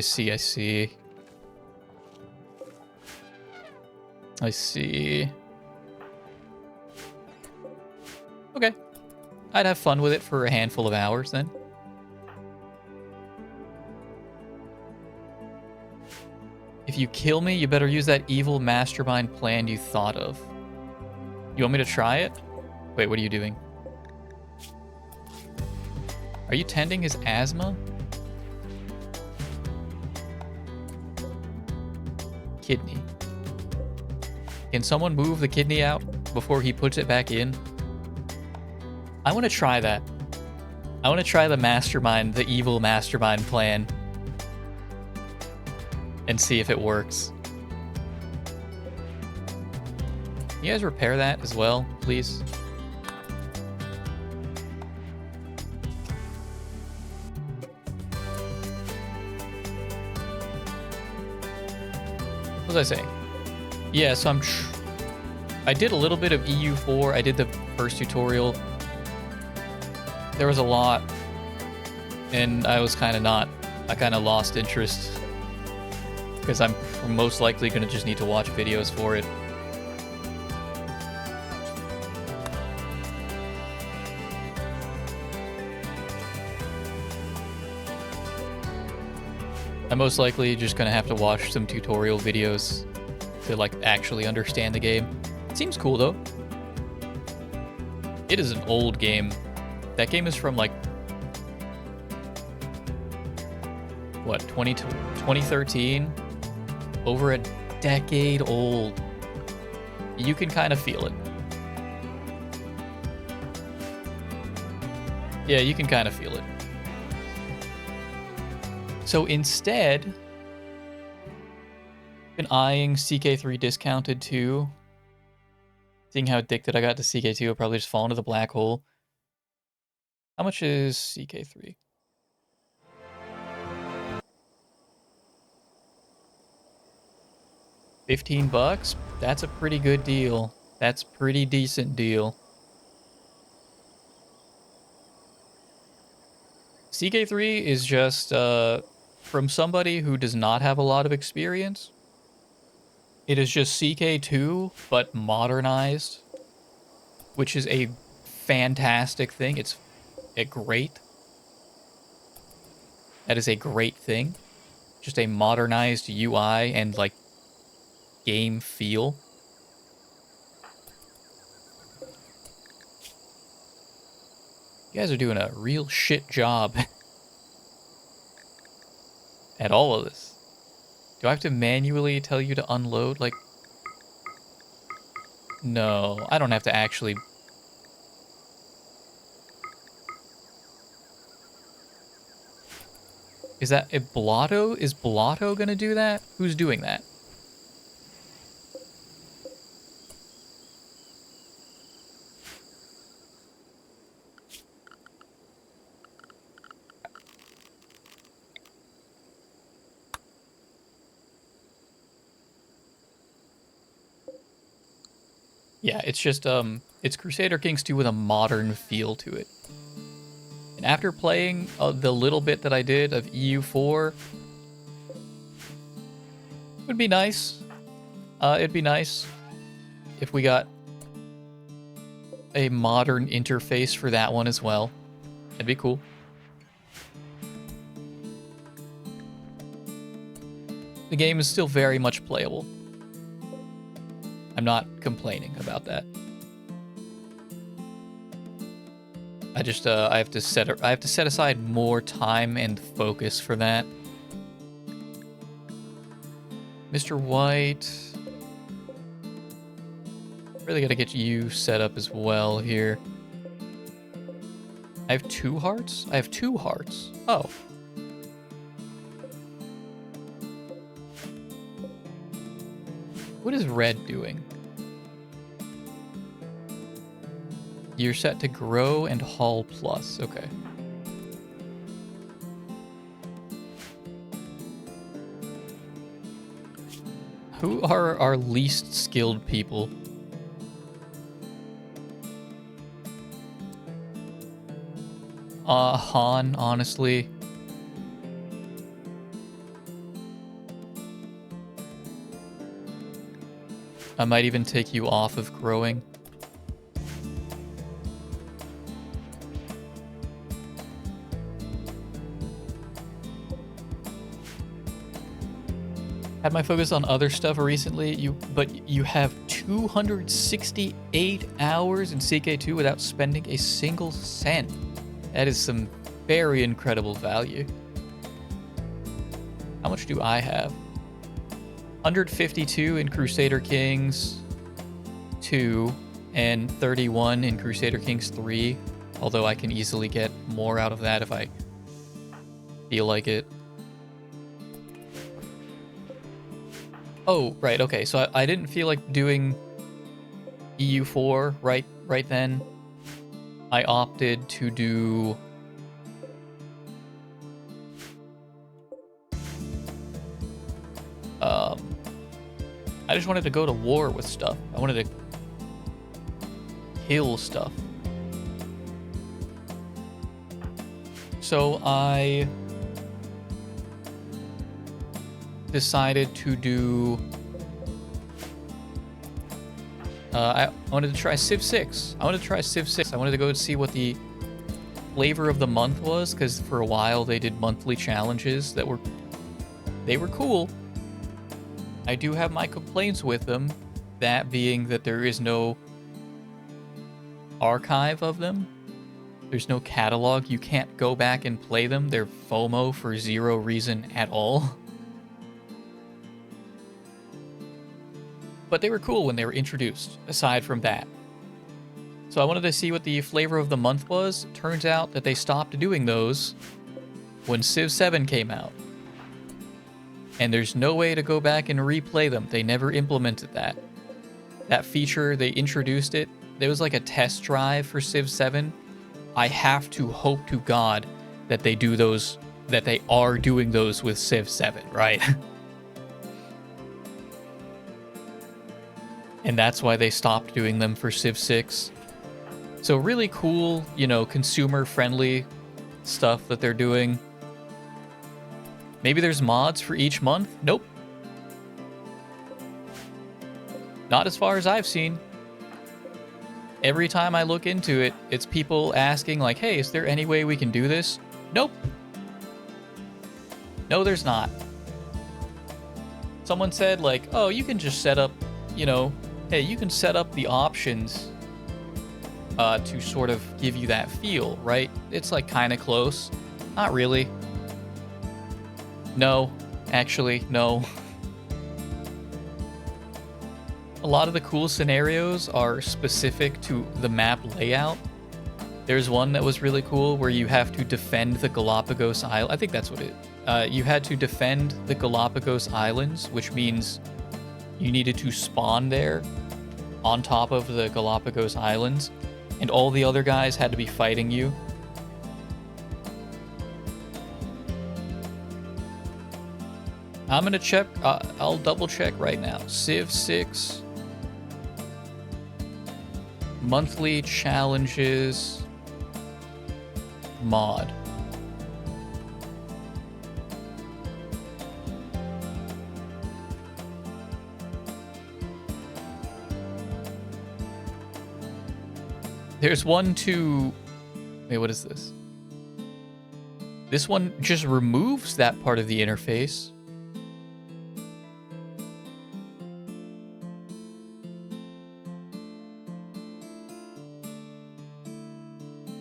S1: Okay. I'd have fun with it for a handful of hours then. If you kill me, you better use that evil mastermind plan you thought of. You want me to try it? Wait, what are you doing? Are you tending his asthma? Kidney. Can someone move the kidney out before he puts it back in? I want to try that. I want to try the mastermind, the evil mastermind plan. And see if it works. Can you guys repair that as well, please? What was I saying? Yeah, so I did a little bit of EU4. I did the first tutorial. There was a lot, and I was kind of lost interest because I'm most likely going to just need to watch videos for it. I'm most likely just gonna have to watch some tutorial videos to like actually understand the game. It seems cool though. It is an old game. That game is from like what, 2013? Over a decade old. You can kind of feel it. Yeah, you can kind of feel it. So instead, been eyeing CK3 discounted too. Seeing how addicted I got to CK2, I'll probably just fall into the black hole. How much is CK3? $15? That's a pretty good deal. That's a pretty decent deal. CK3 is just, from somebody who does not have a lot of experience, it is just CK2, but modernized, which is a fantastic thing. It's a great. That is a great thing. Just a modernized UI and, like, game feel. You guys are doing a real shit job at all of this. Do I have to manually tell you to unload? Like, no, I don't have to actually. Is that a Blotto? Is Blotto gonna do that? Who's doing that? Yeah, it's just, it's Crusader Kings 2 with a modern feel to it. And after playing the little bit that I did of EU4, it would be nice. It'd be nice if we got a modern interface for that one as well. That'd be cool. The game is still very much playable. I'm not complaining about that. I just I have to set aside more time and focus for that. Mr. White, really gotta get you set up as well here. I have 2 hearts? I have 2 hearts. Oh. What is red doing? You're set to grow and haul plus. Okay. Who are our least skilled people? Han, honestly. I might even take you off of growing. Had my focus on other stuff recently, but you have 268 hours in CK2 without spending a single cent. That is some very incredible value. How much do I have? 152 in Crusader Kings 2 and 31 in Crusader Kings 3, although I can easily get more out of that if I feel like it. Oh, right, okay, so I didn't feel like doing EU4 right then. I opted to do I just wanted to go to war with stuff. I wanted to kill stuff. So I decided to do I wanted to try Civ 6. I wanted to try Civ 6. I wanted to go and see what the flavor of the month was, because for a while they did monthly challenges that were They were cool. I do have my complaints with them, that being that there is no archive of them. There's no catalog. You can't go back and play them. They're FOMO for zero reason at all. But they were cool when they were introduced, aside from that. So I wanted to see what the flavor of the month was. Turns out that they stopped doing those when Civ 7 came out. And there's no way to go back and replay them. They never implemented that. That feature, they introduced it. There was like a test drive for Civ 7. I have to hope to God that they do those, that they are doing those with Civ 7, right? And that's why they stopped doing them for Civ 6. So really cool, you know, consumer-friendly stuff that they're doing. Maybe there's mods for each month? Nope. Not as far as I've seen. Every time I look into it, it's people asking like, hey, is there any way we can do this? Nope. No, there's not. Someone said like, oh, you can just set up, you know, hey, you can set up the options to sort of give you that feel, right? It's like kind of close. Not really. No, actually, no. A lot of the cool scenarios are specific to the map layout. There's one that was really cool where you have to defend the Galapagos Island. I think that's what it. You had to defend the Galapagos Islands, which means you needed to spawn there on top of the Galapagos Islands, and all the other guys had to be fighting you. I'm gonna check, I'll double check right now. Civ 6 monthly challenges mod. There's one to... Wait, what is this? This one just removes that part of the interface.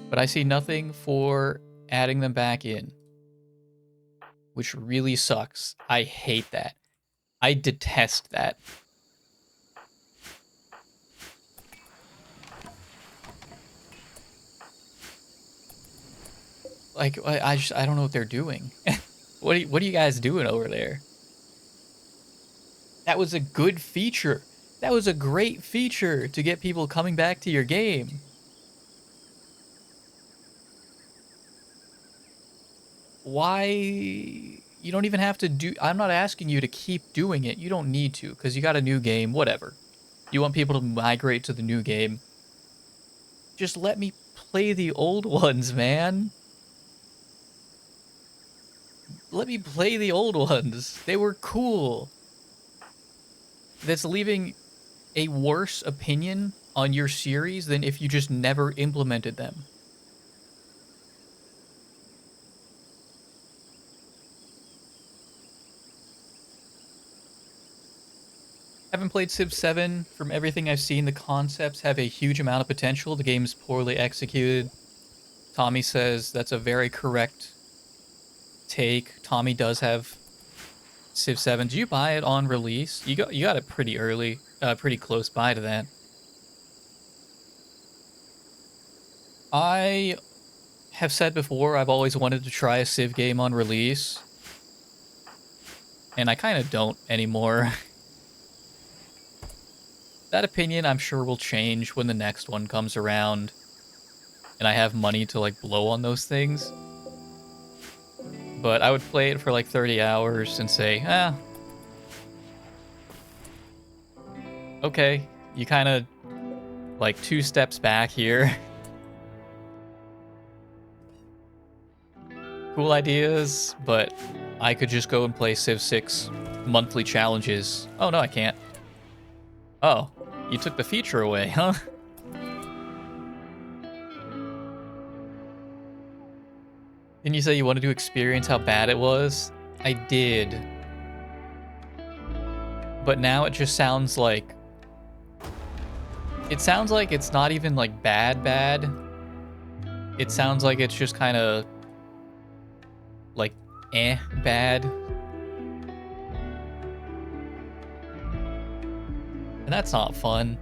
S1: But I see nothing for adding them back in, which really sucks. I hate that. I detest that. Like, I don't know what they're doing. What are you guys doing over there? That was a good feature. That was a great feature to get people coming back to your game. Why? You don't even have to do... I'm not asking you to keep doing it. You don't need to, because you got a new game, whatever. You want people to migrate to the new game. Just let me play the old ones, man. Let me play the old ones. They were cool. That's leaving a worse opinion on your series than if you just never implemented them. Haven't played Civ 7. From everything I've seen, the concepts have a huge amount of potential. The game's poorly executed. Tommy says that's a very correct take. Tommy does have Civ 7. Did you buy it on release? You got it pretty early, pretty close by to that. I have said before, I've always wanted to try a Civ game on release. And I kind of don't anymore. That opinion, I'm sure, will change when the next one comes around. And I have money to, like, blow on those things. But I would play it for, like, 30 hours and say, okay, you kind of, like, 2 steps back here. Cool ideas, but I could just go and play Civ 6 monthly challenges. Oh, no, I can't. Oh, you took the feature away, huh? Didn't you say you wanted to experience how bad it was? I did. but now it just sounds like... It sounds like it's not even, like, bad. It sounds like it's just kind of, like, bad. And that's not fun.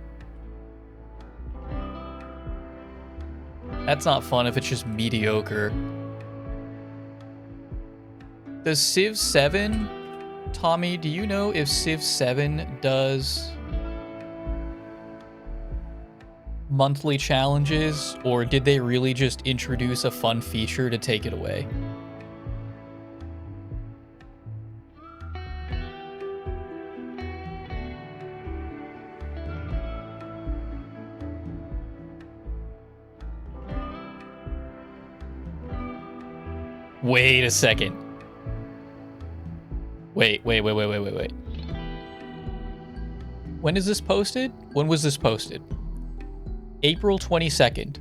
S1: That's not fun if it's just mediocre. Does Civ 7... Tommy, do you know if Civ 7 does monthly challenges, or did they really just introduce a fun feature to take it away? Wait a second. Wait. When is this posted? When was this posted? April 22nd.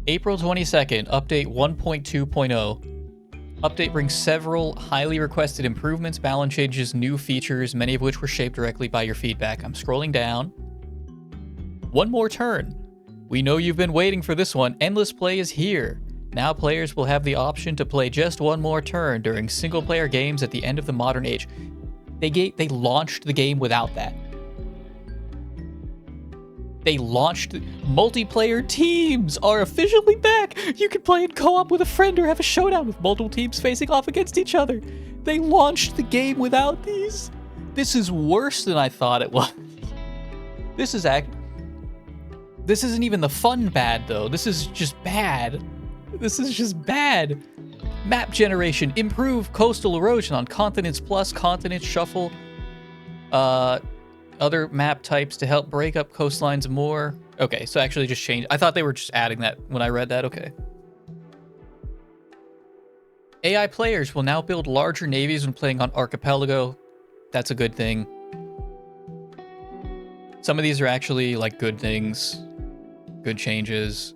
S1: April 22nd, update 1.2.0. Update brings several highly requested improvements, balance changes, new features, many of which were shaped directly by your feedback. I'm scrolling down. One more turn. We know you've been waiting for this one. Endless play is here. Now players will have the option to play just one more turn during single-player games at the end of the modern age. They launched the game without that. They launched... Multiplayer teams are officially back! You can play in co-op with a friend or have a showdown with multiple teams facing off against each other. They launched the game without these. This is worse than I thought it was. This isn't even the fun bad, though. This is just bad. This is just bad. Map generation. Improve coastal erosion on Continents Plus, Continent Shuffle. Other map types to help break up coastlines more. Okay, so actually just change. I thought they were just adding that when I read that. Okay. AI players will now build larger navies when playing on Archipelago. That's a good thing. Some of these are actually, like, good things. Good changes.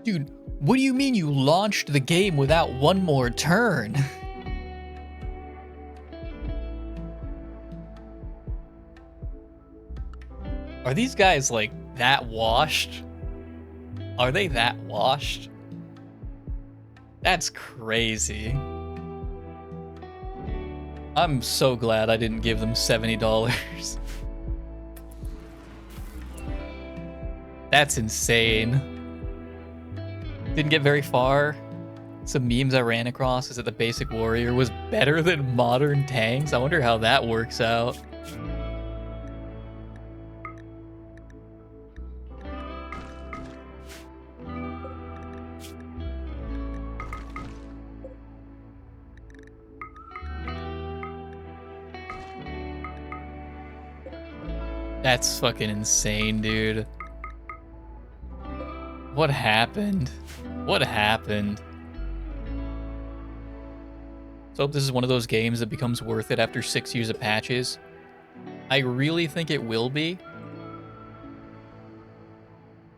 S1: Dude, what do you mean you launched the game without one more turn? Are these guys, like, that washed? Are they that washed? That's crazy. I'm so glad I didn't give them $70. That's insane. Didn't get very far. Some memes I ran across is that the basic warrior was better than modern tanks. I wonder how that works out. That's fucking insane, dude. What happened? What happened? So I hope this is one of those games that becomes worth it after 6 years of patches. I really think it will be.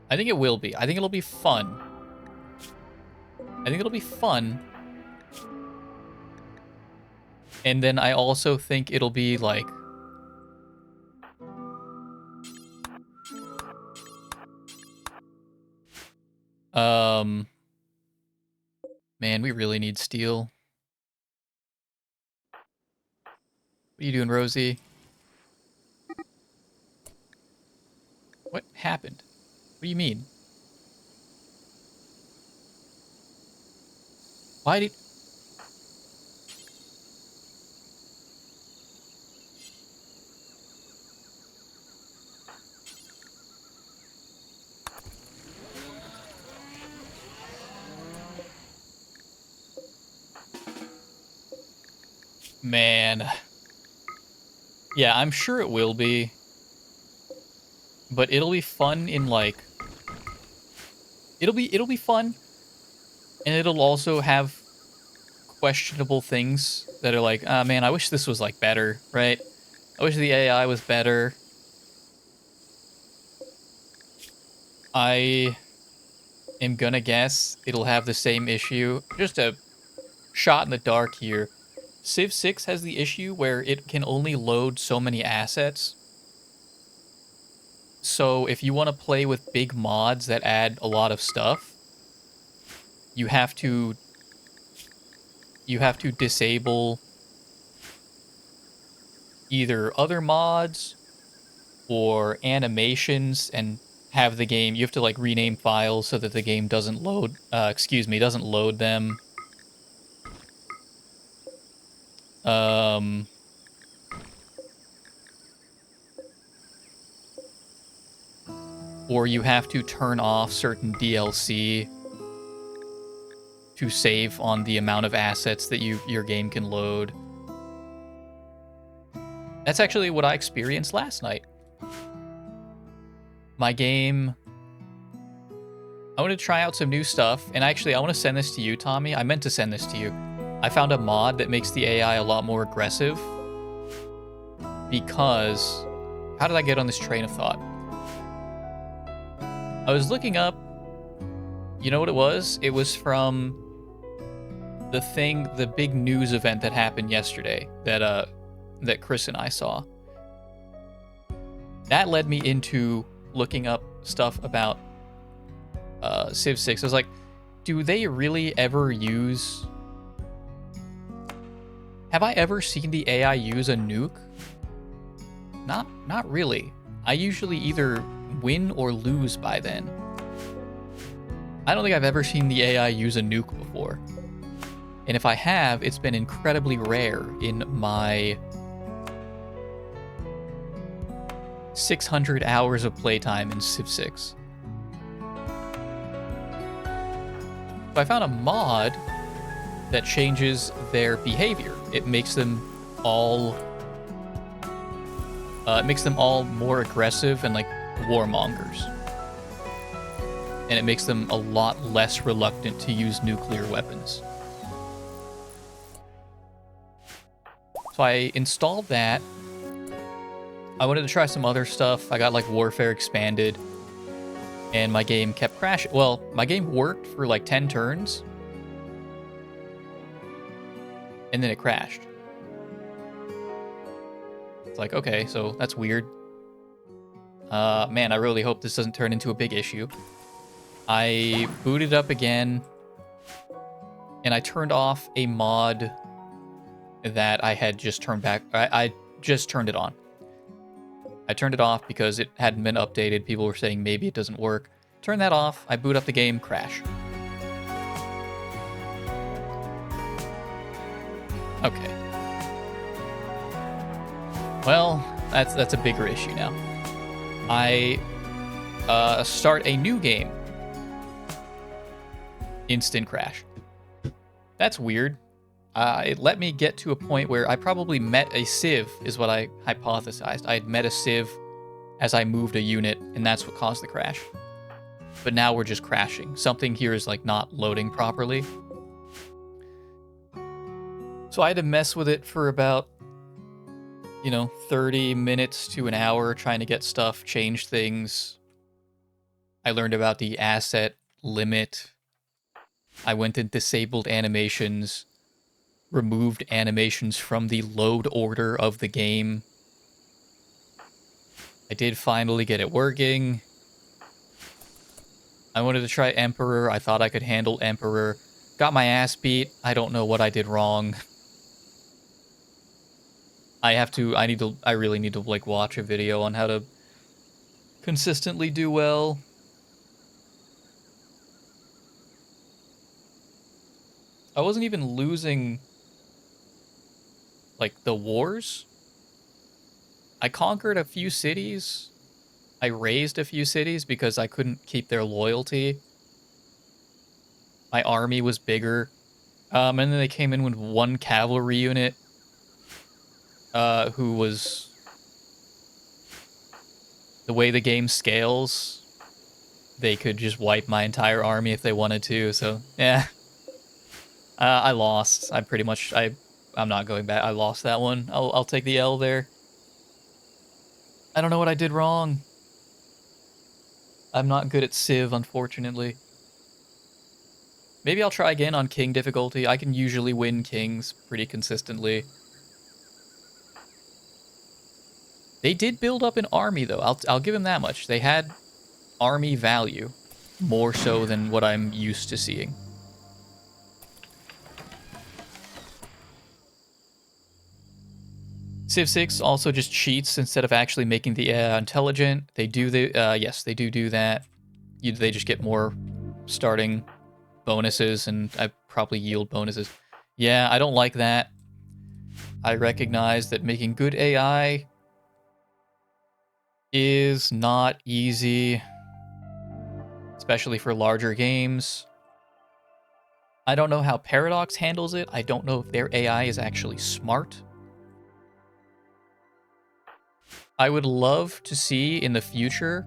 S1: I think it will be. I think it'll be fun. I think it'll be fun. And then I also think it'll be like... Man, we really need steel. What are you doing, Rosie? What happened? What do you mean? Why did... Man. Yeah, I'm sure it will be. But it'll be fun in, like... It'll be fun. And it'll also have questionable things that are like, ah, man, I wish this was, like, better, right? I wish the AI was better. I am gonna guess it'll have the same issue. Just a shot in the dark here. Civ 6 has the issue where it can only load so many assets. So if you want to play with big mods that add a lot of stuff, you have to disable either other mods or animations and have the game, you have to like rename files so that the game doesn't load doesn't load them. Um or you have to turn off certain DLC to save on the amount of assets that your game can load. That's actually what I experienced last night. My game, I want to try out some new stuff, and actually I want to send this to you, Tommy. I meant to send this to you. I found a mod that makes the AI a lot more aggressive because, how did I get on this train of thought? I was looking up, you know what it was? It was from the big news event that happened yesterday that Chris and I saw. That led me into looking up stuff about Civ 6. I was like, do they really ever use... Have I ever seen the AI use a nuke? Not really. I usually either win or lose by then. I don't think I've ever seen the AI use a nuke before. And if I have, it's been incredibly rare in my 600 hours of playtime in Civ 6. So I found a mod that changes their behavior. It makes them all more aggressive and like warmongers. And it makes them a lot less reluctant to use nuclear weapons. So I installed that. I wanted to try some other stuff. I got like Warfare Expanded, and my game kept crashing. Well, my game worked for like 10 turns, and then it crashed. It's like, okay, so that's weird. Man, I really hope this doesn't turn into a big issue. I booted up again, and I turned off a mod that I had just turned back. I just turned it on. I turned it off because it hadn't been updated. People were saying maybe it doesn't work. Turn that off. I boot up the game, crash. Okay. Well, that's a bigger issue now. I start a new game. Instant crash. That's weird. It let me get to a point where I probably met a civ, is what I hypothesized. I had met a civ as I moved a unit, and that's what caused the crash. But now we're just crashing. Something here is like not loading properly. So I had to mess with it for about, 30 minutes to an hour trying to get stuff, change things. I learned about the asset limit. I went and disabled animations, removed animations from the load order of the game. I did finally get it working. I wanted to try Emperor. I thought I could handle Emperor. Got my ass beat. I don't know what I did wrong. I really need to like watch a video on how to consistently do well. I wasn't even losing like the wars. I conquered a few cities. I raised a few cities because I couldn't keep their loyalty. My army was bigger. And then they came in with one cavalry unit. Who was... The way the game scales, they could just wipe my entire army if they wanted to, so, yeah. I lost. I'm not going back. I lost that one. I'll take the L there. I don't know what I did wrong. I'm not good at Civ, unfortunately. Maybe I'll try again on King difficulty. I can usually win Kings pretty consistently. They did build up an army, though. I'll give them that much. They had army value, more so than what I'm used to seeing. Civ 6 also just cheats instead of actually making the AI intelligent. They do yes, they do that. They just get more starting bonuses, and I probably yield bonuses. Yeah, I don't like that. I recognize that making good AI is not easy, especially for larger games. I don't know how Paradox handles it. I don't know if their AI is actually smart. I would love to see in the future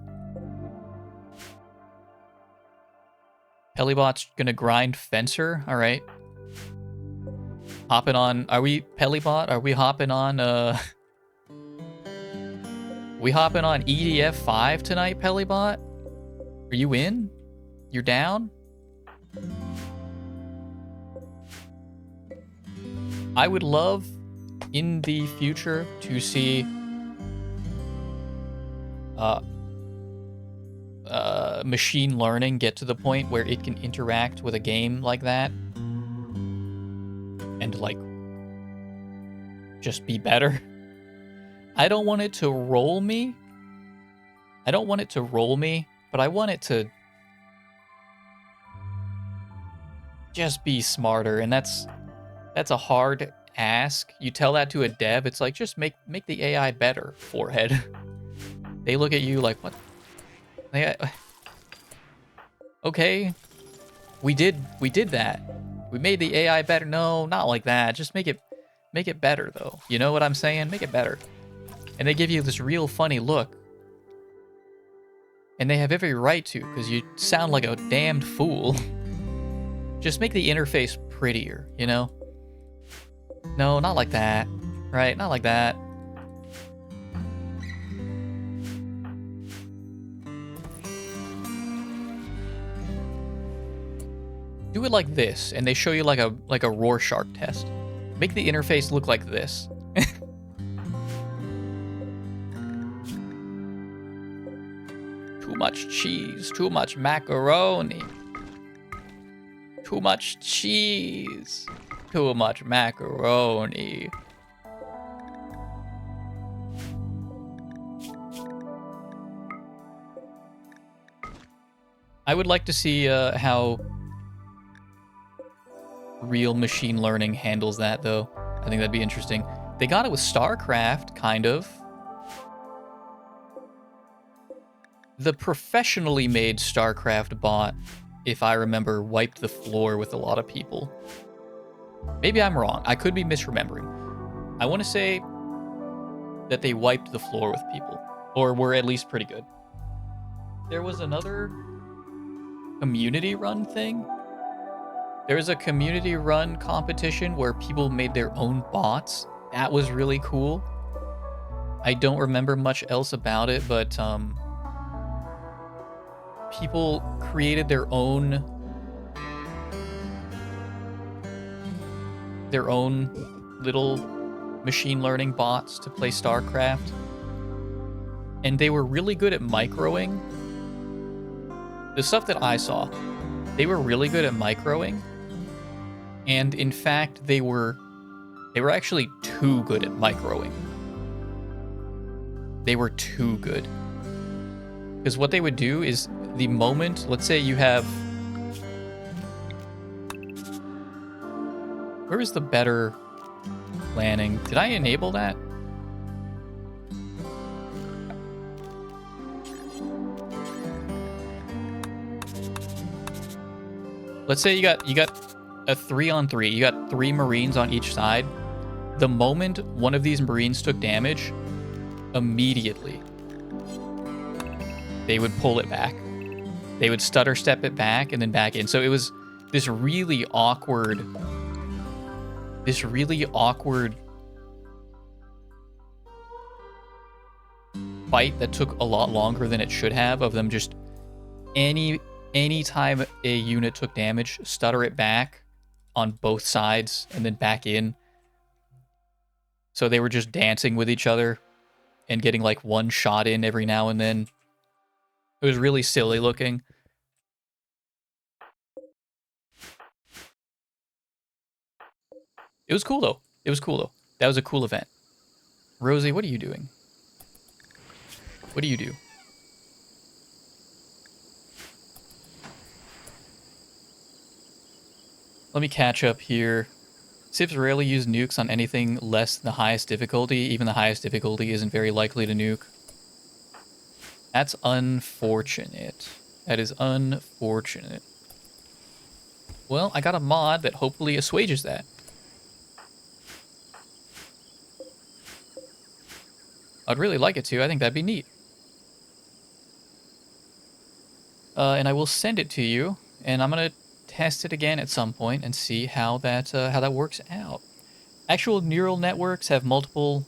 S1: Pelibot's gonna grind Fencer. All right. Hopping on, are we Pelibot? Are we hopping on we hopping on EDF 5 tonight, Pelibot? Are you in? You're down? I would love in the future to see machine learning get to the point where it can interact with a game like that and like just be better. I don't want it to roll me. But I want it to just be smarter, and that's a hard ask. You tell that to a dev, it's like, just make the AI better, forehead. They look at you like, what? Okay, we did that. We made the AI better. No, not like that. Just make it better, though. You know what I'm saying? Make it better. And they give you this real funny look. And they have every right to, because you sound like a damned fool. Just make the interface prettier, you know? No, not like that. Right? Not like that. Do it like this, and they show you like a Rorschach test. Make the interface look like this. Too much cheese, too much macaroni. Too much cheese, too much macaroni. I would like to see how real machine learning handles that, though. I think that'd be interesting. They got it with StarCraft, kind of. The professionally made StarCraft bot, if I remember, wiped the floor with a lot of people. Maybe I'm wrong. I could be misremembering. I want to say that they wiped the floor with people, or were at least pretty good. There was another community-run thing. There was a community-run competition where people made their own bots. That was really cool. I don't remember much else about it, but people created their own little machine learning bots to play StarCraft. And they were really good at microing. The stuff that I saw, they were really good at microing. And in fact, they were actually too good at microing. They were too good. Because what they would do is, the moment, let's say you have... Where is the better planning? Did I enable that? Let's say you got a 3-on-3. You got 3 Marines on each side. The moment one of these Marines took damage, immediately they would pull it back. They would stutter step it back and then back in. So it was this really awkward fight that took a lot longer than it should have, of them just Any time a unit took damage, stutter it back on both sides and then back in. So they were just dancing with each other and getting like one shot in every now and then. It was really silly looking. It was cool though. It was cool though. That was a cool event. Rosie, what are you doing? What do you do? Let me catch up here. Cips rarely use nukes on anything less than the highest difficulty. Even the highest difficulty isn't very likely to nuke. That's unfortunate. That is unfortunate. Well, I got a mod that hopefully assuages that. I'd really like it to. I think that'd be neat. And I will send it to you, and I'm gonna test it again at some point and see how that works out. Actual neural networks have multiple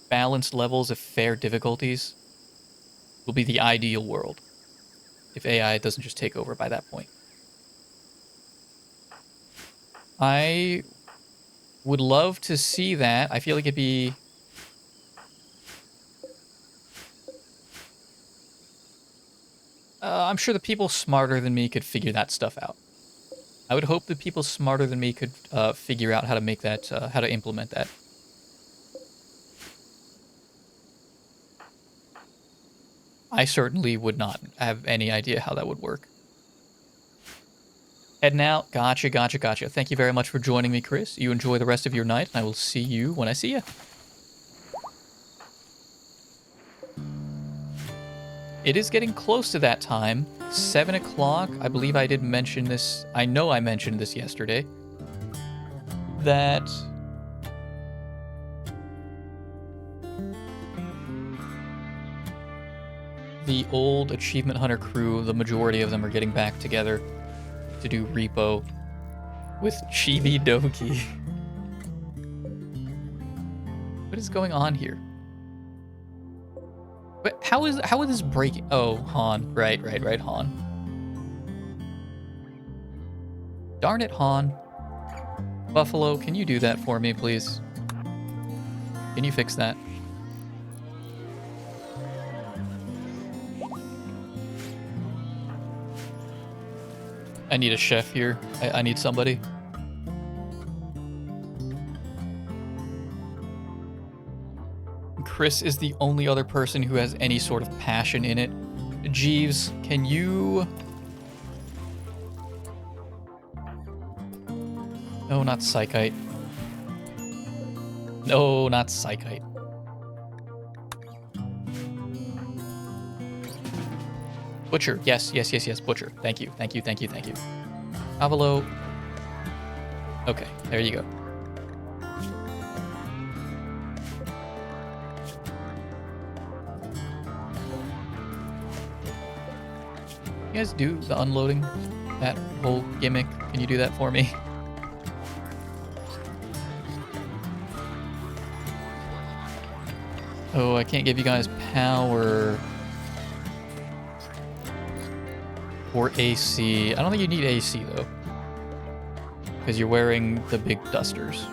S1: balanced levels of fair difficulties. Will be the ideal world if AI doesn't just take over by that point. I would love to see that. I feel like it'd be... I'm sure the people smarter than me could figure that stuff out. I would hope the people smarter than me could figure out how to make that, how to implement that. I certainly would not have any idea how that would work. Heading out. Gotcha, gotcha, gotcha. Thank you very much for joining me, Chris. You enjoy the rest of your night, and I will see you when I see you. It is getting close to that time. 7 o'clock. I believe I did mention this. I know I mentioned this yesterday. That... the old Achievement Hunter crew, the majority of them are getting back together to do repo with Chibi Doki. What is going on here? But how is this breaking? Oh, Han. Right, Han. Darn it, Han. Buffalo, can you do that for me, please? Can you fix that? I need a chef here. I need somebody. Chris is the only other person who has any sort of passion in it. Jeeves, can you... No, not Psychite. No, not Psychite. Butcher. Yes, Butcher. Thank you. Avalo. Okay, there you go. You guys do the unloading? That whole gimmick? Can you do that for me? Oh, I can't give you guys power. Or AC. I don't think you need AC, though. Because you're wearing the big dusters.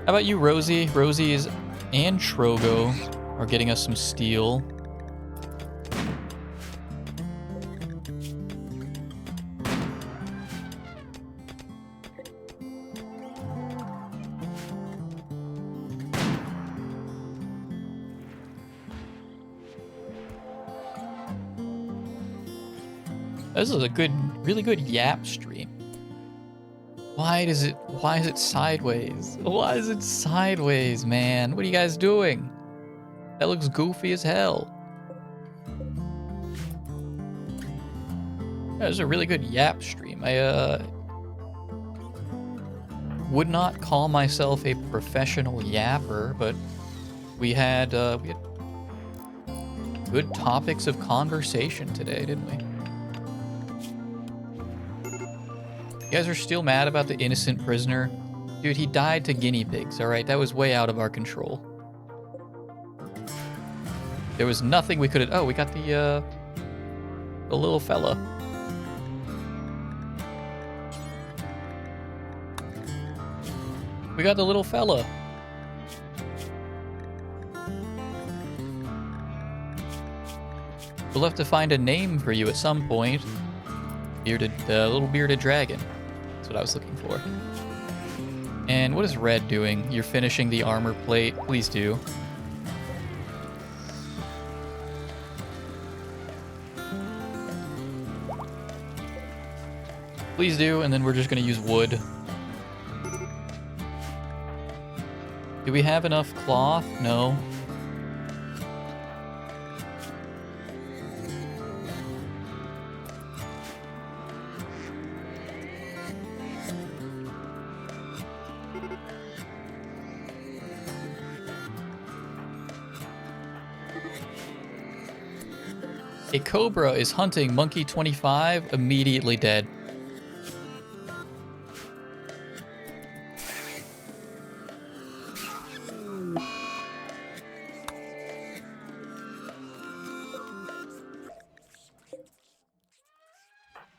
S1: How about you, Rosie? Rosie's and Trogo are getting us some steel. This is a good, really good yap stream. Why is it sideways? Why is it sideways, man? What are you guys doing? That looks goofy as hell. That was a really good yap stream. I would not call myself a professional yapper, but we had good topics of conversation today, didn't we? You guys are still mad about the innocent prisoner? Dude, he died to guinea pigs, alright? That was way out of our control. There was nothing we could have... Oh, we got the little fella. We got the little fella. We'll have to find a name for you at some point. Little bearded dragon. That's what I was looking for. And what is Red doing? You're finishing the armor plate. Please do. Please do, and then we're just going to use wood. Do we have enough cloth? No. A cobra is hunting monkey 25, immediately dead.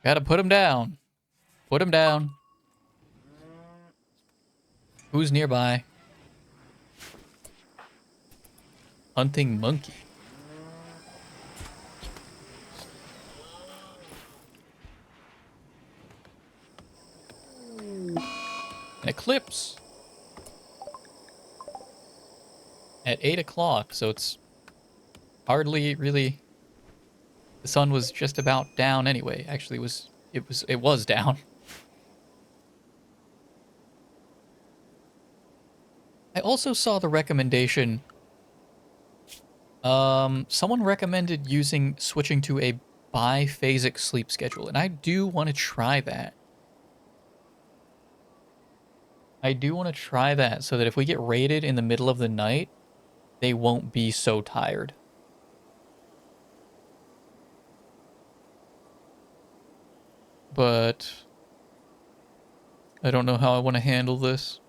S1: Gotta put him down. Put him down. Who's nearby? Hunting monkey. An eclipse. At 8 o'clock, so it's hardly really... The sun was just about down anyway. Actually, it was down. I also saw the recommendation. Someone recommended switching to a biphasic sleep schedule, and I do want to try that. I do want to try that so that if we get raided in the middle of the night, they won't be so tired. But I don't know how I want to handle this.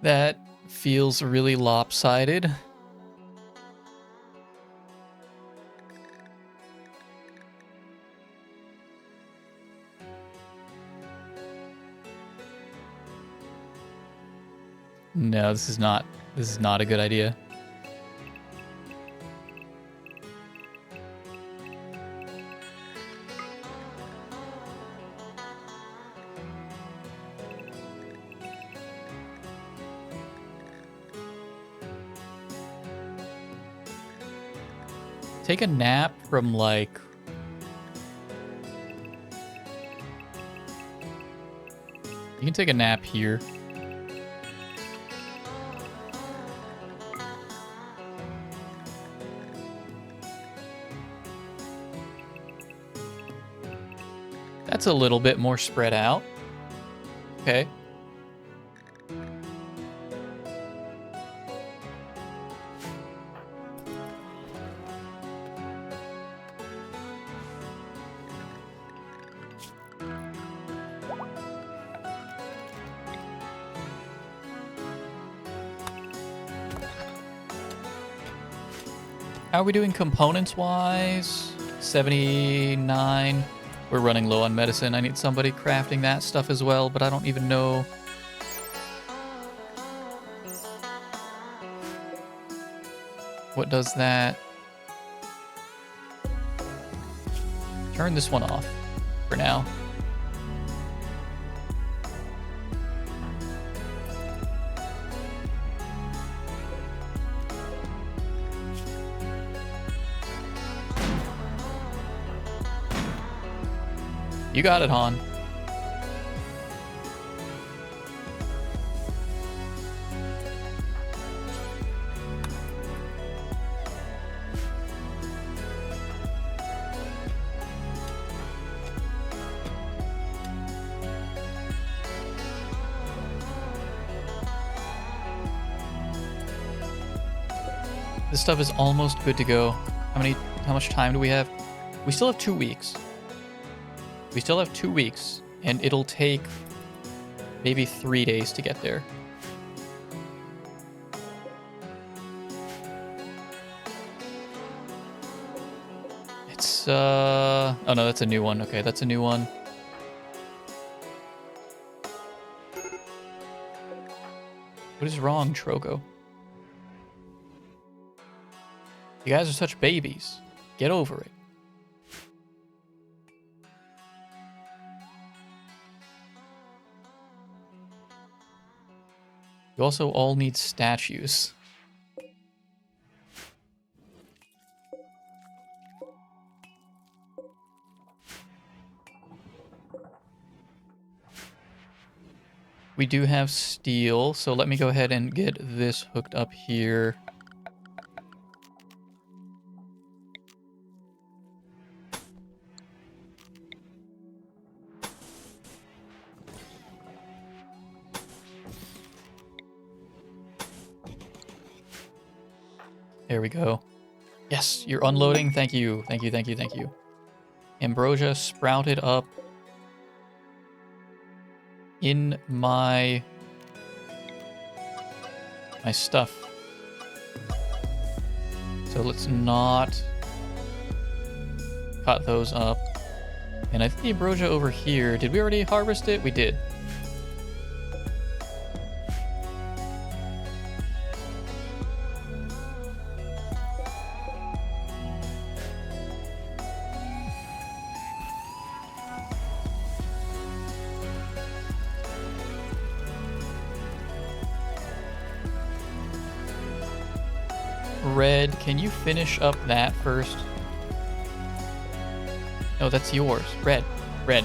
S1: That feels really lopsided. No, this is not a good idea. Take a nap from like... You can take a nap here. That's a little bit more spread out. Okay. How are we doing components-wise? 79. We're running low on medicine. I need somebody crafting that stuff as well, but I don't even know. What does that? Turn this one off for now. You got it, Han. This stuff is almost good to go. How much time do we have? We still have 2 weeks. We still have 2 weeks, and it'll take maybe 3 days to get there. It's, oh no, that's a new one. Okay, that's a new one. What is wrong, Trogo? You guys are such babies. Get over it. You also all need statues. We do have steel, so let me go ahead and get this hooked up here. There we go. Yes, you're unloading. Thank you. Thank you, thank you, thank you. Ambrosia sprouted up in my stuff. So let's not cut those up. And I think the ambrosia over here, did we already harvest it? We did. Red, can you finish up that first? No, that's yours. Red. Red.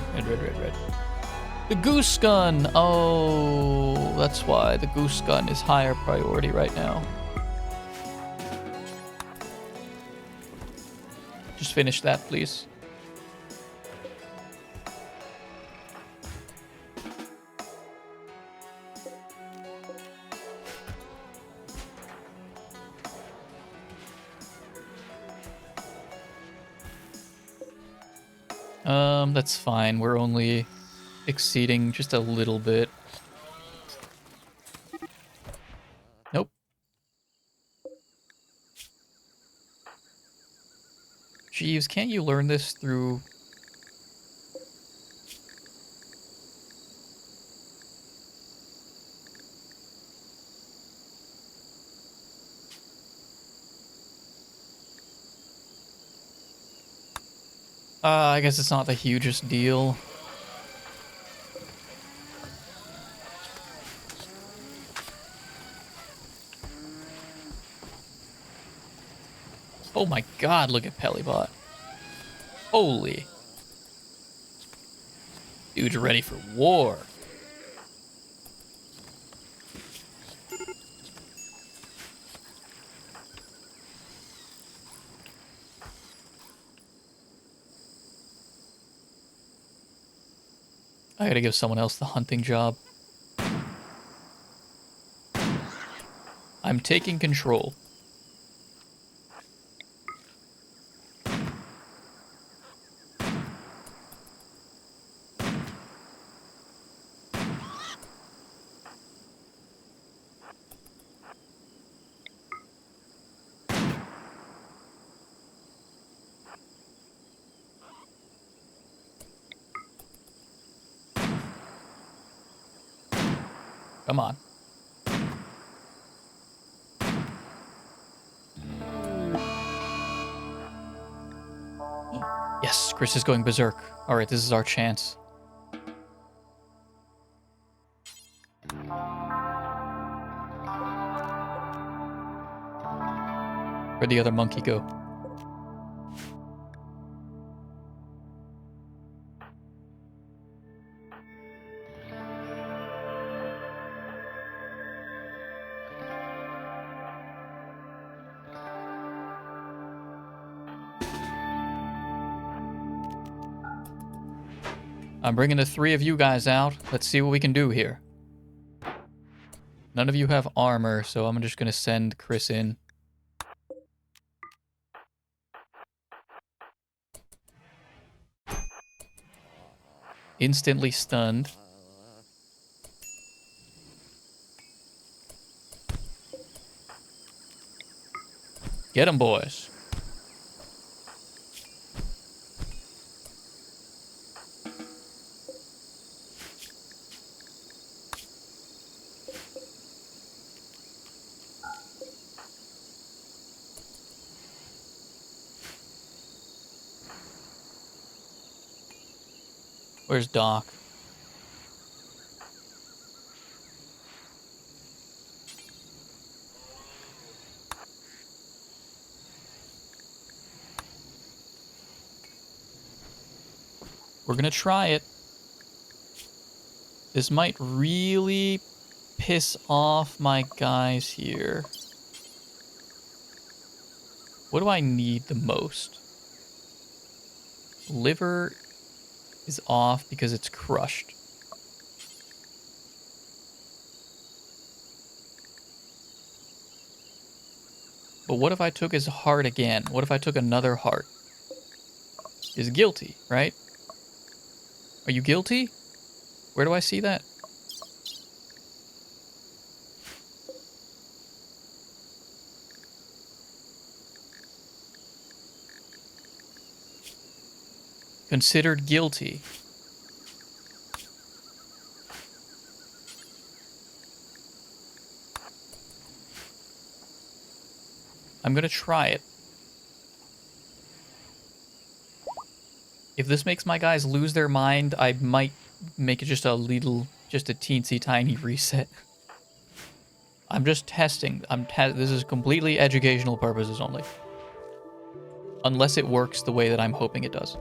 S1: The goose gun! Oh, that's why the goose gun is higher priority right now. Just finish that, please. That's fine. We're only exceeding just a little bit. Nope. Jeeves, can't you learn this through... I guess it's not the hugest deal. Oh my god, look at Pelibot. Holy. Dude's ready for war. I gotta give someone else the hunting job. I'm taking control. Come on. Yes, Chris is going berserk. All right, this is our chance. Where'd the other monkey go? I'm bringing the 3 of you guys out. Let's see what we can do here. None of you have armor, so I'm just going to send Chris in. Instantly stunned. Get 'em, boys. Where's Doc? We're gonna try it. This might really piss off my guys here. What do I need the most? Liver is off because it's crushed. But what if I took his heart again? What if I took another heart? Is guilty, right? Are you guilty? Where do I see that? Considered guilty. I'm gonna try it. If this makes my guys lose their mind, I might make it just a teensy tiny reset. I'm just testing. This is completely educational purposes only. Unless it works the way that I'm hoping it does.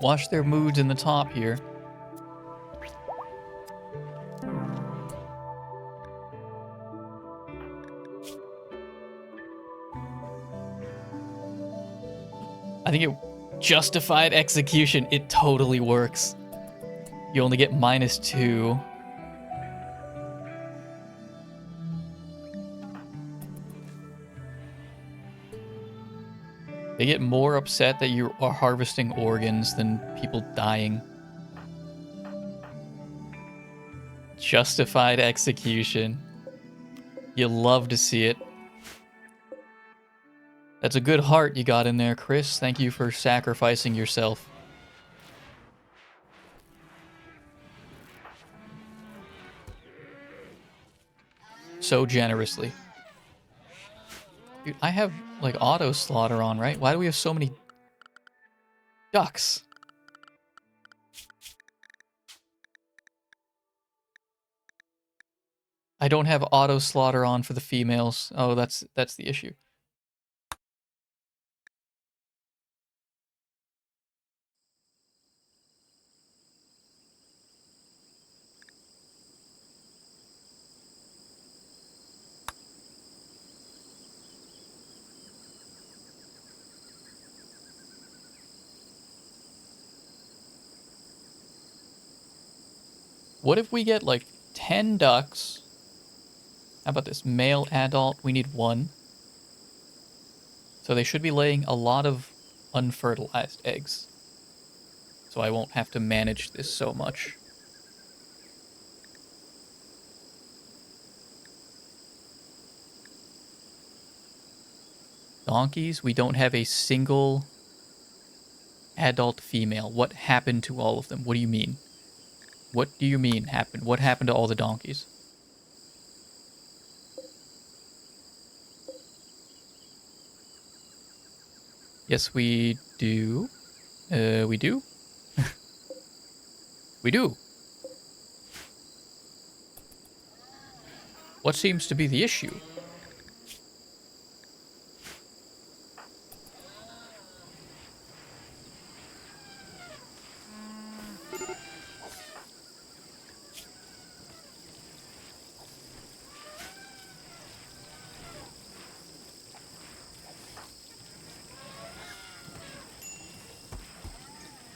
S1: Watch their moods in the top here. I think it justified execution. It totally works. You only get -2. They get more upset that you are harvesting organs than people dying. Justified execution. You love to see it. That's a good heart you got in there, Chris. Thank you for sacrificing yourself. So generously. Dude, I have, like, auto slaughter on, right? Why do we have so many ducks? I don't have auto slaughter on for the females. Oh, that's the issue. What if we get, like, 10 ducks? How about this? Male adult, we need 1. So they should be laying a lot of unfertilized eggs. So I won't have to manage this so much. Donkeys, we don't have a single adult female. What happened to all of them? What do you mean? What do you mean happened? What happened to all the donkeys? Yes, we do. We do? We do. What seems to be the issue?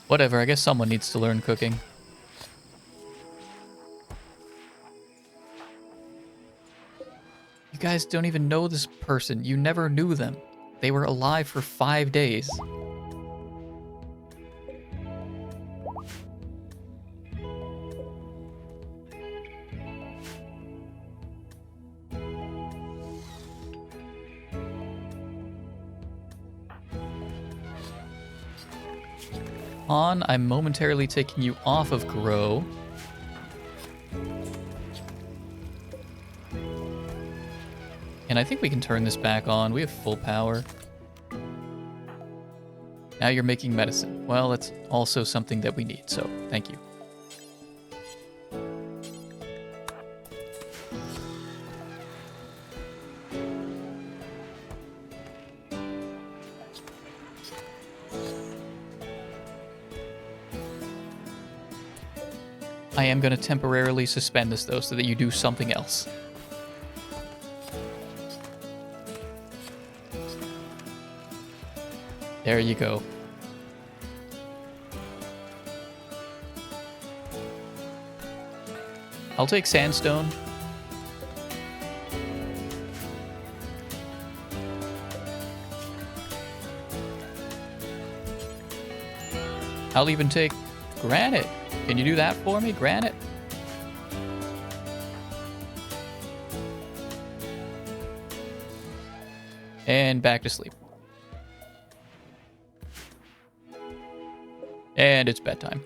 S1: Whatever, I guess someone needs to learn cooking. You guys don't even know this person. You never knew them. They were alive for 5 days. On, I'm momentarily taking you off of grow. And I think we can turn this back on. We have full power. Now you're making medicine. Well, that's also something that we need, so thank you. I am going to temporarily suspend this, though, so that you do something else. There you go. I'll take sandstone. I'll even take granite. Can you do that for me, granite? And back to sleep. And it's bedtime.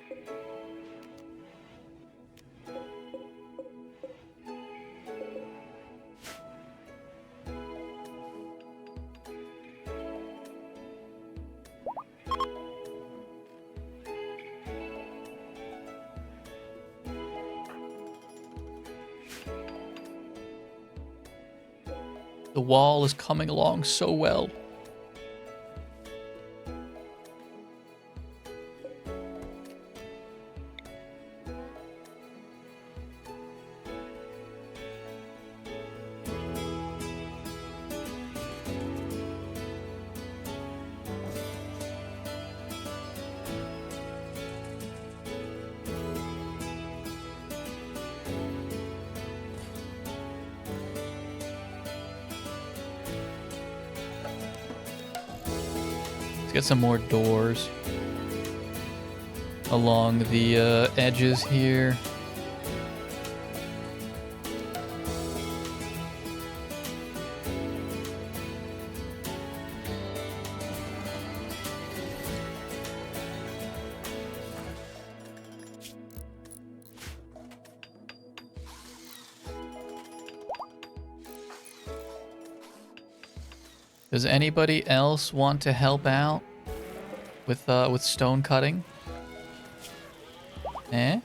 S1: The wall is coming along so well. Let's get some more doors along the edges here. Does anybody else want to help out with stone cutting? Eh?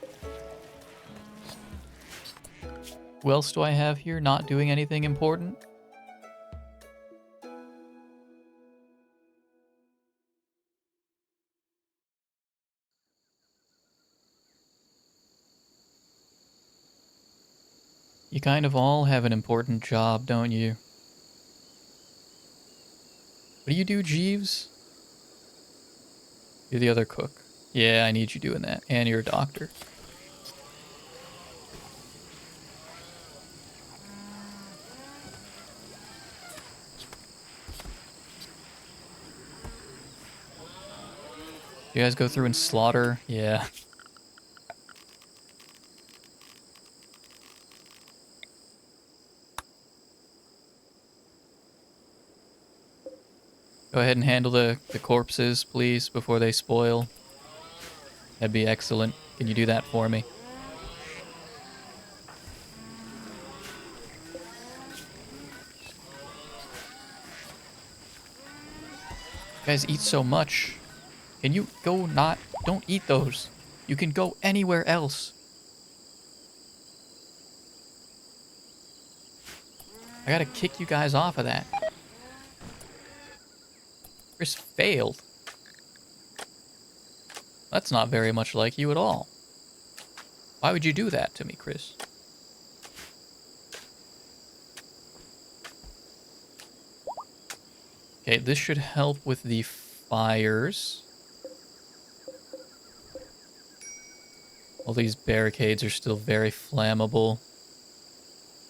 S1: Who else do I have here not doing anything important? You kind of all have an important job, don't you? What do you do, Jeeves? You're the other cook. Yeah, I need you doing that. And you're a doctor. You guys go through and slaughter? Yeah. Go ahead and handle the corpses, please, before they spoil. That'd be excellent. Can you do that for me? You guys eat so much. Can you go not... Don't eat those. You can go anywhere else. I gotta kick you guys off of that. Chris failed. That's not very much like you at all. Why would you do that to me, Chris? Okay, this should help with the fires. All these barricades are still very flammable.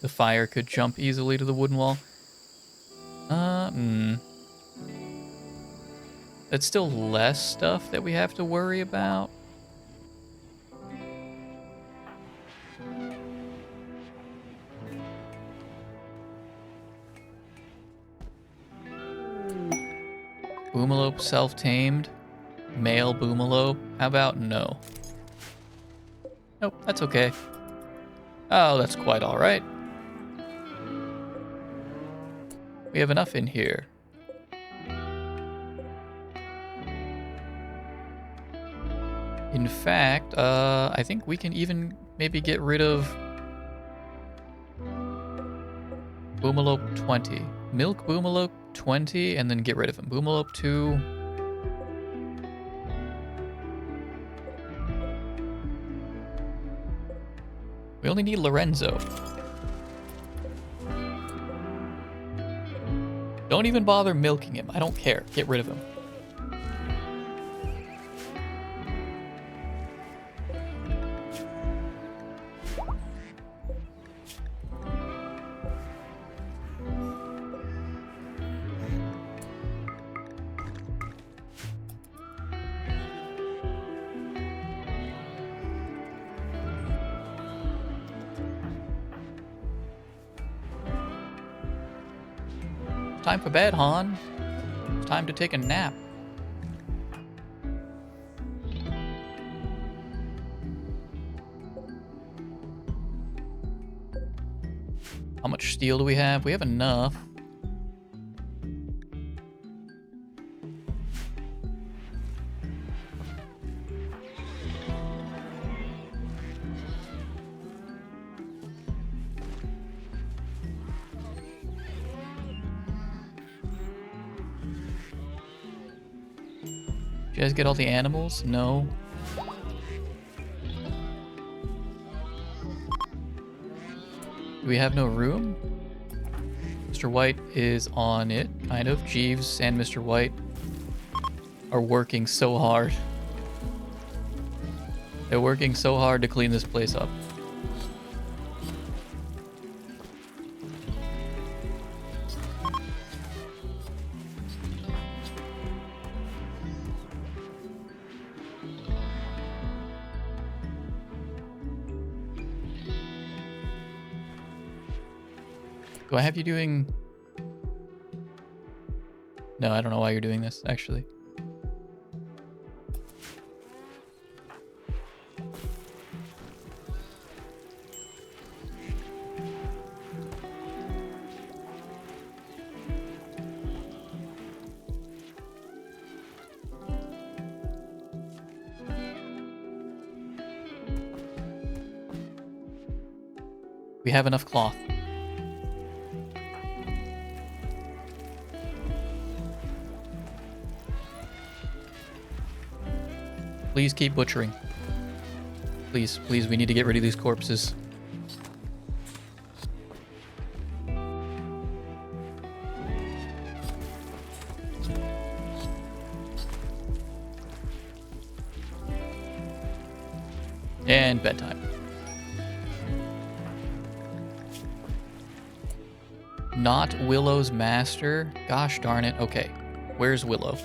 S1: The fire could jump easily to the wooden wall. That's still less stuff that we have to worry about. Boomalope self-tamed. Male boomalope. How about no? Nope, that's okay. Oh, that's quite alright. We have enough in here. In fact, I think we can even maybe get rid of Boomalope 20. Milk Boomalope 20 and then get rid of him. Boomalope 2. We only need Lorenzo. Don't even bother milking him. I don't care. Get rid of him. Time for bed, Han. It's time to take a nap. How much steel do we have? We have enough. Did you guys get all the animals? No. Do we have no room? Mr. White is on it, kind of. Jeeves and Mr. White are working so hard. They're working so hard to clean this place up. Do I have you doing... No, I don't know why you're doing this, actually. We have enough cloth. Please keep butchering. Please, please, we need to get rid of these corpses. And bedtime. Not Willow's master? Gosh darn it. Okay, where's Willow?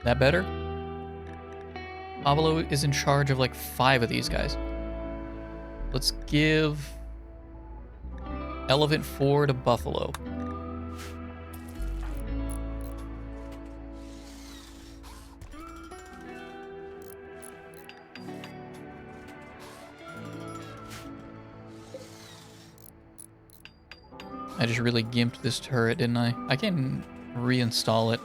S1: That better? Pablo is in charge of like 5 of these guys. Let's give Elephant 4 to Buffalo. I just really gimped this turret, didn't I? I can reinstall it.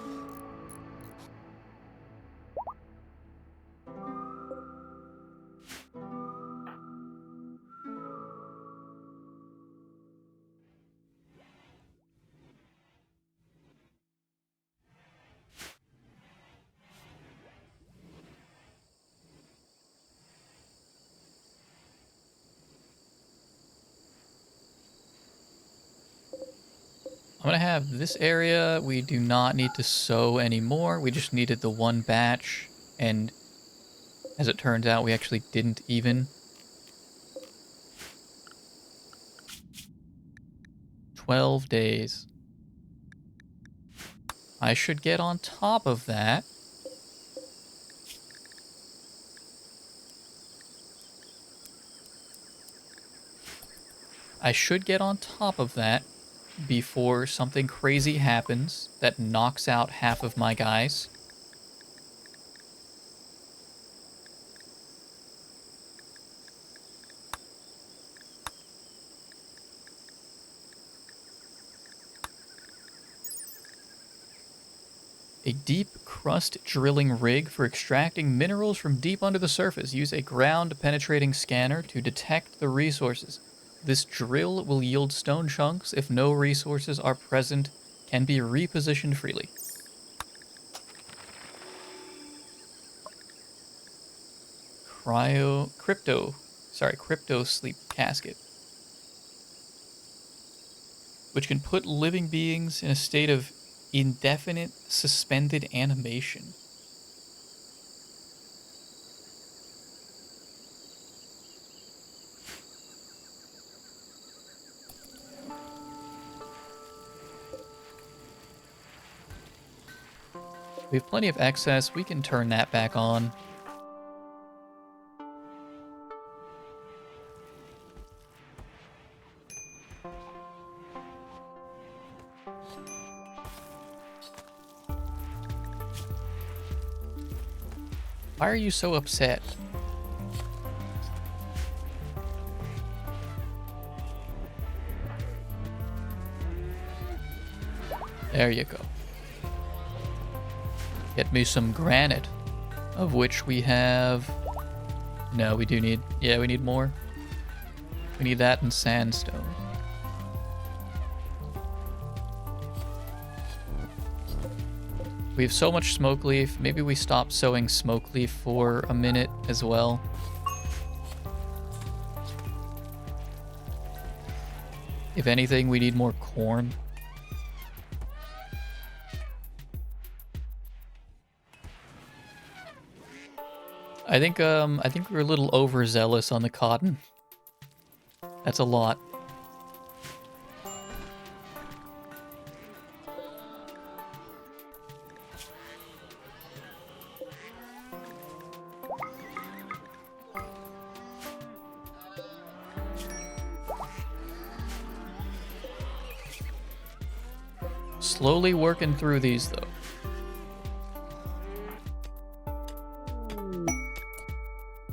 S1: I'm gonna have this area. We do not need to sow anymore. We just needed the one batch. And as it turns out, we actually didn't even. 12 days. I should get on top of that. I should get on top of that before something crazy happens that knocks out half of my guys. A deep crust drilling rig for extracting minerals from deep under the surface. Use a ground penetrating scanner to detect the resources. This drill will yield stone chunks if no resources are present, can be repositioned freely. Crypto sleep casket, which can put living beings in a state of indefinite suspended animation. We have plenty of excess. We can turn that back on. Why are you so upset? There you go. Get me some granite, of which we have... No, we do need... Yeah, we need more. We need that and sandstone. We have so much smoke leaf. Maybe we stop sowing smoke leaf for a minute as well. If anything, we need more corn. I think we're a little overzealous on the cotton. That's a lot. Slowly working through these, though.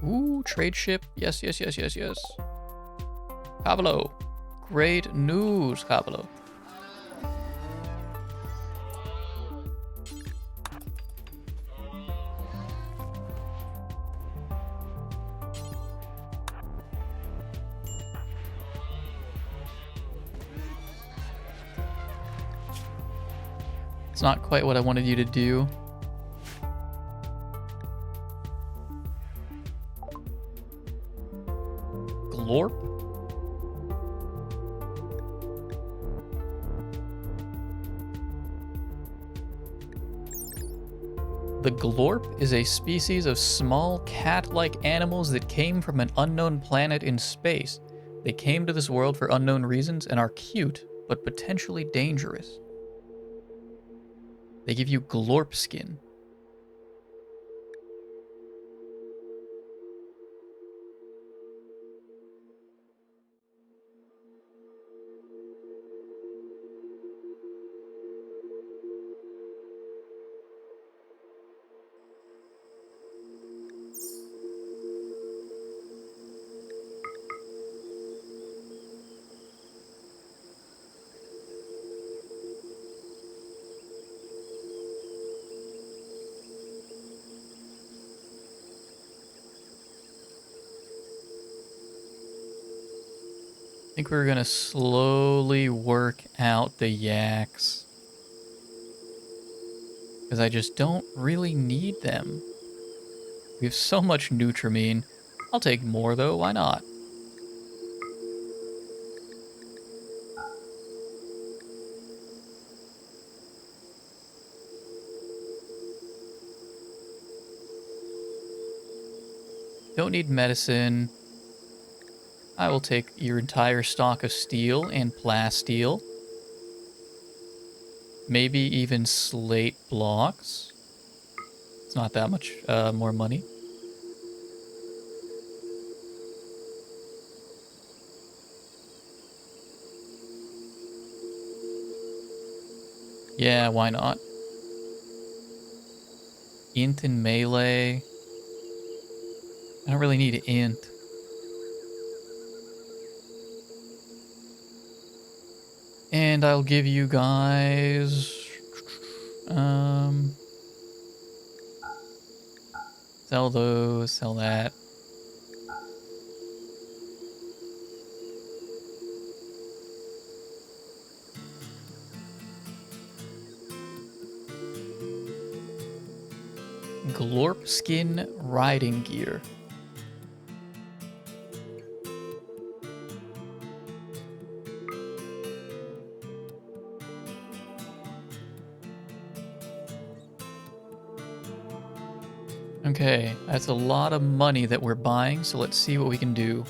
S1: Ooh, trade ship. Yes, yes, yes, yes, yes. Cabalo. Great news, Cabalo. It's not quite what I wanted you to do. Glorp? The glorp is a species of small cat-like animals that came from an unknown planet in space. They came to this world for unknown reasons and are cute, but potentially dangerous. They give you glorp skin. I think we're gonna slowly work out the yaks. Because I just don't really need them. We have so much Nutrimine. I'll take more though, why not? Don't need medicine. I will take your entire stock of steel and plasteel. Maybe even slate blocks. It's not that much more money. Yeah, why not? Int and melee. I don't really need int. And I'll give you guys... Sell those, sell that. Glorp skin riding gear. Okay, that's a lot of money that we're buying, so let's see what we can do.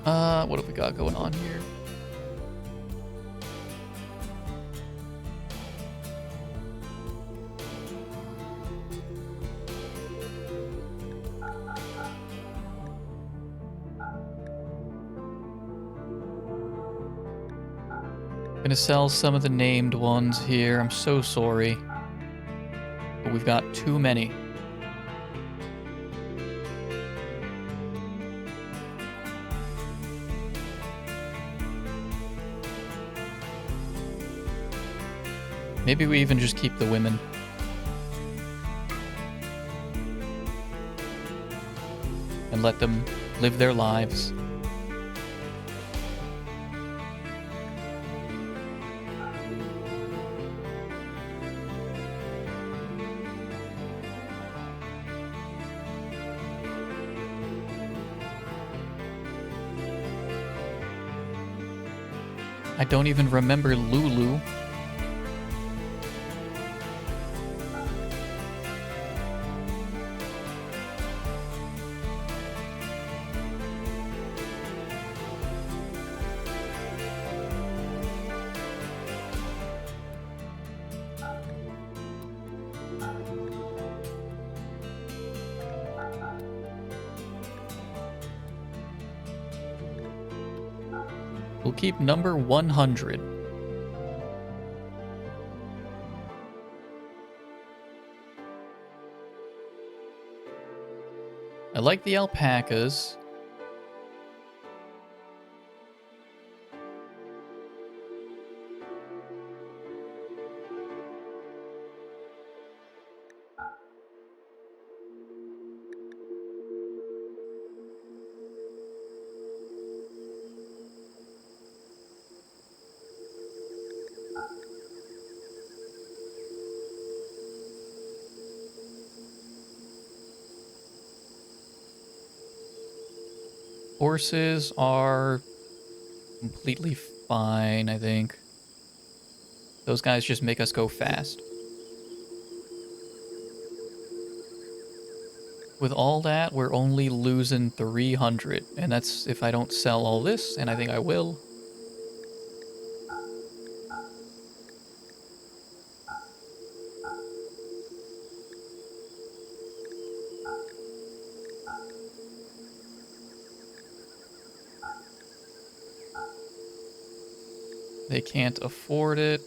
S1: Oh, what have we got going on here? Gonna sell some of the named ones here. I'm so sorry. But we've got too many. Maybe we even just keep the women. And let them live their lives. I don't even remember Lulu. We'll keep number 100. I like the alpacas. Horses are completely fine, I think. Those guys just make us go fast. With all that, we're only losing 300. And that's if I don't sell all this, and I think I will. They can't afford it.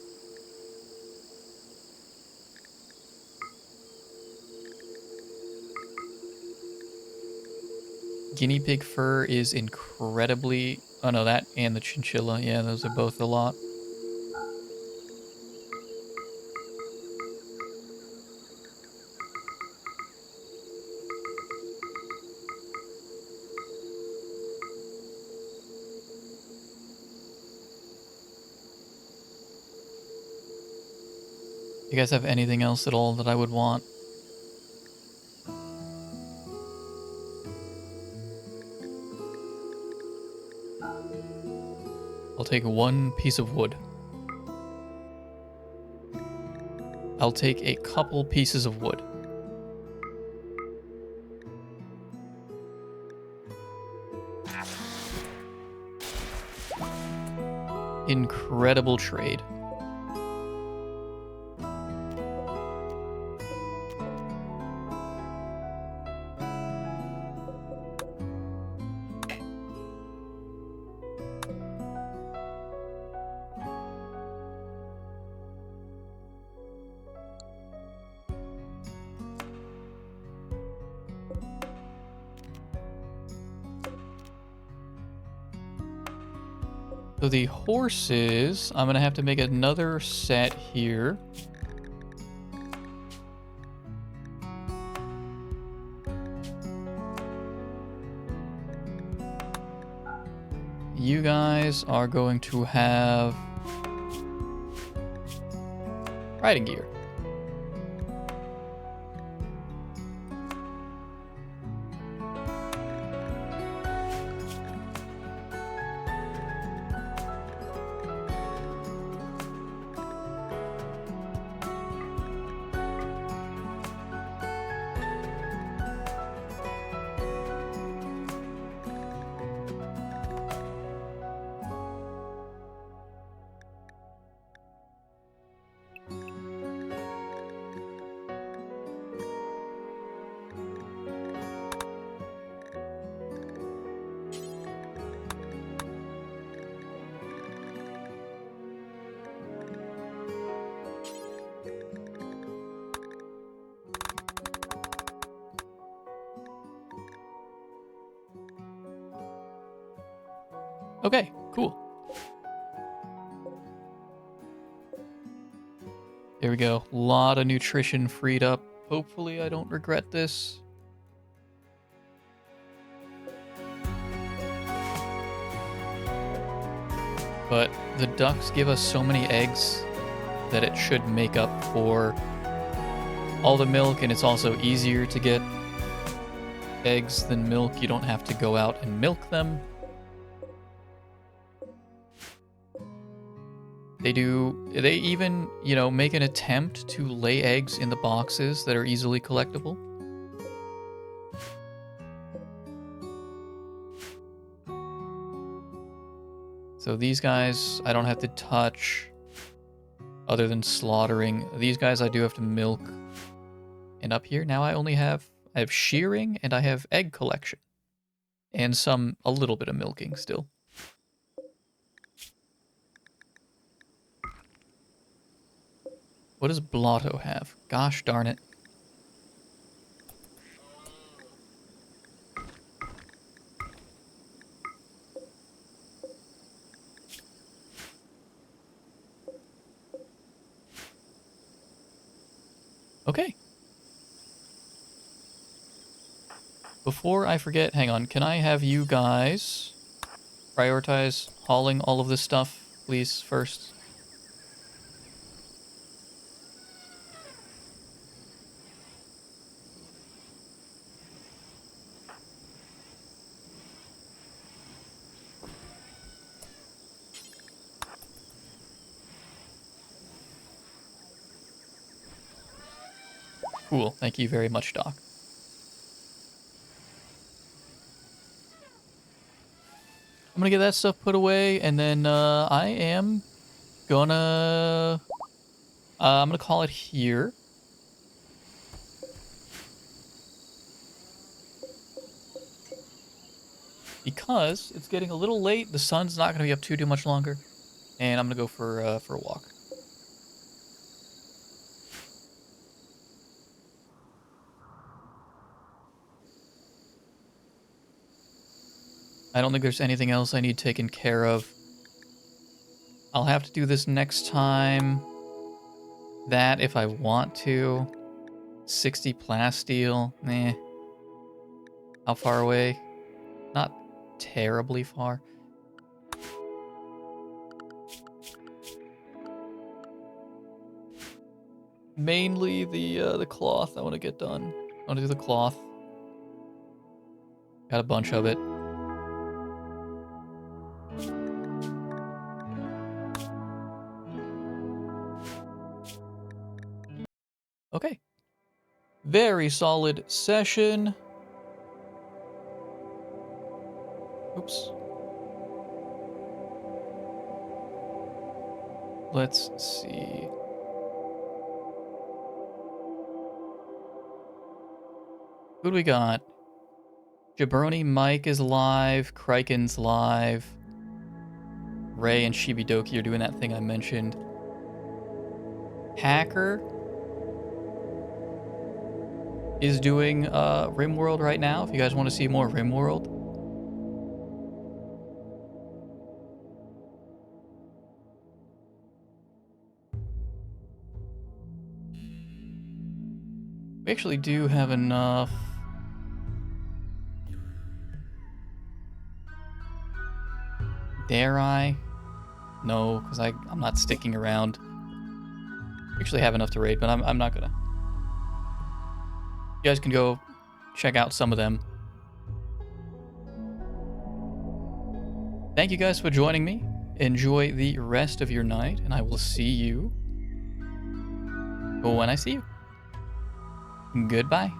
S1: Guinea pig fur is incredibly... Oh no, that and the chinchilla. Yeah, those are both a lot. You guys have anything else at all that I would want? I'll take 1 piece of wood. I'll take a couple pieces of wood. Incredible trade. So the horses, I'm going to have to make another set here. You guys are going to have riding gear. Okay, cool. There we go. A lot of nutrition freed up. Hopefully I don't regret this. But the ducks give us so many eggs that it should make up for all the milk, and it's also easier to get eggs than milk. You don't have to go out and milk them. They even, you know, make an attempt to lay eggs in the boxes that are easily collectible. So these guys, I don't have to touch other than slaughtering. These guys I do have to milk. And up here, now I have shearing and I have egg collection. And a little bit of milking still. What does Blotto have? Gosh darn it. Okay. Before I forget, hang on, can I have you guys prioritize hauling all of this stuff, please, first? Cool, thank you very much, Doc. I'm gonna get that stuff put away, and then I am gonna... I'm gonna call it here. Because it's getting a little late, the sun's not gonna be up too much longer, and I'm gonna go for a walk. I don't think there's anything else I need taken care of. I'll have to do this next time. That if I want to. 60 plasteel. Meh. How far away? Not terribly far. mainly the cloth I want to get done. I want to do the cloth. Got a bunch of it. Okay. Very solid session. Oops. Let's see. Who do we got? Jabroni Mike is live. Kriken's live. Ray and Shibidoki are doing that thing I mentioned. Hacker is doing Rimworld right now. If you guys want to see more Rimworld. We actually do have enough. Dare I? No, because I'm not sticking around. We actually have enough to raid, but I'm not gonna. You guys can go check out some of them. Thank you guys for joining me. Enjoy the rest of your night, and I will see you when I see you. Goodbye.